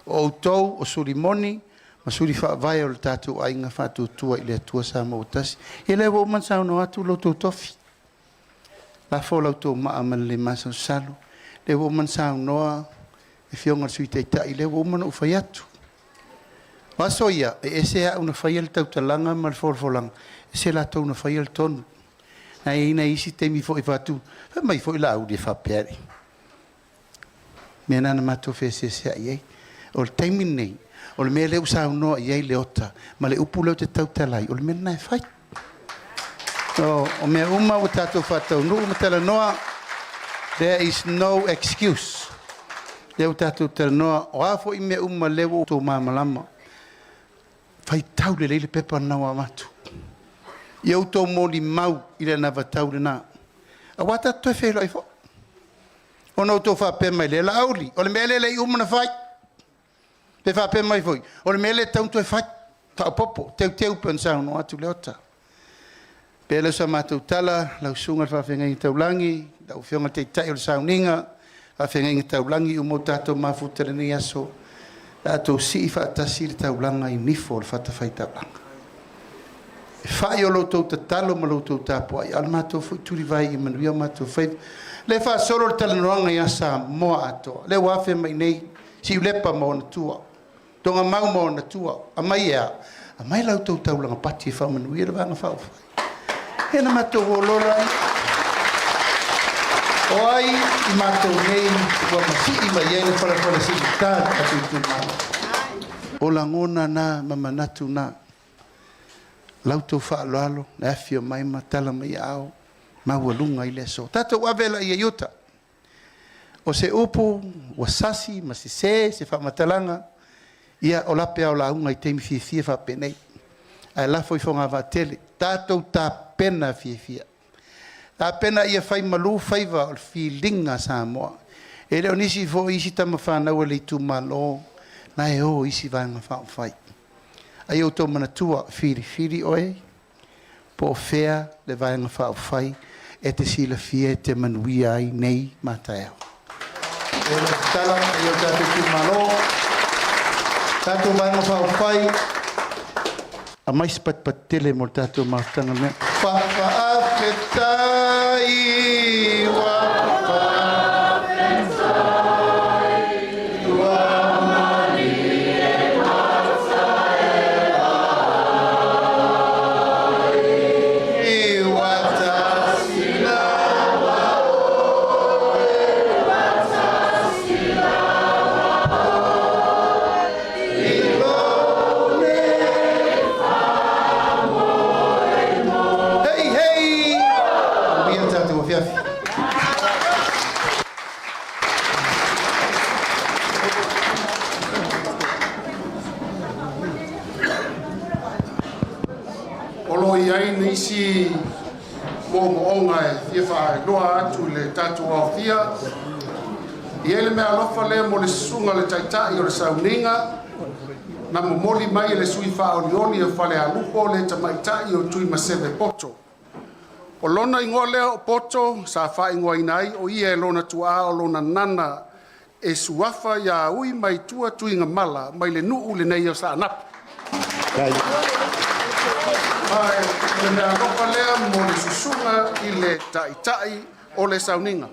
o tou o sulimoni ma suri fa vai o tatou ainga fa tutua ile tua sa mo tasi ile wo man sa no atu lo tofi la fola to ma amal le maso salo le wo man sa no e fionga suite ta ile wo man o faiatu Wasoia, ese a una faiel tautalanga mal forfolang. Ese la tau una faiel ton. Na ina isi te mi foi fatu. Mai foi la u de fa peri. Mena na mato fese se ai. O temi nei. O me le usa no ai le ota. Ma le upulo te tautalai. O mena e fai. O me uma o tato fatau. No matala noa. There is no excuse. Le tato tel noa. O afo I me uma lewo to mamalama. Fai tau le leile pepa na wa matu. Iau tau moli mau I le nava tau le na. A wata toi Feiloaiga fo. O no tau wha pe mai le la auli. O le mele le umana fai. Pe wha pe mai foi. O le mele tau toi fai. Tau popo. Teu pensau no atu le ota. Pe le sa matu tala. Lau sunga wha whenga I tau langi. Lau whionga te tai o le sauninga. Wha whenga I tau langi. Umo tato mafutele ni aso. Tatou si faatasi le taulanga I nifo le fatafai taulanga. E whai o loutou tatalo ma loutou tapuai. Al matou fui turi vai I manuia matou fai. Le wha solo le talanoanga I a Samoa atoa. Le wafe mai nei si ulepa mo na tua. Tonga mau mo na tua. A mai ea. A mai loutou taulanga pati e wha manuia le vanga whao fai. Hena matou o lorai. O ai I matou nei wa masi I mai e le whala si tā Tatou Itumalo. O langona na mamanatu na lautou whaaloalo na awhia mai matala mai ao maualunga I le so. Tatou awela I iuta. O se upu, wa sasi, ma se whamatalanga ia o lape au launga I teimi fia whapenei. Ai lafo I whonga vatele. Tatou tā pena fia. A pena ia fai malu faiva o filinga Samoa. E leo nisi fo isi tama whanau le Itumalo na e o isi vanga whao fai. Ai o tō manatua whiri oe po fea le vanga whao fai e te sila fia te manuia ai nei mataeo. E le tala i o Tatou Itumalo tatou vanga whao fai a mais patele mo tatou mautanga mea. Whawhaapetai isi mo onga e fa loa atu le tatou awhia I ele me alofa le mo le sunga le taitai o le sauninga na mo moli mai le sui fa olioni e fale alupo le tamaitai o tui ma SEVE poto O lona ingoa lea o poto, sa wha ingoa inai, o ia e lona tua o lona nana, e suafa ia ui mai tua tuinga mala, mai le nuu le nei o sa ANAPU. Mai, le mea lopa lea mo le susunga i le tai o le sauninga.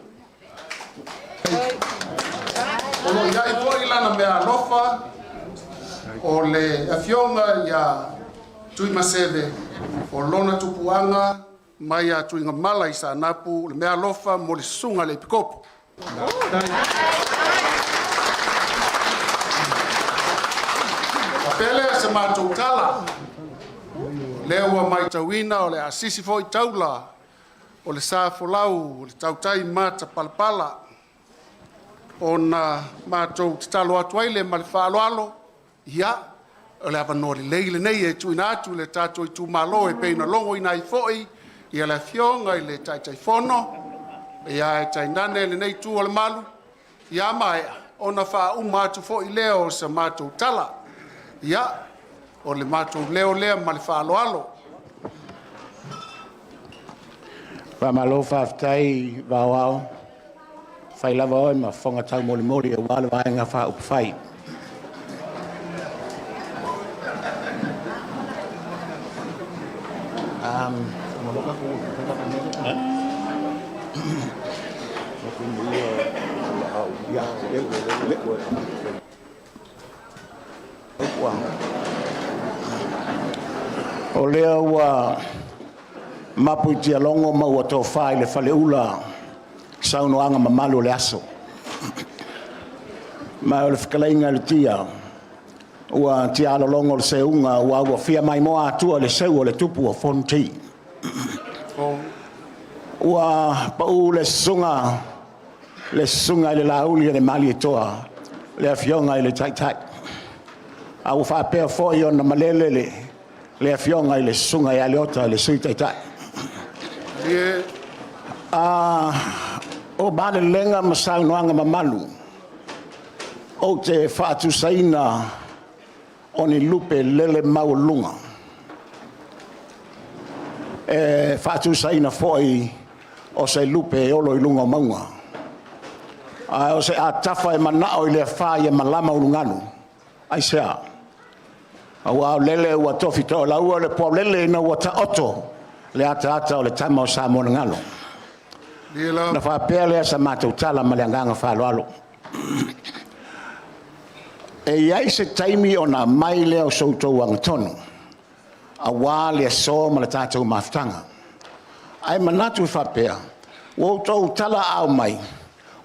O lo iai po i lana mea ALOFA, o le afionga ia tuima SEVE, o lona tupuanga, mai a tuinga mala i sa ANAPU, le mea ALOFA mo le susunga le pikopo. Pele se mātou tala, lea ua mai tauina o le asisi fo i taula, o le sāfolau, o le tautai mata palapala, o na mātou te talo atuai le ma le whaaloalo, ia, o le avanori leile nei e tuina atu le Tatou Itumalo e peina longo ina i foi, ia le fionga i le taitai fono, ia e tainane le nei tu o le malu, ia mai, o na wha umatu fo i leo se mātou tala, ia, o le mātou leo lea ma le whaaloalo. Whamalo whaftai wawao. Whailawa oi ma whonga tau mori mori e wale waenga wha upwhai. O lea ua mapu i tia longo ma ua tō whai le whale ula saunoanga ma malu le aso. Ma o le whakaleinga le tia ua tia alo longo le seunga ua fia mai moa atua le seu o le tupu o fonti. Ua pau le sunga i le lauli e le mali e toa le afionga i le taitai. A ua whapea fōi o na malele le afionga i le sunga i aleota le sui taitai. O bale lenga masau noanga mamalu o te whaatu saina o ni lupe lele maulunga. E whaatu saina foi o se lupe e olo i lunga maunga. O se a tafa e manao i le whae e malama ulunganu. Ai sea. Awa lele ua tofi to la ua le po lele na ua ta oto le ata o le tama o Samoa ngalo. Na fa pele sa matu tala malanganga fa lalo. E ia se taimi ona mai le o souto wang tonu. Awa le so ma le tatou maftanga. Ai manatu fa pea. Wo to tala au mai.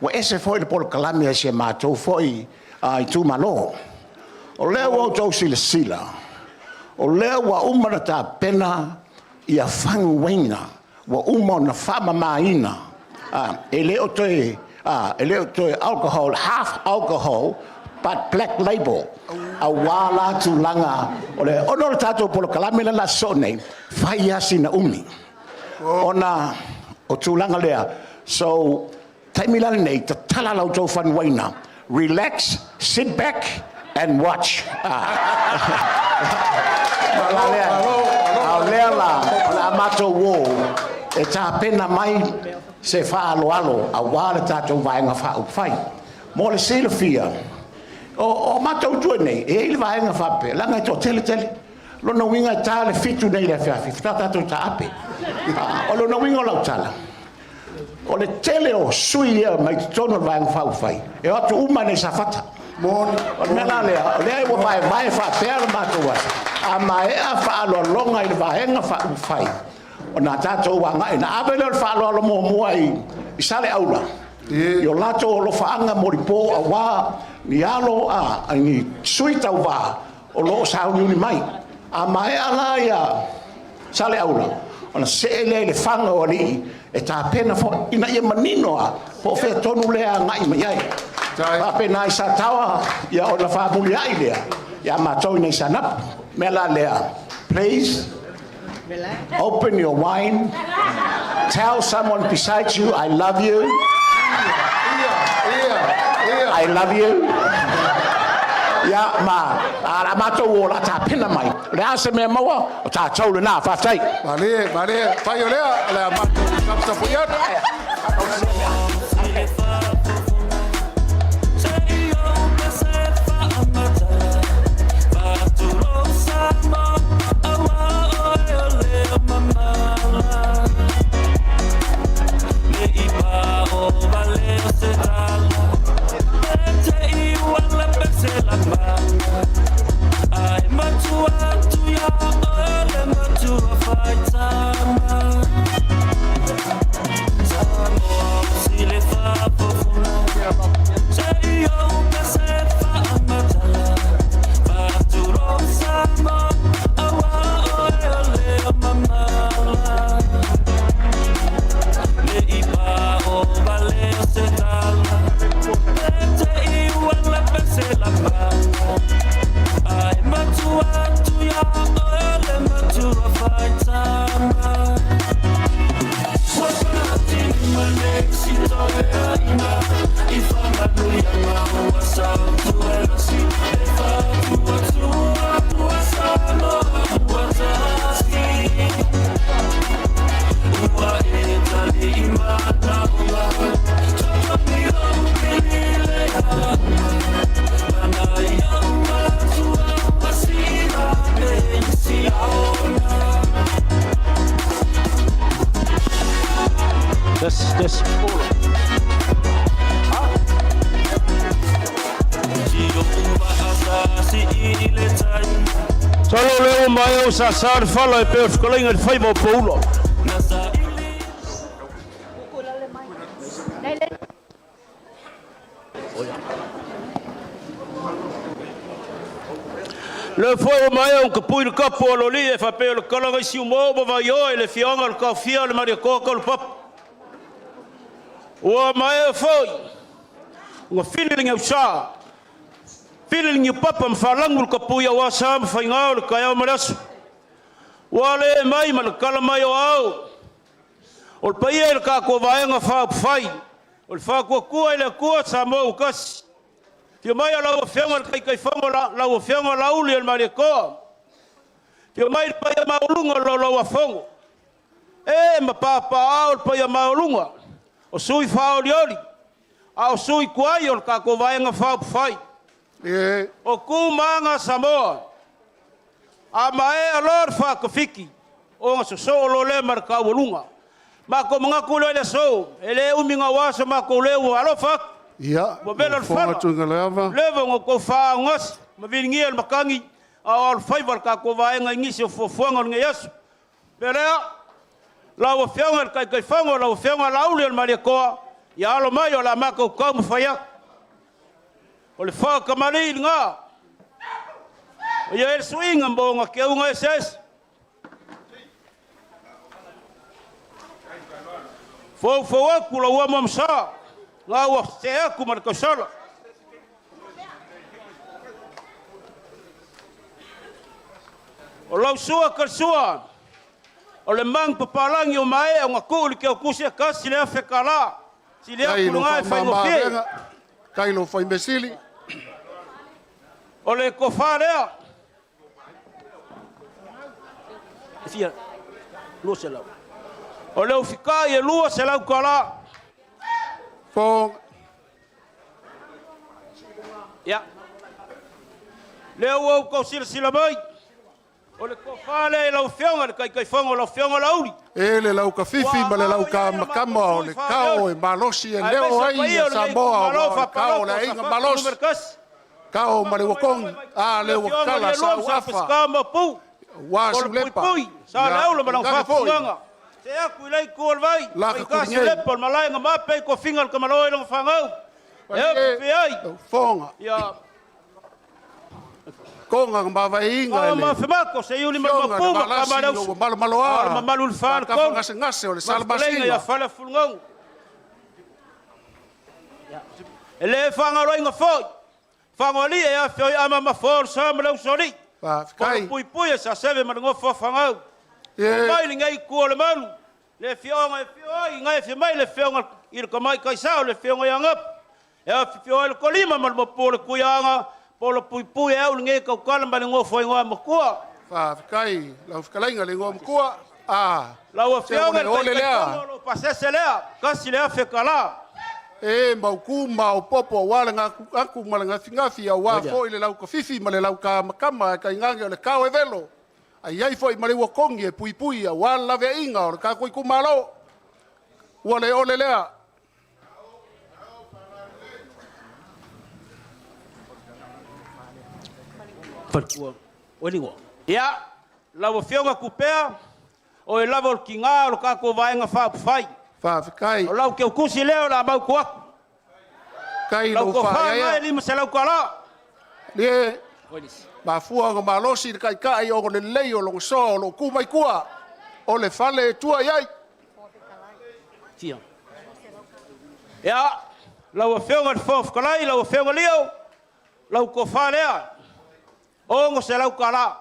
Wa ese foi le polo kalami se matu foi ai tu malo. O lea wa tau sila. O lea wa umana ta pena ia fangu waina. Wa umana fama maina. Ele o toe alcohol, half alcohol, but black label. A wala tu langa. O le ono tato polo kalamina la sone. Faya sina umi. Ona o tu langa lea. So, taimila nei, ta tala lau tau fan waina. Relax, sit back, and watch. Lea la mato wo e ta pena mai se fa alo a wala tatou vaenga fa upfai. Mo le silafia. O mato tu nei e il vaenga fa pe langa to tele. Lo no winga ta le fitu nei le fa tatou ta ape. O lo no winga la tala. O le tele o suia mai tono vaenga fa upfai. E o tu umane Safata. Mon mena le wo vai fa per matua a mai a fa lo longa i vaenga fa fai ona tato wanga ina abelo fa lo mo ai sale aula yo lato lo faanga moripo a wa ni alo a ni suita wa o lo sa ni mai a mai ala ya sale aula ona se le fanga o ni e ta pena fo ina ia manino a po fe tonu le ngai mai ai pa pena sa tawa ya ona fa mulia ile ya ma tona sa nap mela lea please open your wine, tell someone beside you I love you. I love you. Ya ma ala matou o la tapena mai. Le ase me maua o tatou le na faafetai. Vale, fai o lea, le amatu, kapta puiana. This Solo leo mai o sa sar fala e pe fkolinga de fai mo poulo. Le foi mai o kapui de kapo lo li e fa pe le kolanga si mo ba yo e le fianga le kafia le maria coca le pap. O mai foi. O feeling of sa. Feeling you papa mfalangu kapuya wa sam fainga le kaya maras. Wale mai mal kala mai o au. O paia le ka ko vaenga fa fai. O fa ko ku ile ku Samoa kas. Ti mai la o fenga kai fango la o fenga la uli el mareko. Ti mai paia maulunga lo fongo. E ma papa o paia maulunga. O sui fa o lioli. A sui kuai o ka ko vaenga fa fai. O kumanga Samoa. A mae alor fa kofiki. O so lo le marka wolunga. Ma ko mga kulo le so. Ele uminga wasa ma ko le ALOFA. Ya. Mo bela fa. Levo ngo ko fa ngos. Ma vingi el makangi. Al faivar ka ko vaenga ngisi fo fonga ngeyesu. Bela la o fianga kai fango la o fianga la uli el mareko. Ya lo mayo la mako ko faya. O le wha kamari ngā. O ia e swinga mbonga ke unga SS. Fau aku la ua mamsa. Ngā ua te aku mara kausala. O lau sua karsua. O le mang papalangi o mae o ngā kuuli ke Aukuso kasi le afe kala. Si le aku lunga e whaingofi. Kailo fai mesili. O le kofarea. Fia. Lua se lau. O le ufika e lua se lau kala. Fong. Ya. Le ua ukau sila mai. O le kofale e lau fionga, le kai fonga lau fionga lauri. E le lau ka fifi ma le lau ka makama o le kao e malosi e leo ai e Samoa o kao le inga malosi. Kao ma le wakong, a le wakala sa wafa. Wasu lepa. Sa leo le manang whakunganga. Te aku ilai kuol vai. Laka kasi lepa, malai nga mape ko fingal ka maloi lang whangau. E piai. Fonga. Ya. Konga ngamba inga ele. Ma femako se yuli ma puma ka malau. Maloa. Ma malul fan ko. Ka ngase ngase o le salbasi. Ya fala fulngong. Ele fanga roi nga foi. Fanga li e foi ama ma for sa malau soli. Pa kai. Pui pui sa SEVE ma ngo fo fangau. Mai ngai ko le malu. Le fionga e fioi ngai fi mai le fionga il ko mai kai sa le fionga yanga. E fioi le kolima mal mo pole kuyanga. polo pui e au nge ka kala ma ngo foi ngo mo kua Whaafikai, lau whikalainga le ngom kua. la wa fianga ole lea. lo pasese lea kasi lea fe kala E mauku mau popo wala ngaku malanga fingafi au wa fo ile lau ka fifi male lau ka makama ka ingange ole kao e velo. Ai ai fo i male wa kongi e pui pui a wala lave inga ole ka kui kumalo. Wale ole lea. ya la wa fianga kupea o e lava o kinga o ka ko vaenga fa fai Whaafikai. o lau ke kusi leo la mau ko Kai lau lo ko fa whaia. mai lima se lau kala Le ma fua ngo malosi kai kai o le lei o lo so lo ku mai kua. O le fale tua iai. tia ya lau wa fianga fof kala lau fianga leo lau ko fa lea o ngo se lau kala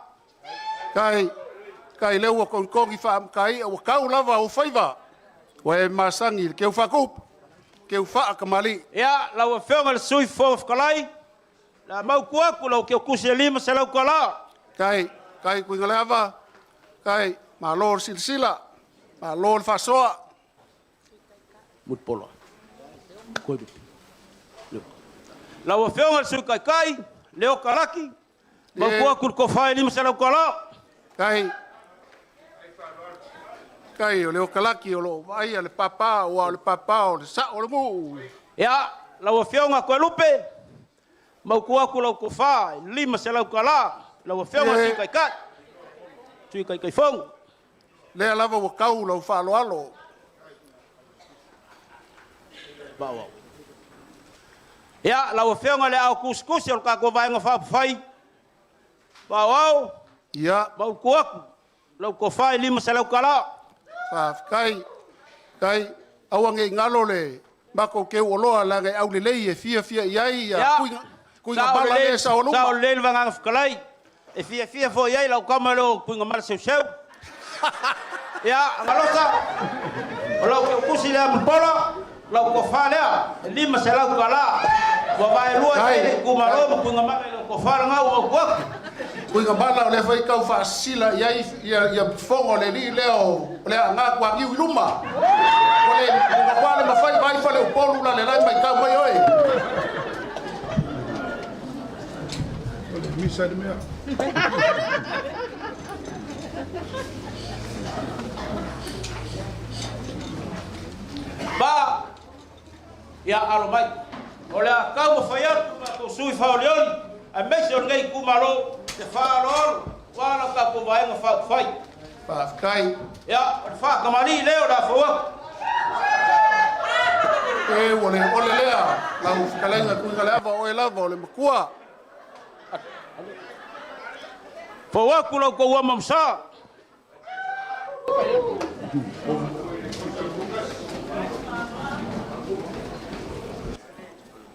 Kai leo o kongi wha kai o kau lava o whaiva. Wae masangi ke ufa kup. Ke ufa akamali. ya lau fianga le sui fof kala la mau ko ku lau ke kusi lima se lau kala Kai kuinga lava. Kai ma lor silsila. Ma lor fasoa. mut polo ko lau fianga le sui kai leo kalaki mau ko ko fa lima se lau kala Kai o leo kalaki o lo vai ale papa o le papa o le sa o le mu. ya lau fionga ko lupe mau ku lau ko fa lima se lau kala lau fionga sui kai fong Le lava o kau lo fa lo alo. bawa ya lau fionga le Aukuso o ka ko vai nga fa fai bawa Ya, mau ku lau ko fa lima se lau kala kai awange ngalo le mako ke o loa la ngai au le lei e fia iai ya kuinga bala le sa o luma. Sa o le vanga fkalai e fia fo iai lau kamalo kuinga mal seu ya ngalosa o lau ke kusi le mpola lau ko fa le lima se lau kala wa vai lua te kumalo kuinga mal ko fa nga o ko Kuinga bala o le fai kau fa sila iai ia fongo le li leo le anga kwa ngiu luma. Ole kuinga bala ma fai vai fa le polu la le lai mai kau mai oi. Misa de mea. ba ya alo mai ole ka mo fa ya ko sui fa oleoni a mese o ngai kumalo te fa lol wala ka ko vai nga fa fai Kai ya fa kamani leo da fo e ole lea la ufikalenga kuinga lava o lava ole makua. fo wa ku lo ko wa mamsa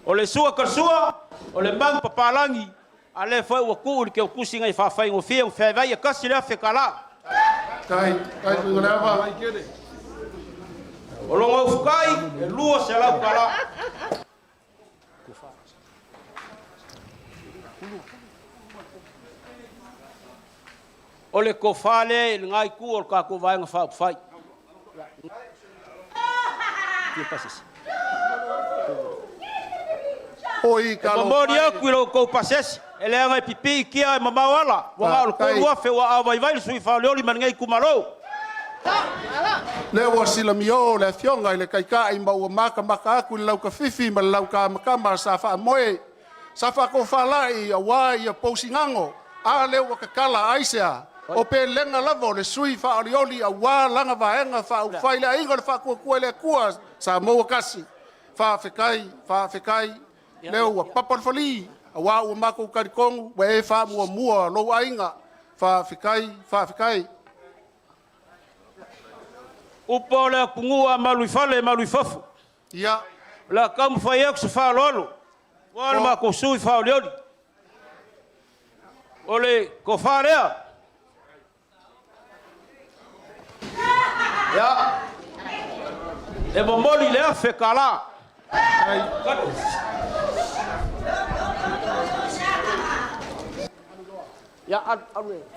ole sua karsua ole mang papalangi ale foi o ku ke kusi ngai fa fai ngo fie fe vai ka sila fe kala Kai kuinga lava. o lo ngo fukai e luo se la kala ole ko fale ngai ku o ka ko vai ngo fa fai que passes Oi kalo. moria ku lo ko passes ele ngai pipi kia mama wala wa ko wa fe wa vai vai sui fa le man ngai ku malo Le wa sila mio le fionga le kai kai ma wa maka aku lau ka fifi ma lau ka makama sa fa moe sa fa ko fa lai wa ia posingango a le wa ka kala aisea o pe lenga lavo le sui fa olioli a wa langa vaenga fa u fa ile ingo le fa ku le kua sa mo kasi fa fekai le wa papa fali a wa u mako karikong we fa mua lo ainga fa fekai upo le kungua malui fale malui fofu ya la kam fa yak se fa lolo wala ma ko sui fa olioli ole ko fa rea ya e bomoli le fe kala Ya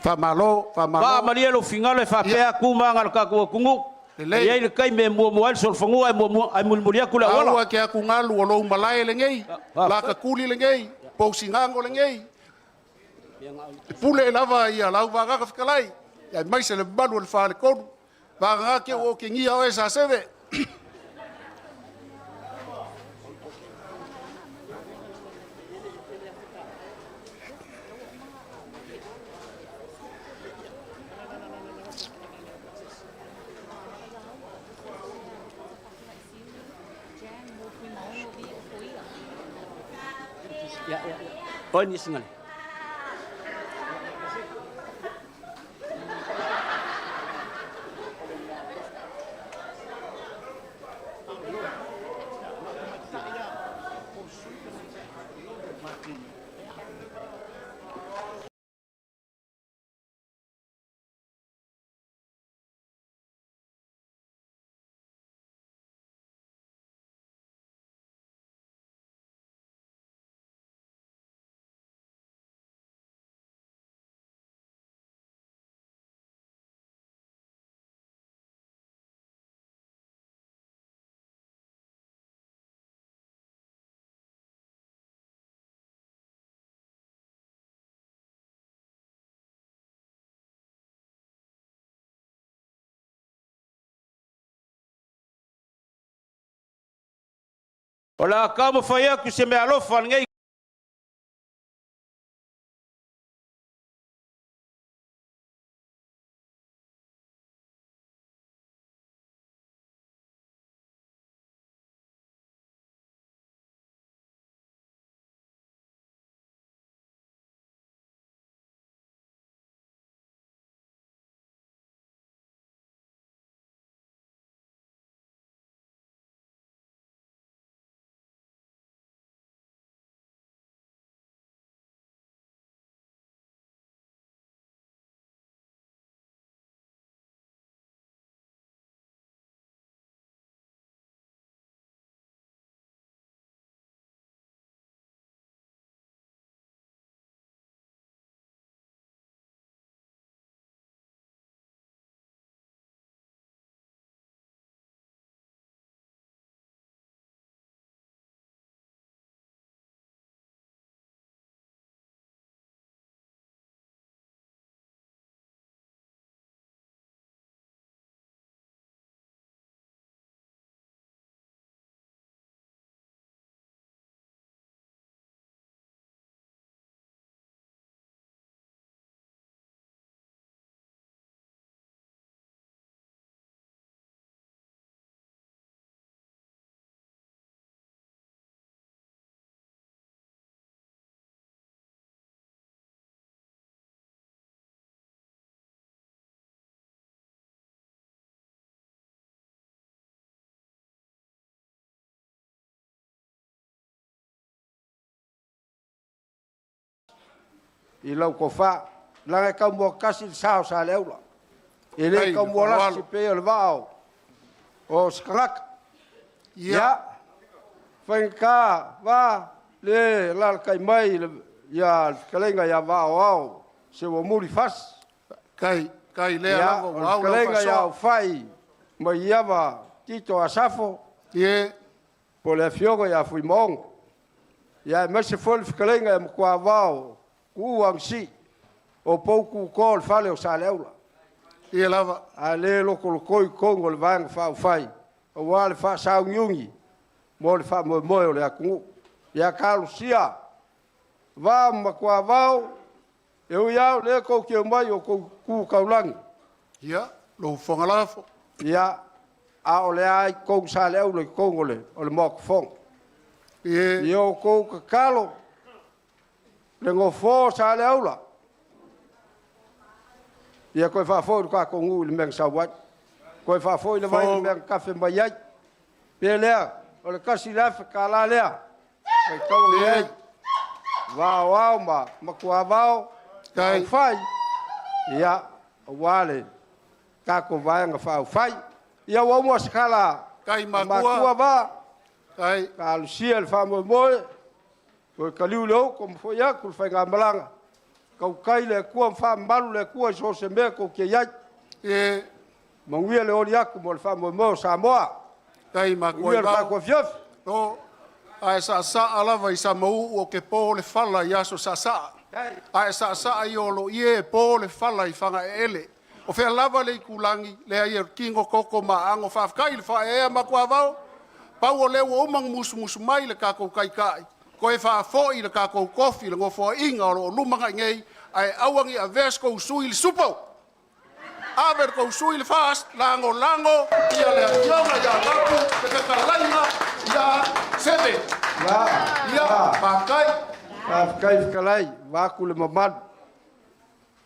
Whamalo, va whamalo. maria lo fingale fa pe ku manga ka ku kungu. Ia ile kai me mo sol fangu ai mo ai mulmulia kula wala. Aua ke aku ngalu o lo malai le ngei. La ka kuli le ngei. Pousingango le ngei. Pule lava ia lau vaga ka fikalai. Ya mai se le balu le fa le kodu. Vaga ke o ke ngia o esa SEVE. Oh ni singal. Ola ka mo faya ku se me ALOFA ngai. I lau ko wha, langa kau mua kasi sao sa leula. I le kau mua lasi pe o le vao, o skangaka. Ia, whainka, wā, le lal kai mai, ia kalenga ia vao au, se wa muri fas. Kai lea lava o au kalenga ia whai, mai iawa tito a safo, Ie, po le fiogo ia FUIMAONO. Ia mese fol kalenga ia mkua vao, kuang si, o pouku ko le fale o sa leula. ie lava. A le loko lokoi kongo le vanga whau whai. O wale wha sao ngiungi. Mo le wha moe moe o le akungu. Ia kalu sia. Wā makua wau. E ui au le kou ki o mai o kou ku kaulangi. Ia, lo whangalafo. Ia. A o le ai kou sa le au le kongo le. O le moko fong. Ie, Ia o kou kakalo. Le ngofo sa le aula. Ia koe whafoi ka kongu le meng sa wat. Koe whafoi le vai le meng kafe mai ai. Pe lea, o le kasi lefe ka la lea. Koe kau le ai. Wao au ma kua wao. Kai whai. Ia, o wale. Ka ko vaenga whau whai. Ia wau skala. kai Ma makua. kua wa. Kai, Ka alusia le wha moe moe. Koe kaliu leo, ko mwhoi aku le whainga malanga. Kaukai le kua whaamalu le kua so se mea ko ke iai. E Manguia le ori aku mo le whaamoe Samoa. tai ma Uia le whaakua fiaf. o ai sa alava i Samoa o ke po le fala i aso sa. Ai sa i olo ie po le fala i fanga ele. O fe lava le kulangi le ai kingo koko ma ango fafkai le fa e ma kwa vao. Pau o le o mang musu mai le kako kai. Ko e fa fo i le kako kofi le ngofo inga o lumanga ngei ai awangi a vesko sui le supo. Aver ko sui le fast lango ia le yonga ya lapu te kalaina ya SEVE. Ya pakai Kai whakalai, wāku le mamadu.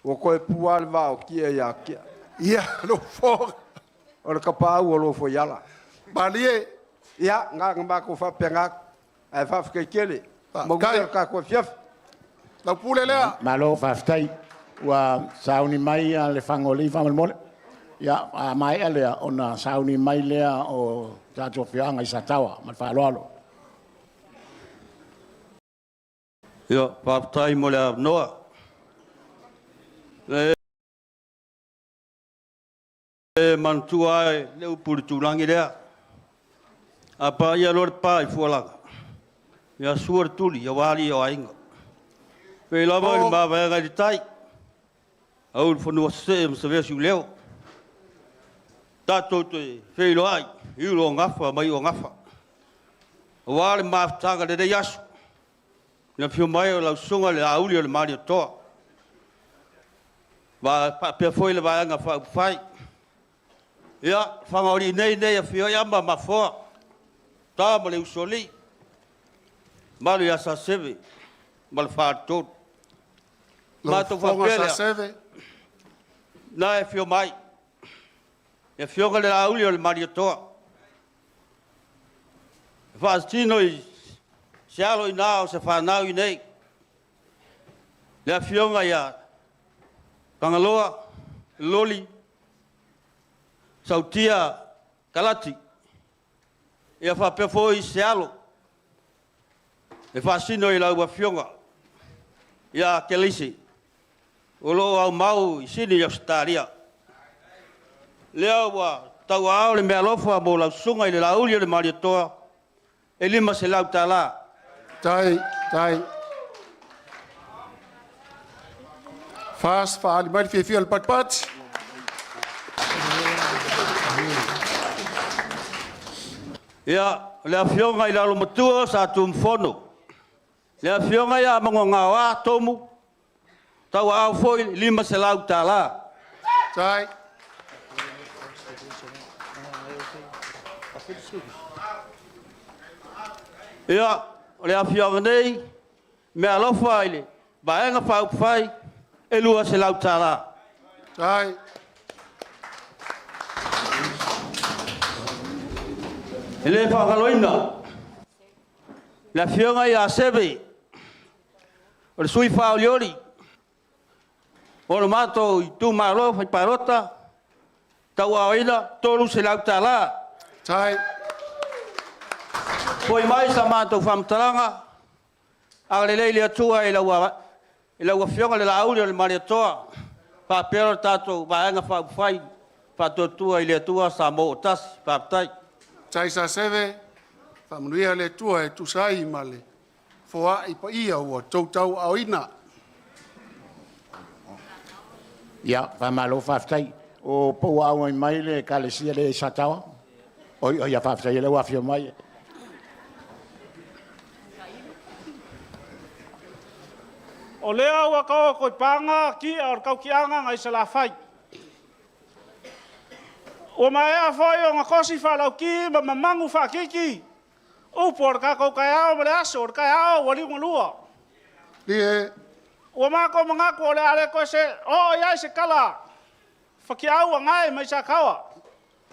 O koe puā le wā o kia ia kia. ia lo fo. O le kapau o lo fo yala. Balie Ia, ngā mako whapea ngā. Ai whawhikai kele. Kai. Manguia le kākua fiaf. la pule lea. Malo whaftai. Ua sauni mai a le whangoli whamalmole. Ia, a mai a lea ona sauni mai lea o Tatou Whianga i Satawa, ma whaaloalo. Ia, whaatai mo le noa. E mantua ai le upuri tūrangi rea. A pa ia lor pa i fualaga. Ia suar tuli, ia wali o ainga. Pei lava i mawaianga i tai. Au le whanua se msa vesi u leo. Tatou te Feiloaiga, iulo o ngafa, mai o ngafa. Wale mawhtanga le rei asu. Ia pio mai o lau sunga le auli o le mani o toa. Wa pia foi le vaianga whai. Ia, whangaori nei a fio iamba mafoa. Tā ma le usoli. Malu ia sa SEVE. Ma le whātou. Ma tō whapelea. SEVE. Na e fio mai. E fio ka le auli o le mani o toa. E whaastino i se alo i nā o se whanau i nei. Lea fio nga ia Kangaloa, Loli, Sautia, Kalati. Ia whapea foi se alo. E whaasino i lau wa fionga. Ia Kelisi. O lo au mau i sini i Australia. Lea wa tau ao le mea lofa mo lau sunga i le lauli o le mariatoa. E lima se lau tala. Tai. Fast faali mai fia le pat. Ia, lea fionga i lalo matua sa tumfono. Lea fionga ia mango ngawa tomu. Tau au foi lima se lau tala. Tai. Ia, lea fionga nei, me ALOFA ile, baenga pau fai, e lua se lau tala. Tai. Ele whakaloina. La fionga ia SEVE. O le sui whaoliori. O le mato Itumalo fai PALOTA. Tau aoina, tolu se lau tala. Tai. Poi mai sa mato whamtaranga. A le leile atua i laua fionga le lauri o le mariatoa. Whapero tatou vaenga whai. Whatotua i le atua Samoa tasi, whaptai. Tai sa SEVE. Manuia le tua e tusai male. Foa i pa ia ua tau aoina. Ia, whamalo whaftai. O pou au i mai le kalesia le Satawa. O ia whaftai le wafio mai. O lea ua kaua koe panga ki a or kau ki anga ngai se la whai. O mai a whai o ngā kosi whalau ki ma mamangu whakiki. Upo or ka kau kai ao mele aso or kai ao wali ngalua. Lie. O mako mangako o le ale koe se o iai se kala. Whaki au a ngai mai sa kaua.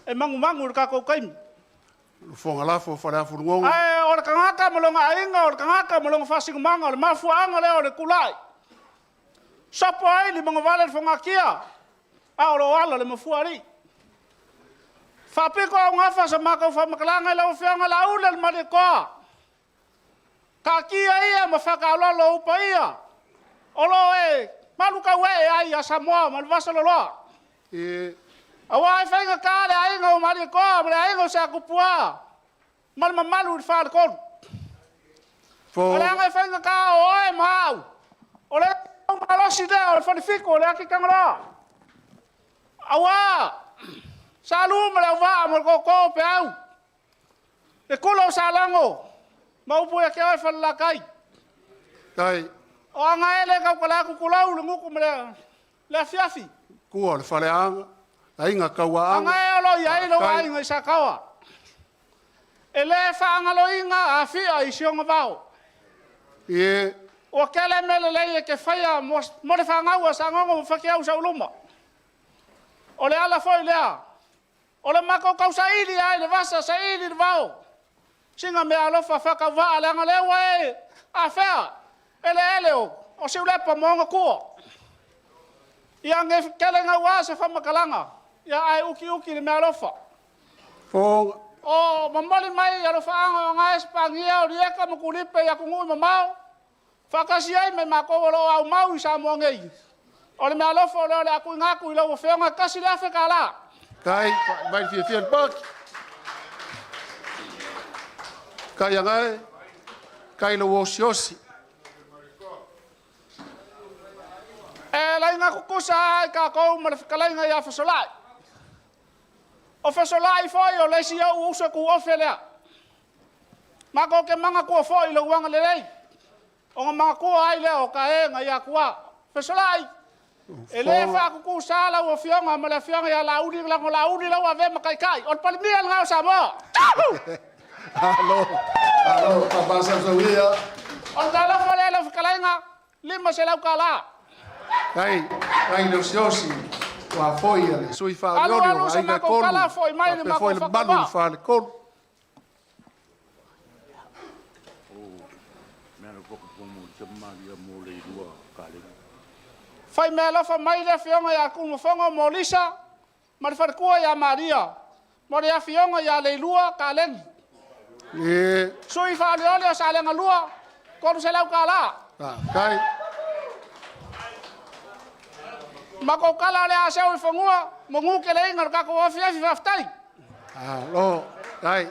E mangu or ka kau kaimi. Fonga lafo whare a furungonga. Ai, o le kangaka malonga ainga, o le kangaka malonga whasingamanga, o le mafuanga leo o le kulai. Sapo ai li mga wale le whangakia. A o lo ala le mafuari. Whapiko au ngafa sa makau whamakalanga i lau whianga la ula le marikoa. Ka kia ia ma whakaulalo upa ia. O lo e Malu ka we ai a Samoa mal vasalolo. E Awa ai whainga ka le ainga o mari ko, le ainga sa kupua. Mal malu fa ko. fo Ole ai whainga ka o e mau. Ole malosi de o fa fiko le aki kangara. Awa salu mala va mal ko pe au. E kulo salango. Mau pu ke ai fa la kai. kai O anga ele ka kala ku kulau le nguku mele. Le fiafi. kua le whaleanga, a inga kaua Anga anga. e lo ia lo ai ngai sa kawa. Ele fa anga lo inga a fia I sionga vao. E O kele mele le ke faia mo le fa anga sa ngo fa ke au sa uluma. O le ala foi lea. O le mako kau sa ili ai le vasa sa ili le vao. Singa me alofa fa ka va ala nga le wa a fa. Ele o se ulepa mo nga ko. Ia nge kele nga wa se fa makalanga. Ia ai uki le me alofa. fo O mamali mai ya fa anga nga Espania o rieka mo kulipe ya kungu mamao. Fa kasi ai me mako lo au mau sa mo ngei. O le me alofa le aku ngaku lo o fe nga kasi le fa kala. kai, vai fia pak. Kai angai, kai lo osiosi. E la inga kukusa ai ka ko mo le kala inga ya fasolai. O fasolai foi o le si o usa ku ofela. Ma ko ke manga ku foi lo wanga le lei. O manga ku ai le o ka e nga ya kuwa. Fasolai. E le fa kukusa la o fionga mo le fionga ya la udi la wa ve makai kai. O pal mi al nga sa mo. Alo, papasa sawia. O dala fa le kala inga lima se la kala. Kai lo osiosi. Wa foi ale, sui fa Alu, lori, alu, a se inga mako kolu. kala foi, mai le mako foi le whakawā. balu fa le kolu. Fai me alofa mai le fionga ya kumu fonga mo Lisa, ma le wharekua ya Maria, mo le fionga ya leilua ka lengi. E Sui wha leole o sa lenga lua, koru se lau ka la. kai Mako kala le a seu I whangua, mo ngu ke le ingar kako o fiafi whaftai. alo, kai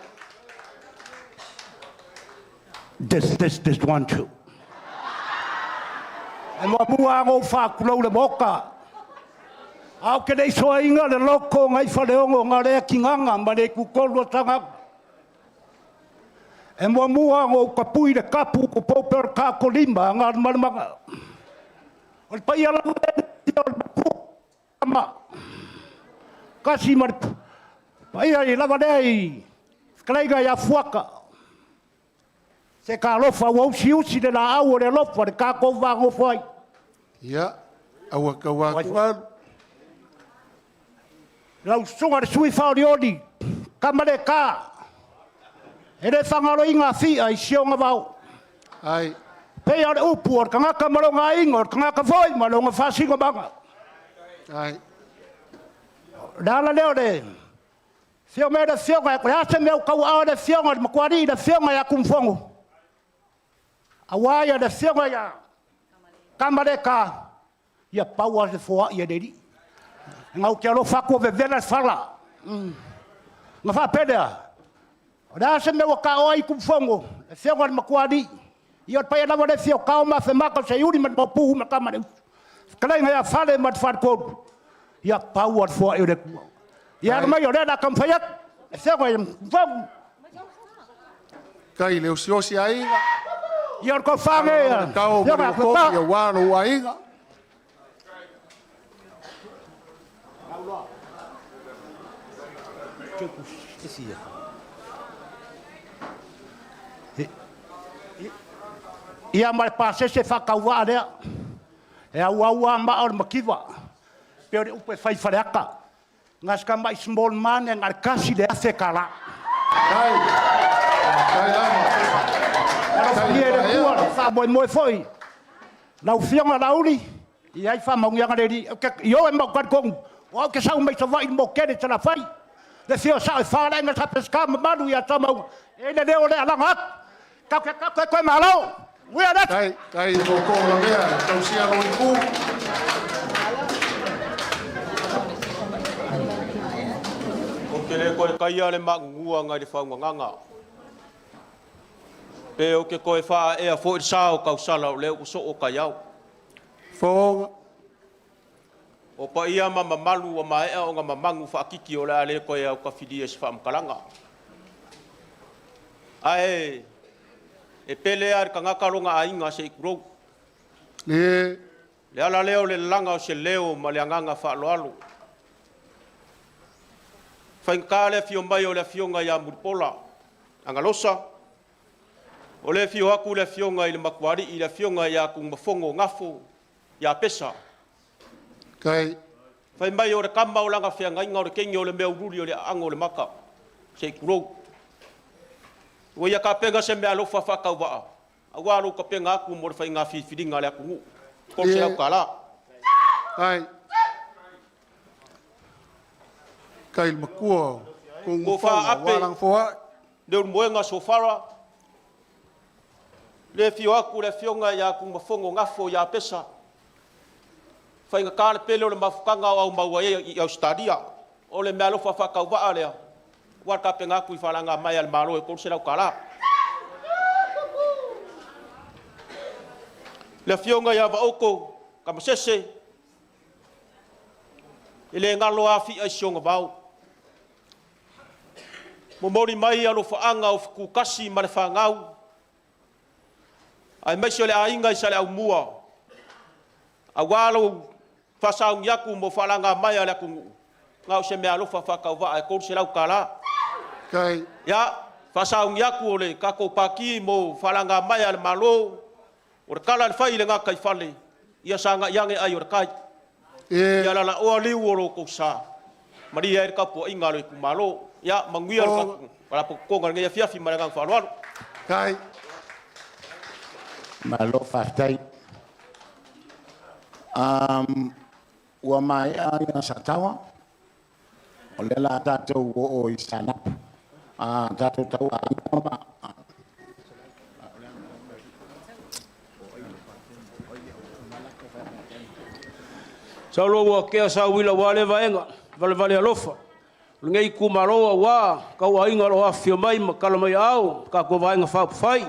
This 1 2. E mo mua ngo fa kulo le moka. Au ke nei so inga le loko ngai fa le ongo ngare kinganga ma le ku kolo tanga. E mo mua ngo kapui le kapu ko popper ka ko limba ngar malmanga. O pa ia la ma. Kasi mar pa ia I lava dei. Klaiga ya fuaka. Se ka alofa wau siusi le la au le alofa le ka ko vango foi. ia aua kaua kualu. Lau sunga le sui whaorioni, kamare ka. E re whangaro inga fia I sionga vau. Ai, Pei are upu or kangaka malonga inga or kangaka foi malonga whasinga manga. ai, Nala leo re. Fio me re fionga, kore ase meu kau au re fionga, makuari re fionga ya kumfongo. Awaya re fionga ya kamare ka. Ia paua se foa ia deri. Ngau ke alo whako ve vena whala. Nga whapedea. Ora ase meu ka o ai kumfongo. E fionga makuari. Ia pai na vale fio ka o ma fe maka se yuri man popu ma kamare. Kalai nga ya whale mat wharko. Ia paua foa ia re kua. Ia mai ora na kam fayat. E fionga ia kumfongo. kai leo siosi a inga. Ia ko whange ia. Kau mara kopi a wano a inga. Ia mai pase se whakaua rea. E au ma or makiwa. Peo re upe whai whareaka. Ngas ka mai small man e ngar kasi le afe kala. Kai lama. Ia re kua wha moe moe foi. Lau whianga lauri. Ia I wha maungianga re ri. Io e mau karkongu. O ke sau mai sa vai mo kere tana whai. Le fio sa e whara inga sa peska mamaru ia tamau. E ne reo le alanga. Kau ke koe malau. Wea dat. Kai ko la mea, tau sia lo I ku. ke le koe kaia le maungua ngai le whaunganganga. Pe o ke koe wha ea fo i sao kausala o leo uso o kaiau. Fonga. O pa ia mamalu o maea o ngā mamangu whaakiki o lea le koe au ka whidia si whaamkalanga. Ae, e pele ar ka ngakaronga a inga se ikurou. Le. Le ala leo le langa o se leo ma le anganga whaaloalo. Whainka le fio mai o le fionga ia muripola. Angalosa. O le fio aku le fionga i le makuari i le fionga ia kung mafongo ngafo ia pesa. Kai. Whai mai o le kama o langa whianga inga o le kengi o le mea ururi o le ango o le maka. Se ikurou. Ua ia ka penga se mea alofa whakau waa. Awa alo ka penga aku mo le whai ngā whiwhiringa le akungu. Ko se au ka la. Kai. Kai makua. Kung Ko wha ape. Walang foa. Leo moenga sofara. Le fio aku le fionga ia kung mafongo ngafo ia pesa. Whainga kāle pele o le mafukanga au maua i Australia. O le mea alofa whakau waa lea. Waka penga aku i whalanga mai al malo e kong serau kala. Le fionga ia waoko, kamasese. Ile ngalo afi ai sionga vau. Momori mai alofa anga o kukasi ma le whangau. Ai maisi o le ainga i sale au mua. A walo whasaung yaku mo whalanga mai ale kungu. Ngau se mea alofa whakau waa e kong serau kala. Kai. Ya, whasaung yaku o le kako paki mo whalanga mai ale malo. O le kala le whai le ngā kai whale. Ia sanga iange ai o le kai. Ia lala oa liu o loko sa. Maria e kapu inga lo i kumalo. Ia, manguia lo kapu. Wala po konga ngai fiafi ma le ngang whalualu. Kai. Malo whaftai. Ua mai a ia sa tawa. O le la tatou o i sa ANAPU. Tatou tau a inoma. Sa loa kea sa wila wale vaenga. Vale vale alofa. Ngei kumaroa wa. Kau a inga roa fio mai makala mai au. Ka ko vaenga whai.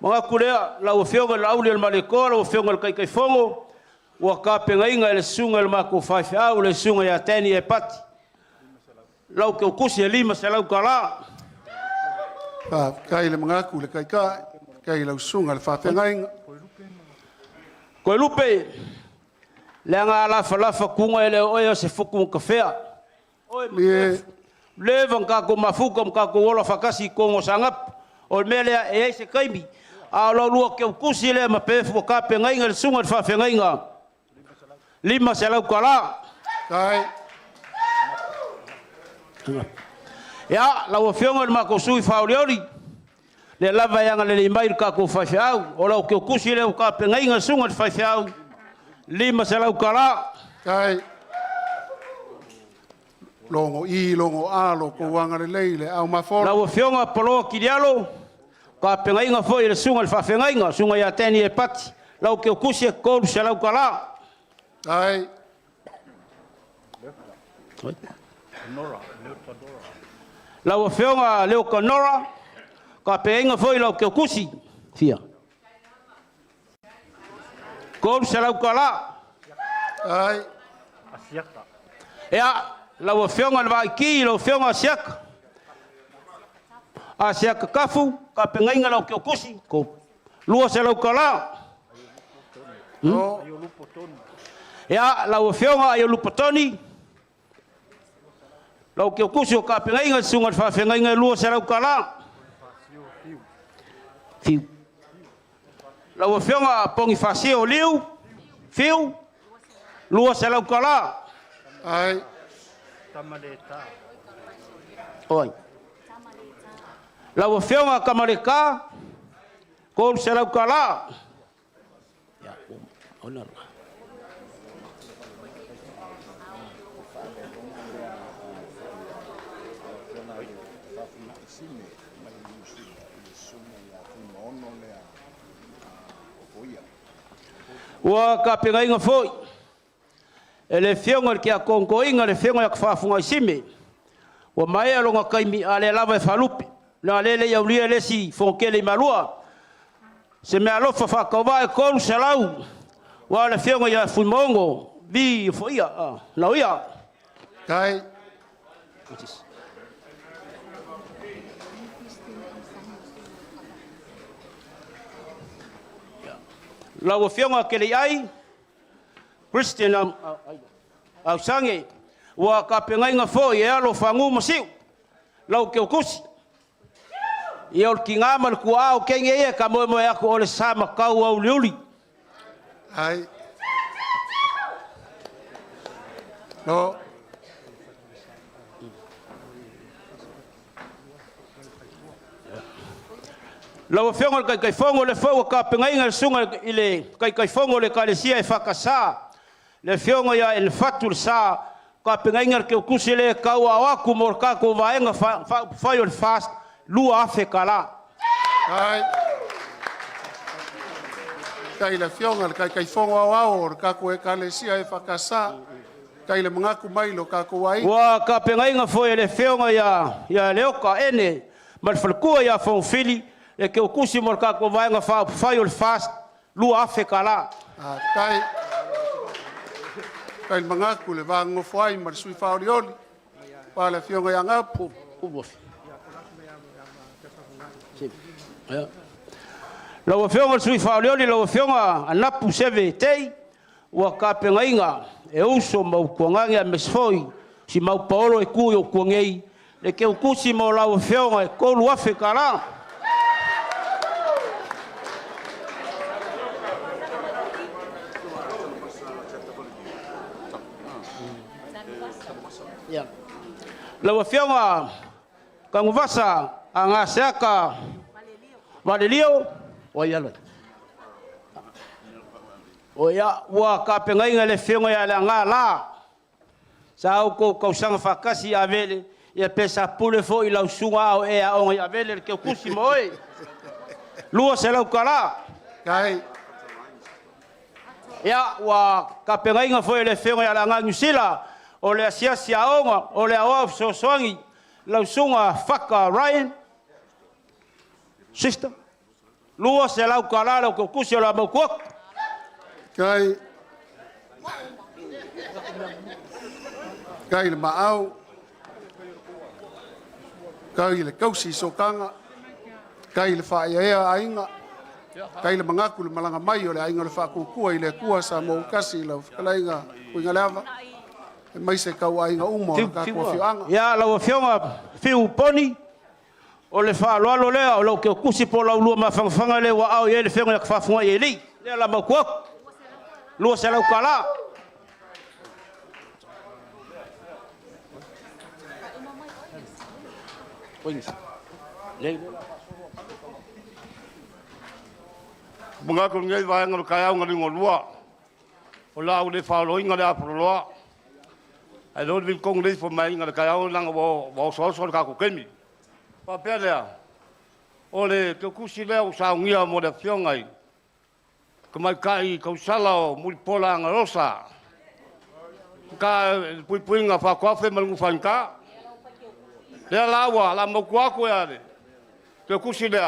Mga kulea lau fionga lau le maleko. Lau fionga le kai fongo. Ua ka penga inga le sunga le mako whai au. Le sunga ya teni e pati. Lau ke ukusi e lima se lau kala. Kai le mangaku le kai kai. Kai lau sunga le whawhengainga. Koe lupe. Le anga lafa kunga ele oia se fuku kafea. Le van kako mafuka kako wola fakasi kongo sangap. O mele e se kaimi. A lo lua ke ukusi le ma pefu ka pengainga le sunga fa fengainga. Lima se lau kala. Kai. Ya, lau fionga le mako sui fauliori. Le lava yanga le limai kako fa fiau. O lo ke ukusi le ka pengainga sunga fa fiau. Lima se lau kala. Kai. Longo I, longo A, loko wanga le leile, au mafora. Lau fionga poloa kirialo. Ka pengainga foi le sunga le whawhengainga. Sunga ya teni e pati. Lau ke ukusi e koudu se lau kala. Kai. Lau fionga leo kanora. Ka pengainga foi lau ke ukusi. Fia. Koudu se lau kala. Kai. Ya, lau fionga le vaiki, lau fionga asiaka. Asiaka kafu, ka pengainga lau ke ukusi. Ko lua se lau kala. Ya, lau fionga ayo lupatoni. Lau ke ukusi o ka pengainga sunga fa pengainga lua se lau kala. Fiu. Lau fionga pongi fasio liu. Fiu. Lua se lau kala. Ai. Oi. Lau fionga kamareka. Ko se lau kala. Ya, ona. Ua ka pengainga foi. Ele fionga ki a kongoinga le fionga ya whafunga isime. Wa mai alonga kaimi ale lava e falupe. Na lele ya ulia lesi fonkele malua. Se me alofa fa kova e kolu salau. Wa le fionga ya FUIMAONO vi foia na ia. Kai. Lau fionga kele ai Christian au sange wa ka pengai nga fo e ALOFA ngu masiu lau ke ukusi e ol kinga mal ku au kenge e ka mo ya ko ole sama kau au liuli Ai. No. lau fionga kai fongo le fo ka pengai nga sunga ile kai fongo le kalesia e fakasa le fionga ya el fatul sa ka pengai nga ke ukusi le kau awaku mor ka ko vaenga fa yo fast lu afe kala Ai. Kai le fionga kai fongo au ka ko e kalesia e fakasa. Kai le mangaku mai lo ka ko ai. Wa ka pengai nga fo le fionga ya leoka ene mal falkua ya fo fili e ke ukusi mor ka ko vaenga fa yo fast lu afe kala Kai. Kai mangaku le vango foi mar sui faurioli. Pa le fionga ya ngapu. Lau fionga sui faolioli lau fionga ANAPU SEVE tei wa ka pengainga e uso mau kuangangi a mesfoi si mau paolo e kui o kuangei le ke ukusi mo lau fionga e kolu afe kala lau fionga kanguvasa anga seaka Valelio o yalo. O ya wa ka pengai ngale fionga ya la ngala. Sa ko sanga fakasi avele ya pesa pule fo ila usunga o e a on ya vele ke kusi moi. Luo se la kala. Kai. Ya wa ka pengai nga fo le fionga ya la ngusila o le sia onga o le awa so soangi la usunga faka Ryan. Sister, luo se lau kalala o kusi o la maukuak. Kai. Kai le maau. Kai le kausi sokanga. Kai le whaia ainga. Kai le mangaku le malanga mai o le ainga le whakukua i le kua sa mo kasi lau whakalainga kuinga leava. E mai se kau ainga umo ka kua whianga. Ya lau whionga whiu poni. O le whaaloalo lea o lau ke kusi po lau lua mawhangwhanga le wa au e le whionga ya kwhawhunga i e li. Lea la maukuak. Lua se lau kala. Mga kung ngay vaya nga kaya nga ring olwa. Ola ule follow nga da proloa. I don't will congress for my nga kaya lang bo so ka ku kemi. Pa pele. Ole ke kusi le o sa ngia mo de fiongai. Kamai kai ka sala mo pola nga rosa. Ka pui nga fa kwa fe malungu fanka. Le lawa la mo kwa ku ya de. Ke kusi le.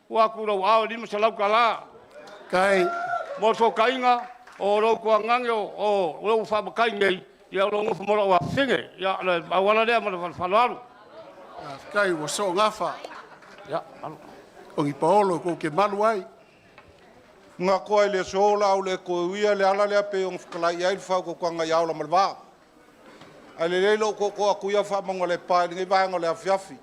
Wa ku ro au di masalau kala. Kai. Mo so kainga o ro ko ngangyo o ro fa kai ngai ya ro ngo mo wa singe ya le awala le mo fa lalu Kai wo so ngafa. ya O ngi paolo ko ke malu ai. Nga koe le sola o le koe uia le ala le ape on whakalai ai whau ko kuanga iau la malwa. Ai le leilo ko akuia wha monga le pai ngai vahanga le afiafi.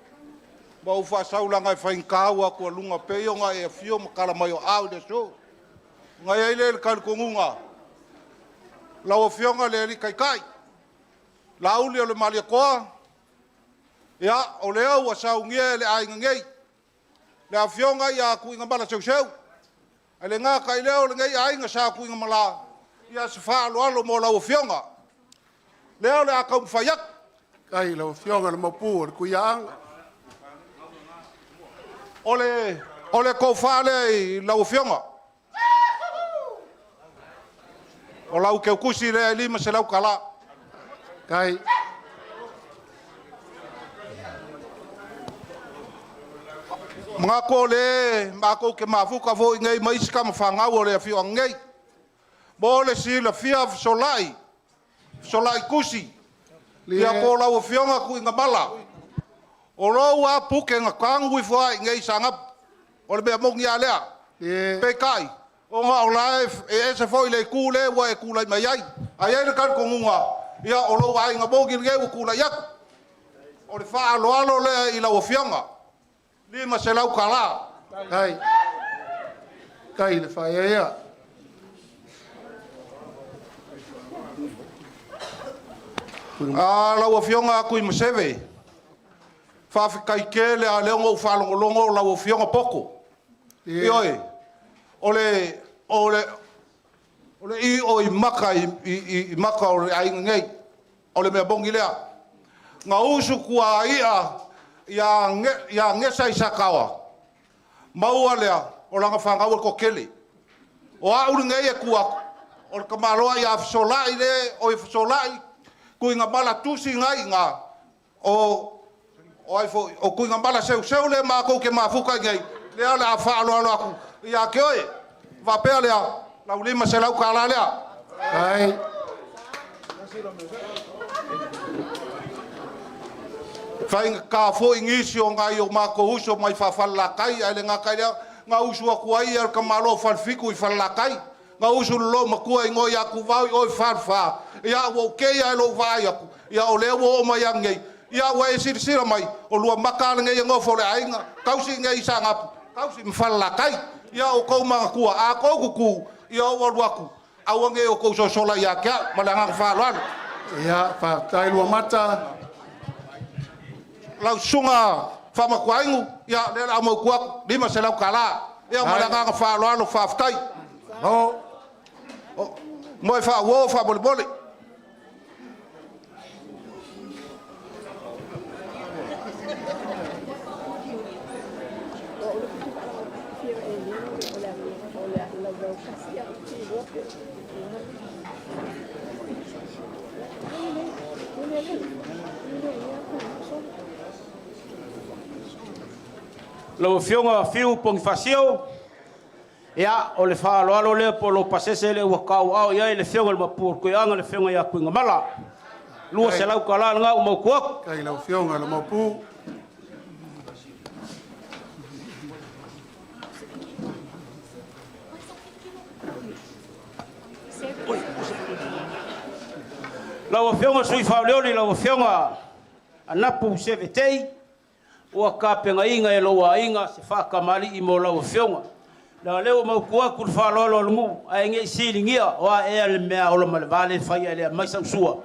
Ba ufa saulanga e whainkau a kua lunga peionga e fio makala mai o au le so. Ngai ai le kalkongunga. Lau fionga le li kai kai. Lau li o le malia koa. Ya, o le au a saungia le ainga ngei. Le a fionga ia ku inga bala seu. Ale ngā kai leo le ngei ainga sa ku inga mala. Ia se wha alo mo lau fionga. Leo le a kaum whaiak. Kai lau fionga le mapu ku iaanga. Ole ko whale i lau fionga. O lau ke kusi le lima se lau kala. Kai. mga ko le mako ke mafuka vo ngai mai ska mafanga o le afio ngai bo le si la fia solai kusi ia ko la o fionga ku inga bala o lo wa puke nga kangu i foi ngai sanga o le mo ngia le pe kai o nga o live e se foi le ku le wa e ku la mai ai ai le kan ko ngua ia o lo wa inga bo ngi ngai ku la yak o le fa alo le i la o fionga lima se lau kala kai le Feiloaiga la wafionga ku i SEVE fa kai kele a le ngo fa longo la wafionga poko ioi ole i o i maka i maka o ai ngai ole me bongi lea nga usu ku ia ya ngesa isakawa maua lea o langa fanga o kokele o a uri ngai e kuak o kamaloa ya solai le o solai kuinga bala tusi ngai nga o ai fo o kuinga bala seu le ma ko ke mafuka ngai le ala fa alo aku ya ke oi va pe ale la ulima se lau kala le ai fai ka fo ingisio ngai o ma ko uso mai fa falla kai ale nga kai nga uso ku ai al kamalo fal fiku i falla kai nga uso lo ma ku ai ngoi aku vai oi farfa ia wo ke ia lo vai aku ia o le wo mai ngai ia wa sir mai o lua maka ngai ngo fo le ainga kausi ngai sanga kausi mfalla kai ia o ko ma ku a ko ku ia o lu aku au ngai o ko so sola ia ka malanga fa lo ia fa tai lua mata lau sunga fa ma kwaingu ia le la mo kuak lima se lau kala ia malanga fa lo fa ftai o mo fa wo fa boli Lo fionga fiu pong fasio ya o le fa lo le polo pasese le wa kau au ya le fionga ma pur ko anga le fionga ya kuinga mala lu se lau kala nga mo ko kai la fionga le mo pu la fionga sui fa le la fionga ANAPU SEVE o ka penga inga e loa inga se fa kamali I mo la fionga la leo mau kua ku fa lo mu ai nge silingia o e le mea o lo malvale fa ile mai sa sua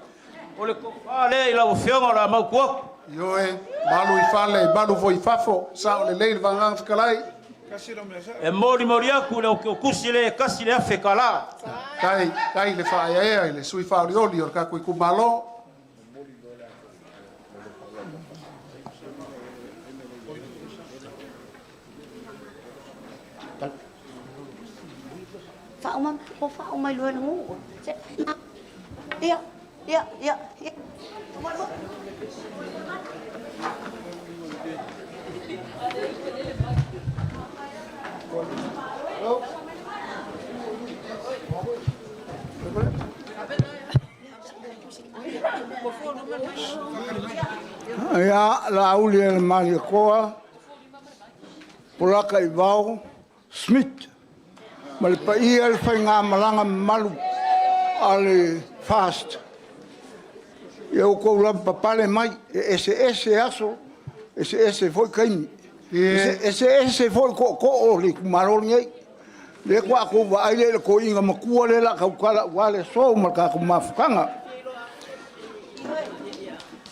o le ko fa le la fionga la mau kua yo e balu I fale balu vo I fafo sa o le leil vanga fikalai e mori ku le o kusile kasile afekala kai le Feiloaiga le sui fa oli o ka ku malo fa mai luôn ngủ ia ya la uli el malikoa polaka I vau Smith ma le paia le whainga malanga malu ale fast. Ia o kou lampa pale mai, ese aso, ese foi kaimi. Ese foi ko o le kumarori ai. Le kwa ko wa ai le ko inga makua le la kaukala wale so ma ka ku mafukanga.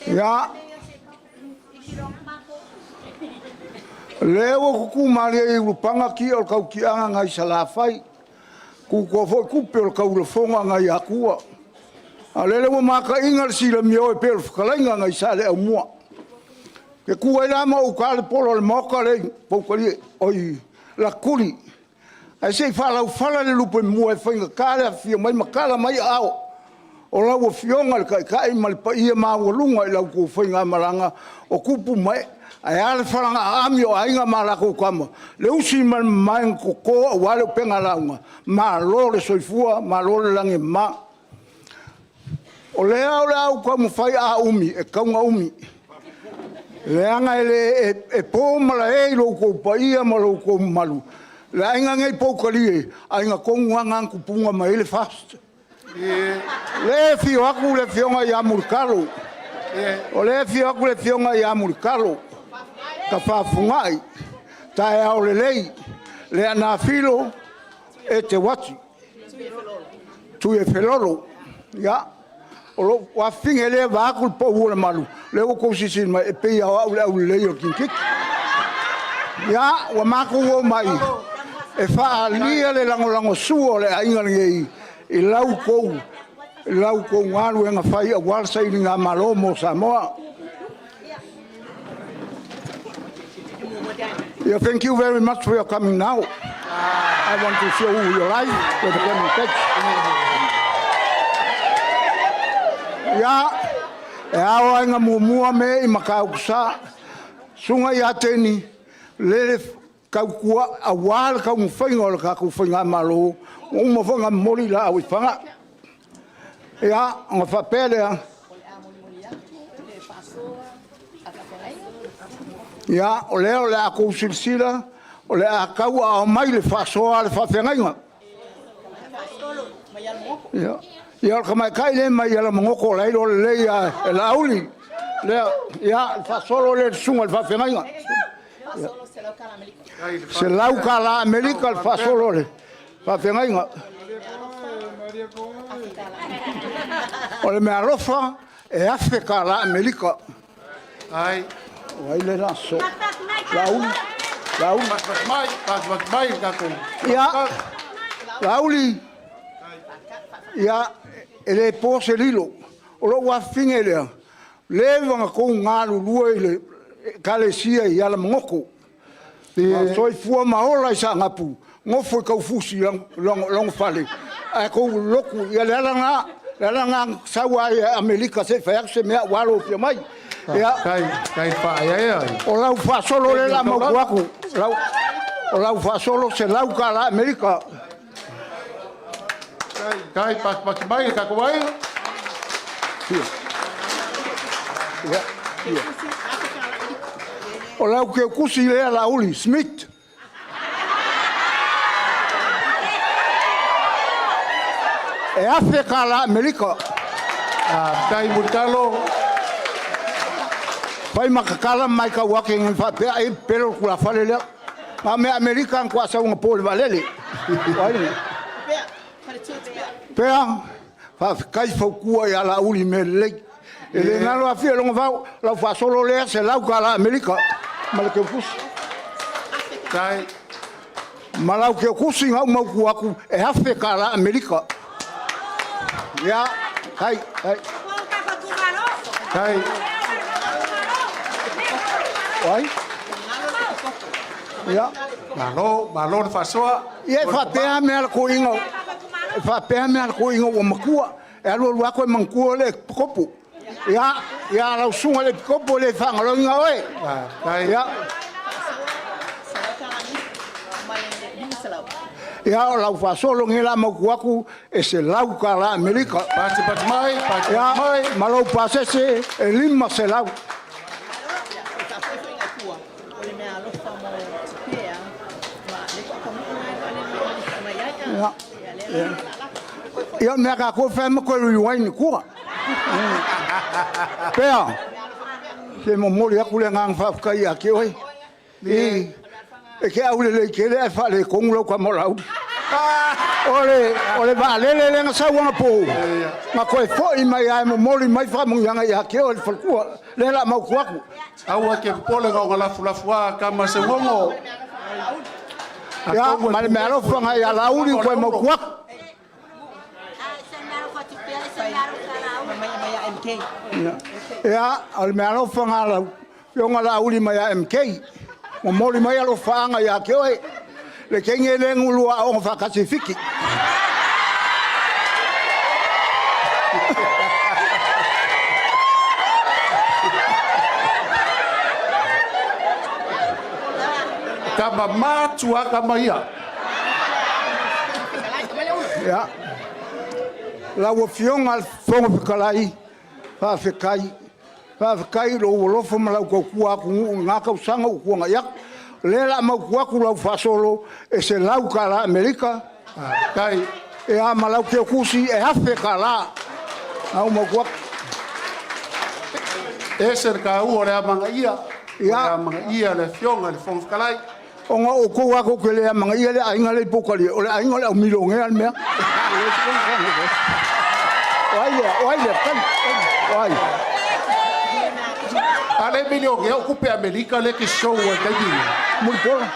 Ya Leo ku mari e rupanga ki o kau ki anga ngai salafai. Ku ko foi ku pe o kau le fonga ngai akua. Alele mo maka ingal sila mio e pe fkalenga ngai sale au mua. Ke ku ela ma o kale polo le moka le po kali oi la kuri. Ai sei fala le lupo mua e fainga kale afia mai makala mai ao. O la wo fionga le kai mal pa ia ma wo lunga I la ku fainga maranga o kupu mai Ai ale wharanga amio ainga marako kama. Le usi mai ko wale penga launga. Ma lore soifua, ma lore lange ma. O lea au kamu whai a umi, e kaunga umi. Leanga e pō mala e lo ko paia ma lo ko malu. Le ainga ngai pō kalie, ainga kongu anga kupunga ma ele fast. Le fio aku le fionga ya murkalo. O le fio aku le fionga ya murkalo. Ka whafungai. Tae au le lei. Le ana filo e te wati. Tu e feloro. Ya. O lo wa finge le va ku po ule malu. Le o ko sisi ma e pe ya au le o kinkik. Ya wa mako wo mai. E fa alia le lango suo le ainga ngai. I lau ko ngalu nga fai a wal sai nga malo mo Samoa. Yeah, thank you very much for your coming now. I want to show you your life with the camera text. Ya, e awa nga mua me I makaukusa. Sunga ya teni, lele kaukua awal kau mwhainga o ka kuwhainga malo. Uma whanga mori la awi whanga. Ya, nga whapelea. Ya, o leo le ako silsila, o le akau a mai le whasoa le whawhengainga. Ya. Ya ka mai kai le mai ala mongoko lai lo le ya la auli le ya fa solo le sunga fa fenga se lau kala america fa solo le fa fenga ole me ALOFA e africa la america ai wai le raso lauli mai ka ko ya lauli ya ele pose lilo o lo wa fingele le vanga ko ngalu luai le kalesia ya la moko so fu ma ola sa ngapu ngo fo ka fusi long fale a ko loku ya la nga sa wa america se fa se me walo pe mai ya kai fa ya o la fa solo le la mo kwaku o la fa solo se la ka la america Kai pas mai ka ko ai. Ya. O la que kusi le la uli Smith. E Africa la America. Kai mutalo. Pai makakala mai ka walking fa pe ai pero kula fale le. Ma me American kwa sa un pole valele. Pea, fa kai fa kua ya la uli me le. Ele ngalo afia longa va la fa solo le se la ka la America. Mal ke fus. Kai malau ke kusi ngau mau ku e Africa la America. Ya, kai. Oi? Ya, malo fa soa. Ye fa pea me al ko ingo. Fa pea me al ko ingo o makua. E alo lua ko mankua le kopu. Ya la sunga le kopu le fa ngalo inga oi. Ya. Ya la fa solo ngela makuaku e se lau ka la America. Pat mai. Ya, malo pasese e lima se lau. Ya me ka ko fa mo ko ruwaini ku. Pea. Se mo mori akule ngang fa ka ya ke oi. E ke aule le ke le fa le kongulo kwa mo lau. Ole va le nga sa wa po. Ma ko fo I mai ai mo mori mai fa mo yanga ya ke oi fa ku. Le la mau ku aku. Awa ke pole nga la fula kama se wongo. Ya, mal me ALOFA nga ya lauli ko mo ku aku. Ya, al me ALOFA nga la yo nga lauli mai MK. Mo mori mai ALOFA nga ya ke oi. Le kenge le ngulu a on fa kasifiki. kama matua kama ia. Ya. La wo fionga fonga fikalai. Fa fikai. Fa fikai lo lo fo mala ko kuwa ku ngaka usanga ku nga yak. Lela ma kuwa ku la fa solo e se lau kala Amerika. Kai e a malau ke kusi e hafe kala. Au ma kuwa. E ser ka u ore manga ia. Ya manga ia le fionga le fonga fikalai. Onga o ko wa ko le manga ia le ainga le pokali o le ainga le milonge al mea. Oile, kan. Oile. Ale milonge o kupe Amerika le ke show e kai. Mulpola.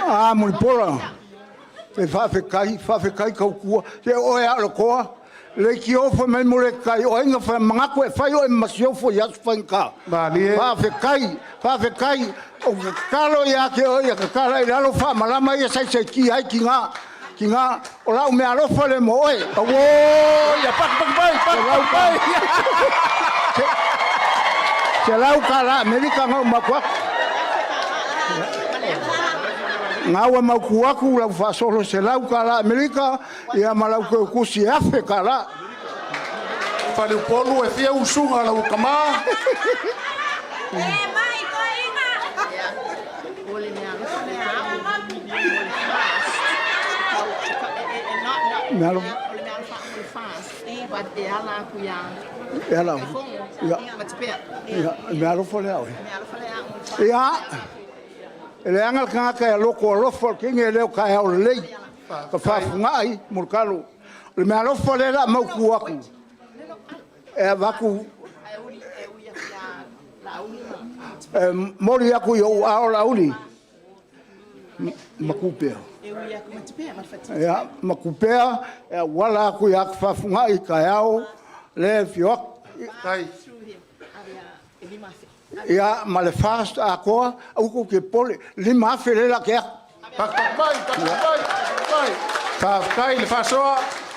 Ah, mulpola. Te fa fe kai ka ku. Te o ya lo ko. Le ki o fo me mole kai o inga fa manga ko e fai o masio fo ya fanka. Vale. Fa fe kai o kalo ya ke o ya kala ila lo fa malama ya sai sai ki ai kinga o la me alofa le mo oi. O ya pak bai. Se la u kala Amerika ngo makwa. Ngawa makuaku la fa solo se la u kala Amerika ya malau ko kusi afe kala. Fa le polu e fia usunga la ukama. Melo. Ela. Ya. Melo fole au. Ya. Ele angal kanga ka loko lofo kinge le ka au lei. Ka fa ngai murkalo. Le melo fole la mau aku. E vaku. Mori aku yo au lauli. Makupea. Ya, makupea wala ku yak fafunga ikayao le fiok kai ya malefast ako au ke pole lima fele la ke Bai. Fa kai le fa so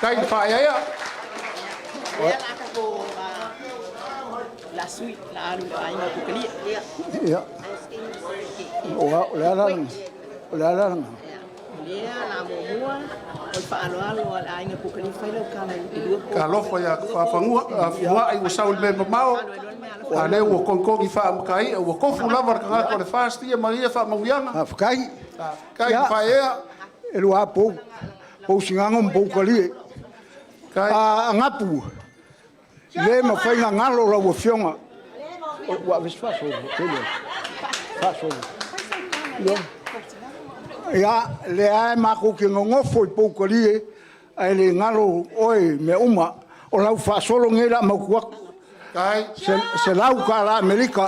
kai fa ya. La suite la ainga kukali. Ya. Ola. Dia la moa o fa'aloalo ala ainga kukali faila kala Ka lofa ya fa fangua fa ai usau le mamao. Ale wo konkongi fa makai wo kofu lava ka ko le fast ia maria fa mangianga. Afkai. Kai fa ia Elu apo. Po singango mpo kali. kai Angapu. Le ma fai ngalo la wo fionga. Wa visfaso. Faso. Yo. Ya le ai ma ko ke ngofo po kali ai le ngalo oi me uma o lau fa solo ngela ma ku kai se lau ka la Amerika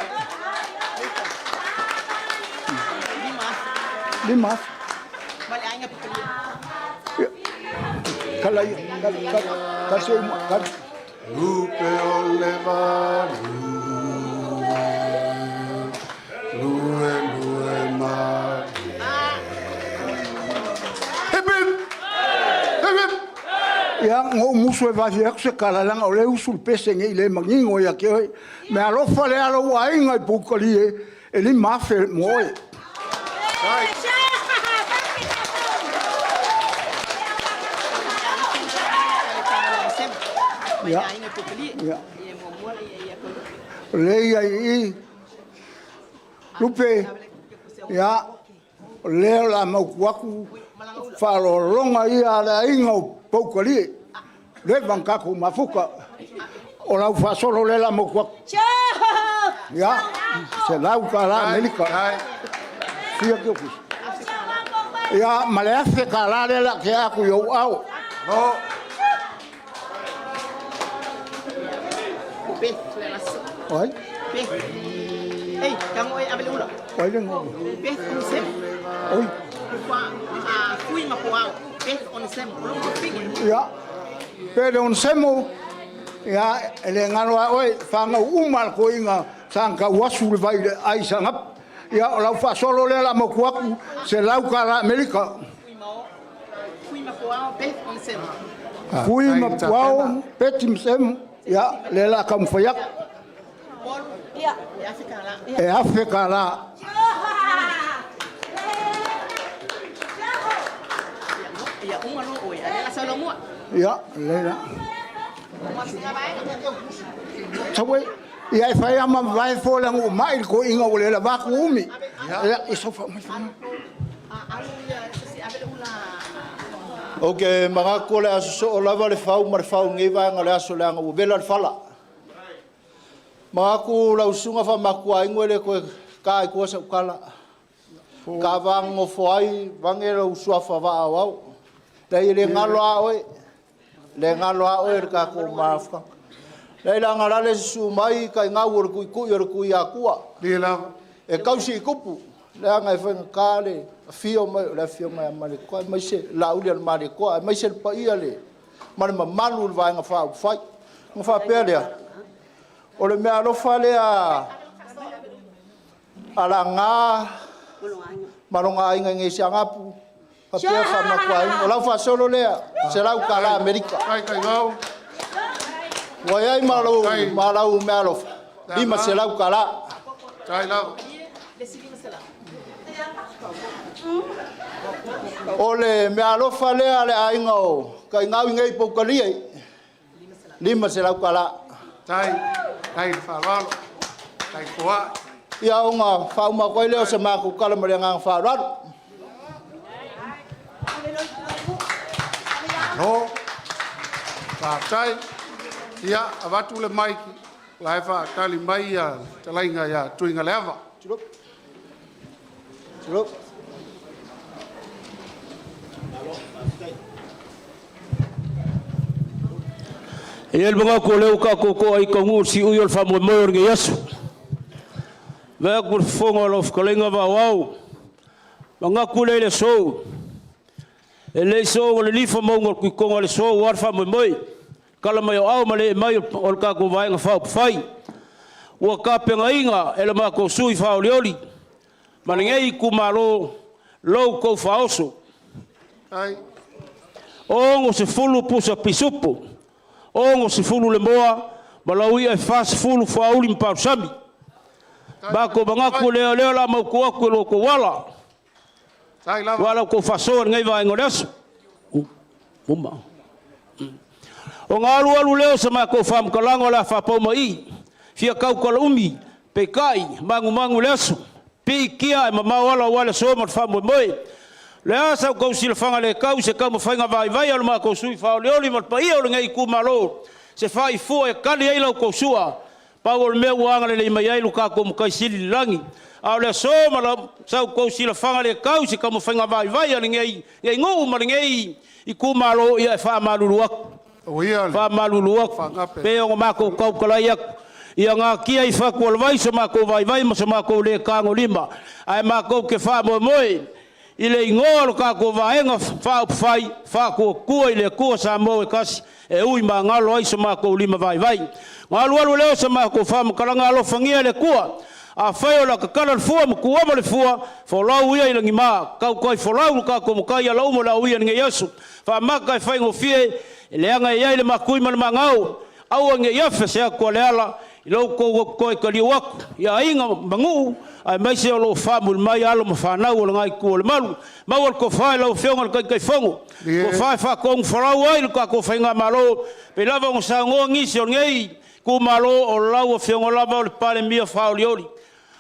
lima bale ainga kukali. kala se ka Lupe oleva Lue ma ya ngo muso va je se kala la o le usul pese ngi le mangingo ya ke me alofa le alo wa inga po kali e li mafe moi Ya. le ai lupe ya le la ma ku fa lo longa ia la inga po kali le banka ku mafuka o la fa solo le la mo ku ya se la ka la Amerika fia ke ku ya male afe kala le la ke aku yo au no oi Ei, kamu ai abel ula. oi le ngo Pes on sem. oi FUIMAONO pes on sem. ya pero un semo ya ele ngalo oi fanga umal ko inga sangka wasul vai ai sangap ya la fa solo le la mo ku se la ka la Amerika FUIMAONO pes on sem. FUIMAONO petim sem ya le la kam fayak Ia, ia fika la. E Afrika la. Ia umalo o ia, ela sala mua. Ia, leila. Mua singa vai. Tawe, ia e whai ama vai fo lang o mai ko inga o lela vaku umi. Ia, e sofa mai whai. Alu ia, si avele ula. Ok, mga kule aso so o lava le fau ma le fau ngiva nga le aso le anga u vela le fala. Mga ku lau sunga fa makua ingo le koe kai kua sa ukala. Ka vango foai, vange lau suafa va au au. Dei le ngalo a oe, le ngalo a oe ka ko mafka. Dei la ngala le su mai kai ngau ur kui kui ur kui a kua. E kausi kupu, le anga e whenga kale. Fio mai la fio mai male ko mai se la uli al male ko mai se pa ia le male ma malu vai nga fa fai nga fa pele o le me alofa le a ala nga malonga inga ngi sanga pu pa pe fa ma kwai o la fa solo le se la kala america Kai kai ngau. wa ai malo malo me alofa lima se la kala Kai la. Ole me alofa le ale ainga o kai ngau ngai pokalia lima se lau kala Tai fa walo. Tai koa. ia onga fa uma koi leo se ma ku kala mare ngang fa rat No. Fa tai. Ia avatu le maiki. Lai fa kali mai ya talainga ya tuinga leva. Churup. Churup. El mga ko leo ka ko ai ka ngur si uyol fa mo mo nge yasu. Va kur fongo lof kolenga va wow. Mga ko le so. Ele so le lifa mo ngor ku ko le so war fa mo mo. Kala mai au male mai ol ka ko vai nga fa fai. Wa ka penga inga ele ma ko sui fa olioli. Maningei ku malo lo ko fa oso. Ai. O se fulu pusa pisupu. O se fulu le moa, malawi e fas fulu fa uli mpa sami. Ba ko banga ko le la mo ko lo ko wala. Tai la. Wala ko fa so ngai va ngodas. Uma. O ngalu alu leo sama ko fam kalango la fa po mai. Fia kau ko umi, pe kai, mangu leso. Pe kia mama wala so mo fa mo moi. Le asa ko sil fanga le kau se kau fanga vai al ma ko sui fa le oli mo pa ia o ngai ku malo se fai fo e kali ai lo ko sua pa o me wanga le mai ai lu ka ko kai sil langi a le so ma la sa ko sil fanga le kau se kau fanga vai al ngai ngu ma ngai i ku malo ia fa malulu ak O ia. fa malulu ak pe o ma ko kau kala ia ia nga kia i fa ko vai so ma ko vai ma so ma ko le ka ngolima ai ma ko ke fa mo moi ile ngol ka ko vaenga fa fai fa ko ku ile ko sa mo kas e ui ma ngalo ai so ma ko lima vai ngalo leo sa ma ko fa kalanga lo fangia le ku a fai la ka kala fu mo ku mo le fu fo la ui ile ngima ka ko fo la ka ko ka ya lo mo la ui nge yesu fa ma ka fai ngo fie ile anga ya ile ma ku ma ngau au nge yefe se ko le ala lo ko ka liwak ya inga mangu ai mai se lo famul mai alo mafana o ngai ko le malu ma wal ko fa lo fionga kai fongo ko fa ko fora wai ko ko fainga malo pe lava un sango ngi se ngai ku malo o lawo fionga lava o pale mia fa olioli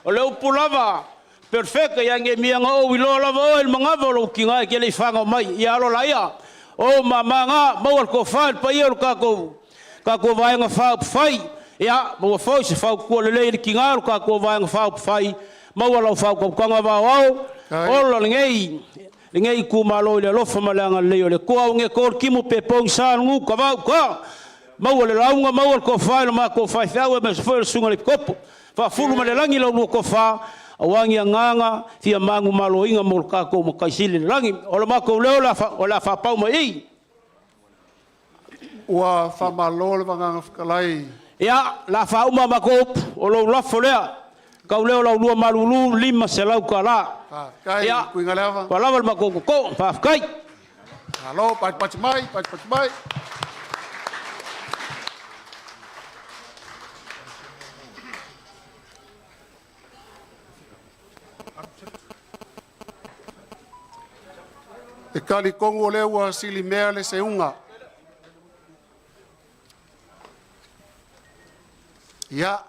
o le pulava perfecto ya nge mia ngo wi lo lava o manga lo kinga ke le fanga mai ya lo laia o mamanga ma wal ko fa pa ia ka ko vai nga fa fai ya mo foi se fa ko le kinga ko vai nga fa fai mau ala fa ko kanga va wao o ngai ku malo le lofa malanga le le ko nge ko ki mo pe pong sa ngu ka va ka mau le launga mau ko fa ma ko fa fa me fo sunga le kopo fa fulu male langi lo ko fa awangi nganga fia mangu malo inga mo ka ko mo kaisili langi o le ma ko le la fa pa mo i Wa fa malo le vanga kalai. ya la fa uma ma ko o lo la folea kau leo lau lua malulu lima se lau kala. Kai kuinga leva. Palava ma ko pa kai. Halo, pat mai. E kali kongo le ua sili mea le se unga. Ia,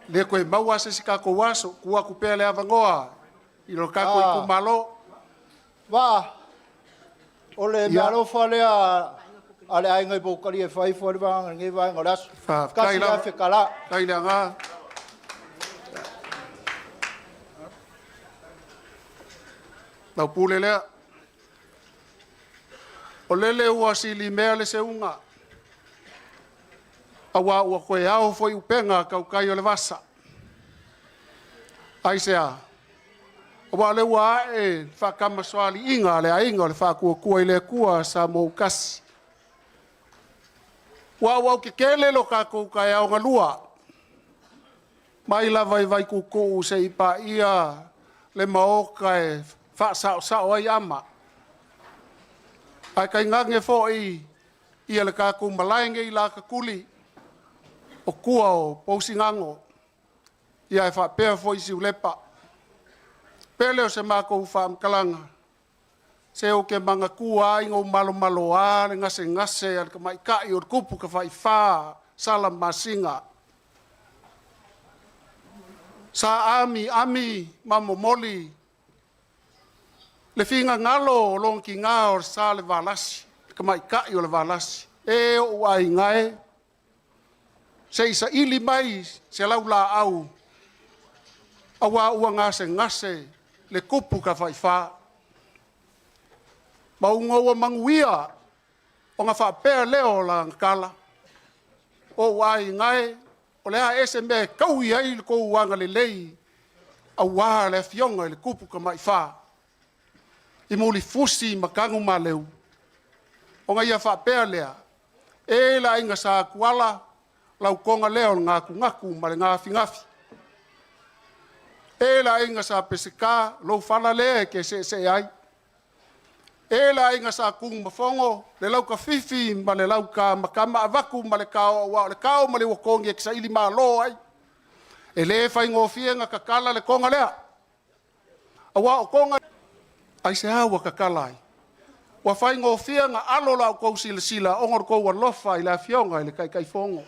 le koe maua se si kako waso, kua kupea le avangoa. Ilo kako i kumalo. Va, o le ALOFA lea, ale ai ngai bokari e fai fo le vanga ngai vai ngoras. Kasi la fe kala. Kai la nga. Tau pule lea. O lele ua sili mea le se unga. Awa ua koe au foi upenga kau kai o le vasa. Ai sea. Awa le ua e whakama soali inga le ainga le whakua kua i le kua sa mou kasi. Wa wau ke kele lo kako kai au ngalua. Mai la vai kuku se ipa ia le maoka e whaasao ai ama. Ai kai ngange fo ia le kako malainge i la kakuli. O kua o pousingango. Ia e whapea fo isi ulepa. Pele o se mako whaamkalanga. Se o ke manga kua ingo malo a le ngase al ka mai kai o kupu ka whai wha sala masinga. Sa ami mamo moli. Le finga ngalo o long ki ngā o sa le valasi. Ka mai kai o le valasi. E o ai ngae. Se isa ili mai se lau la au. Awa ua ngase le kupu ka whai wha. Maunga ua manguia o ngā whapea leo la ngakala. O wai ngai o lea ese me kaui ai le kou wanga le lei. A waa le fionga le kupu ka mai wha. I muli fusi makangu ma leu. O ngā ia whapea lea. E la inga sa kuala. Lau konga leo ngaku ma le ngafi. E la inga sa pesika lo fala le ke se ai. E la inga sa kung mafongo le lau ka fifi ma le lau ka makama avaku ma le kao ma le wakongi e kisa ili ma lo ai. E le fai ngofia nga kakala le konga lea. Awa o konga ai se awa kakala ai. Wa fai ngofia nga alo lau kou sila ongor kou ALOFA i la fionga i le kai fongo.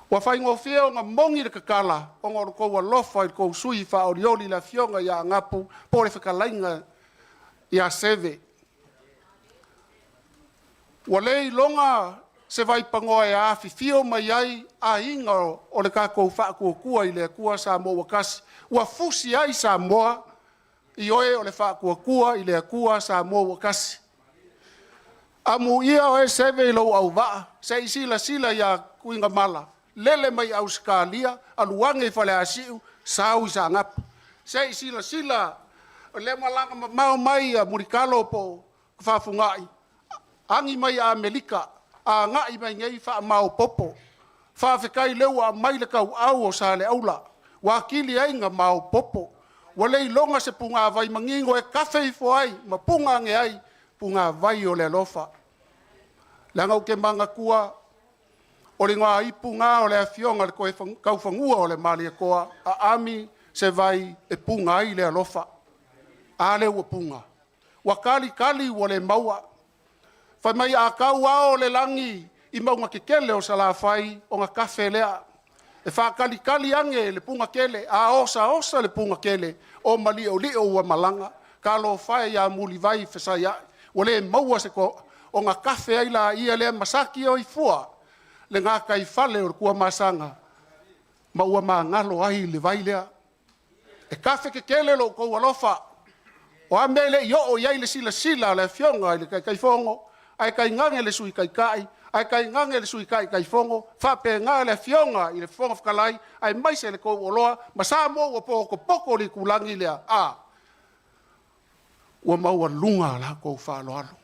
Wa fai ngofia nga mongi le kakala ongor kou ALOFA i kou sui fa orioli la fionga ya ANAPU po le whakalainga ia SEVE. Wa lei longa se vai pangoa e a fifio mai ai a inga o le kako whaakua i le kua Samoa kasi. Wa fusi ai Samoa i oe o le whaakua i le kua Samoa kasi. Amu ia o e SEVE i lau au waa, se i sila ia kuinga mala. Lele mai au skalia, aluange fale asiu, sau i sa ngapa. Se i sila, le malanga mau mai a murikalo po whafungai. Angi mai a Melika, a ngai mai ngai wha mau popo. Whawhekai leu a mai le kau au o sa le aula. Wakili ainga mau popo. Walei longa se punga vai mangingo e kawhei fo ai, ma punga nge ai, punga vai o le ALOFA. Langau ke manga kua, o le ngā ipu ngā o le afionga le koe kauwhangua o le mali e koa, a ami se vai e punga ai le ALOFA. A le ua punga. Wakali wa le maua. Whai mai a kau ao le langi i maunga kekele o sa la whai o ngā kawhe lea. E whakali ange le punga kele, a osa le punga kele, o mali o leo ua malanga, ka lo whai ia muli vai whesai ai. Wa le maua se ko o ngā kawhe ai la ia le masaki o i fua. Le ngā kai whale o kua masanga, ma ua maa ngalo ai le vai lea. E kawhe kekele lo kou ALOFA, o amele i o iai le sila le fionga i le kai fongo, ai kai ngange le sui kai, ai kai ngange le sui kai fongo, whape ngā le fionga i le fonga whakalai, ai maise le kou oloa, ma sa mo ua poko li kulangi lea, ua maua lunga la kou whaaloalo.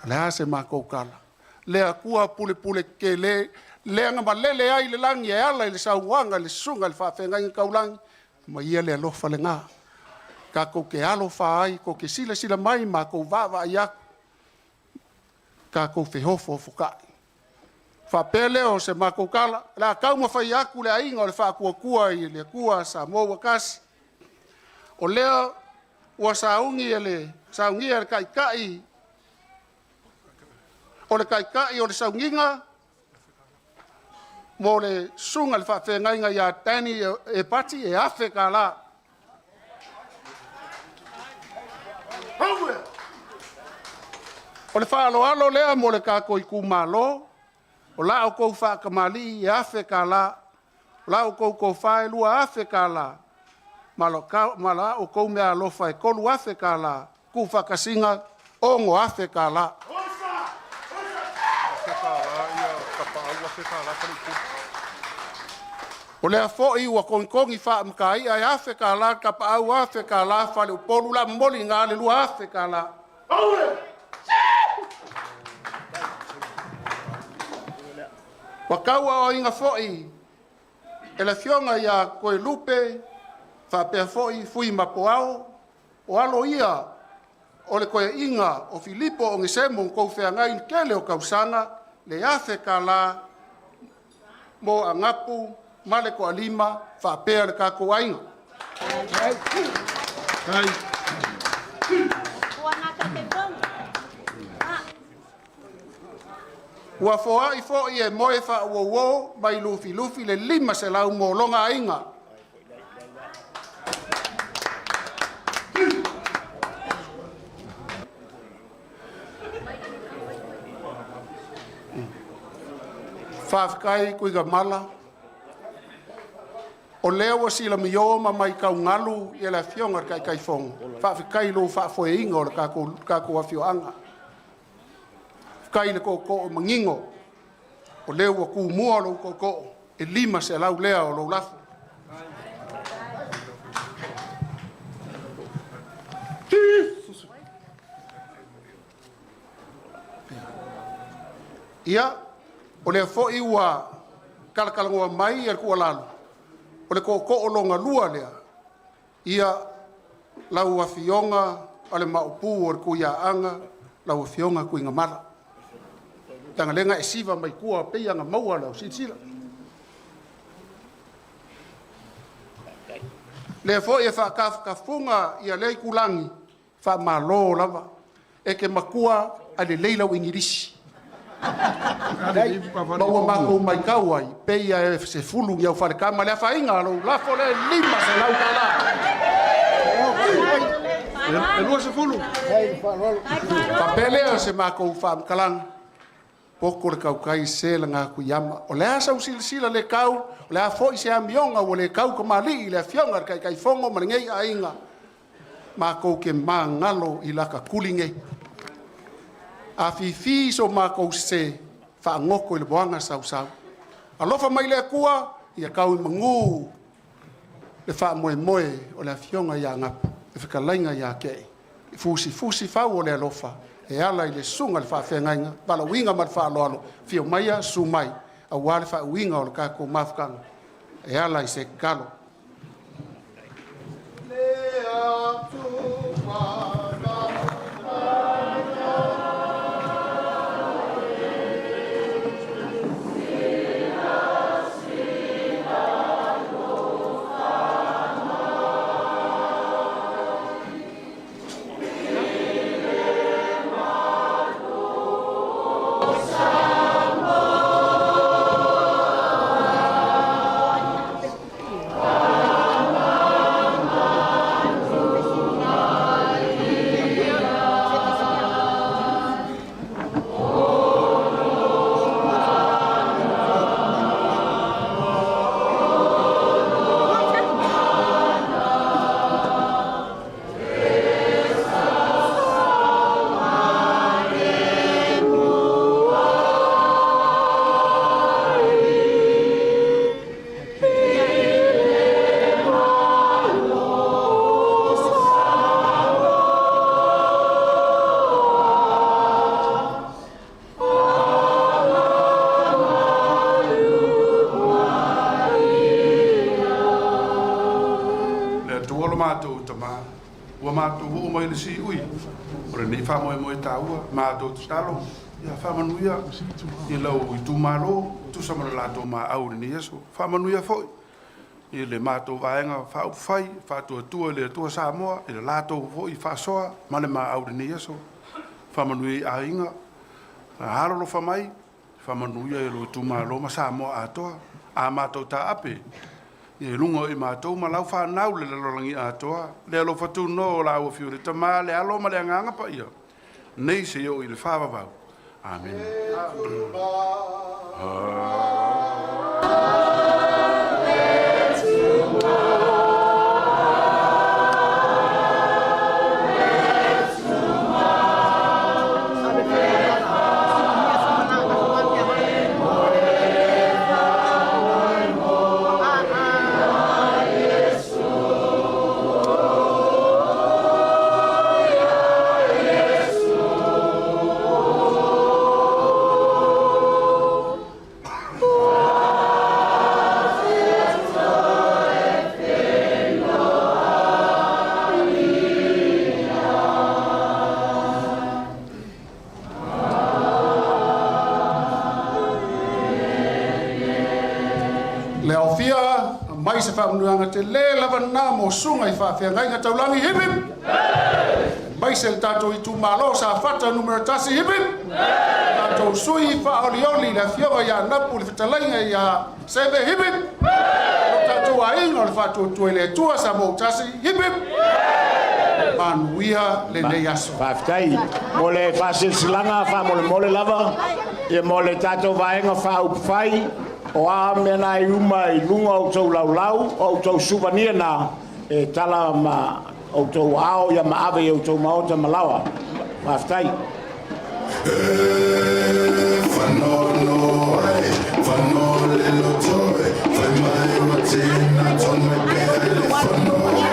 Lea se ma kou kala. Lea kua pule ke lea nga malele ai le langi e ala i le sauanga, le sunga, le whawhenga i kaulangi, ma ia le ALOFA le ngā. Ka kou ke ALOFA ai, kou ke sila mai ma kou wawa i aku. Ka kou whehofo fukai. Whapele o se ma kou kala, la kau ma whai aku le ainga o le whakua i le kua Samoa kasi. O lea ua saungi ele saungi ele kai o le kai o le saunginga mo le sunga le whawhengainga ia tani e pati e afe ka la. O le whaaloalo lea mo le kako i kumalo, o la o kou whakamali e afe ka la, o la o kou kou whae lua afe ka la, ma la o kou mea alofa e kolu afe ka la, ku whakasinga ongo afe ka la. O lea fo'i ua kongi wha mkai ai afe ka la, ka pa au afe ka la, whale upolu la moli ngā le lua afe ka la. Wa kaua o inga fo'i, e la fionga ia koe lupe, wha pea fo'i fui mapoao, o alo ia, o le koe inga o Filipo o ngesemo kou whea ngai kele o kausanga, le afe ka la, mo angapu, male ko alima, wha pea le kako ainga. Ua foa i fo'i e moe wha uo mai lufi le lima se lau mo longa ainga. Whawhikai kuiga mala. O leo wa sila mio ma mai kau ngalu i la fionga kai fonga. Whawhikai lo whafoe inga o le kako a fioanga. Kai le ko mangingo o leo wa ku mua lo ko e lima se lau lea o lo lafu ia o le fo iwa kalkalangoa mai e ku lalo o le ko o longa lua lea ia lau afionga ale maupu o ku ia anga lau afionga ku inga mala tanga lenga e siva mai kua pe nga maua lau sitsila le fo e fa ka funga ia le kulangi fa malo lava e ke makua ale leila wingirisi maua mako mai kauai pe ia e se fulu ia fa le kama le fa inga lo la fo le lima se lau kala e lua se fulu fa pele se mako fa kalang poko le kaukai se la ngā kuyama. O lea sau sila le kau, o lea fo i se amionga o le kau ka mali i le fionga kai fongo ma ngei a inga. Ma kou ke mā ngalo i laka kulinge. A fifi so ma kou se wha ngoko i le boanga sau. Alofa mai le kua, i a kau i mangu. Le wha moe o le fionga i a ngapu. E whikalainga i a kei. Fusi fau o le alofa. E ala i le sunga le whawhengainga, wala winga ma le whaaloalo, fio maia su mai, a wale wha winga o le kako mafukanga. E ala i se kalo. Si ui, ora nei fa mo taua, ma do talo, ia fa manuia, i lau Itumalo, tu sama la to ma au ni yeso, fa manuia foi. I le mātou vaenga whau whai, whātua tua le tua Samoa, i le lātou vo i whasoa, male mā aure ni aso, whamanui a inga, harolo whamai, whamanuia i lo Itumalo ma Samoa atoa, a mātou tā ape, i lungo i mātou ma lau whanau le lalorangi atoa, le alo whatu no o lau whiuri tamā, le alo ma le anganga pa ia, nei se o i le whawawau. Amen. Le ofia mai se whaamunuanga te le lava nā mo sunga I whaawhiangai ngā taulangi hipip. Mai se le Tatou Itumalo Safata numero tasi hipip. Tatou sui whaolioli le whionga I ANAPU le whetalainga I SEVE hipip. Tatou Aiga le whātua le tua Samoa tasi hipip. Manuia le nei aso. Whaftai, mo le whasilsilanga, whamole lava, ia mo le Tatou vaenga whaupai, o a mena I uma I lunga o tau laulau, o tau souvenir na e tala ma o tau ao ia maawe o tau maota malawa. Whaftai. Whanole lo toe, whai mai o tēnā tonu e pēre whanole.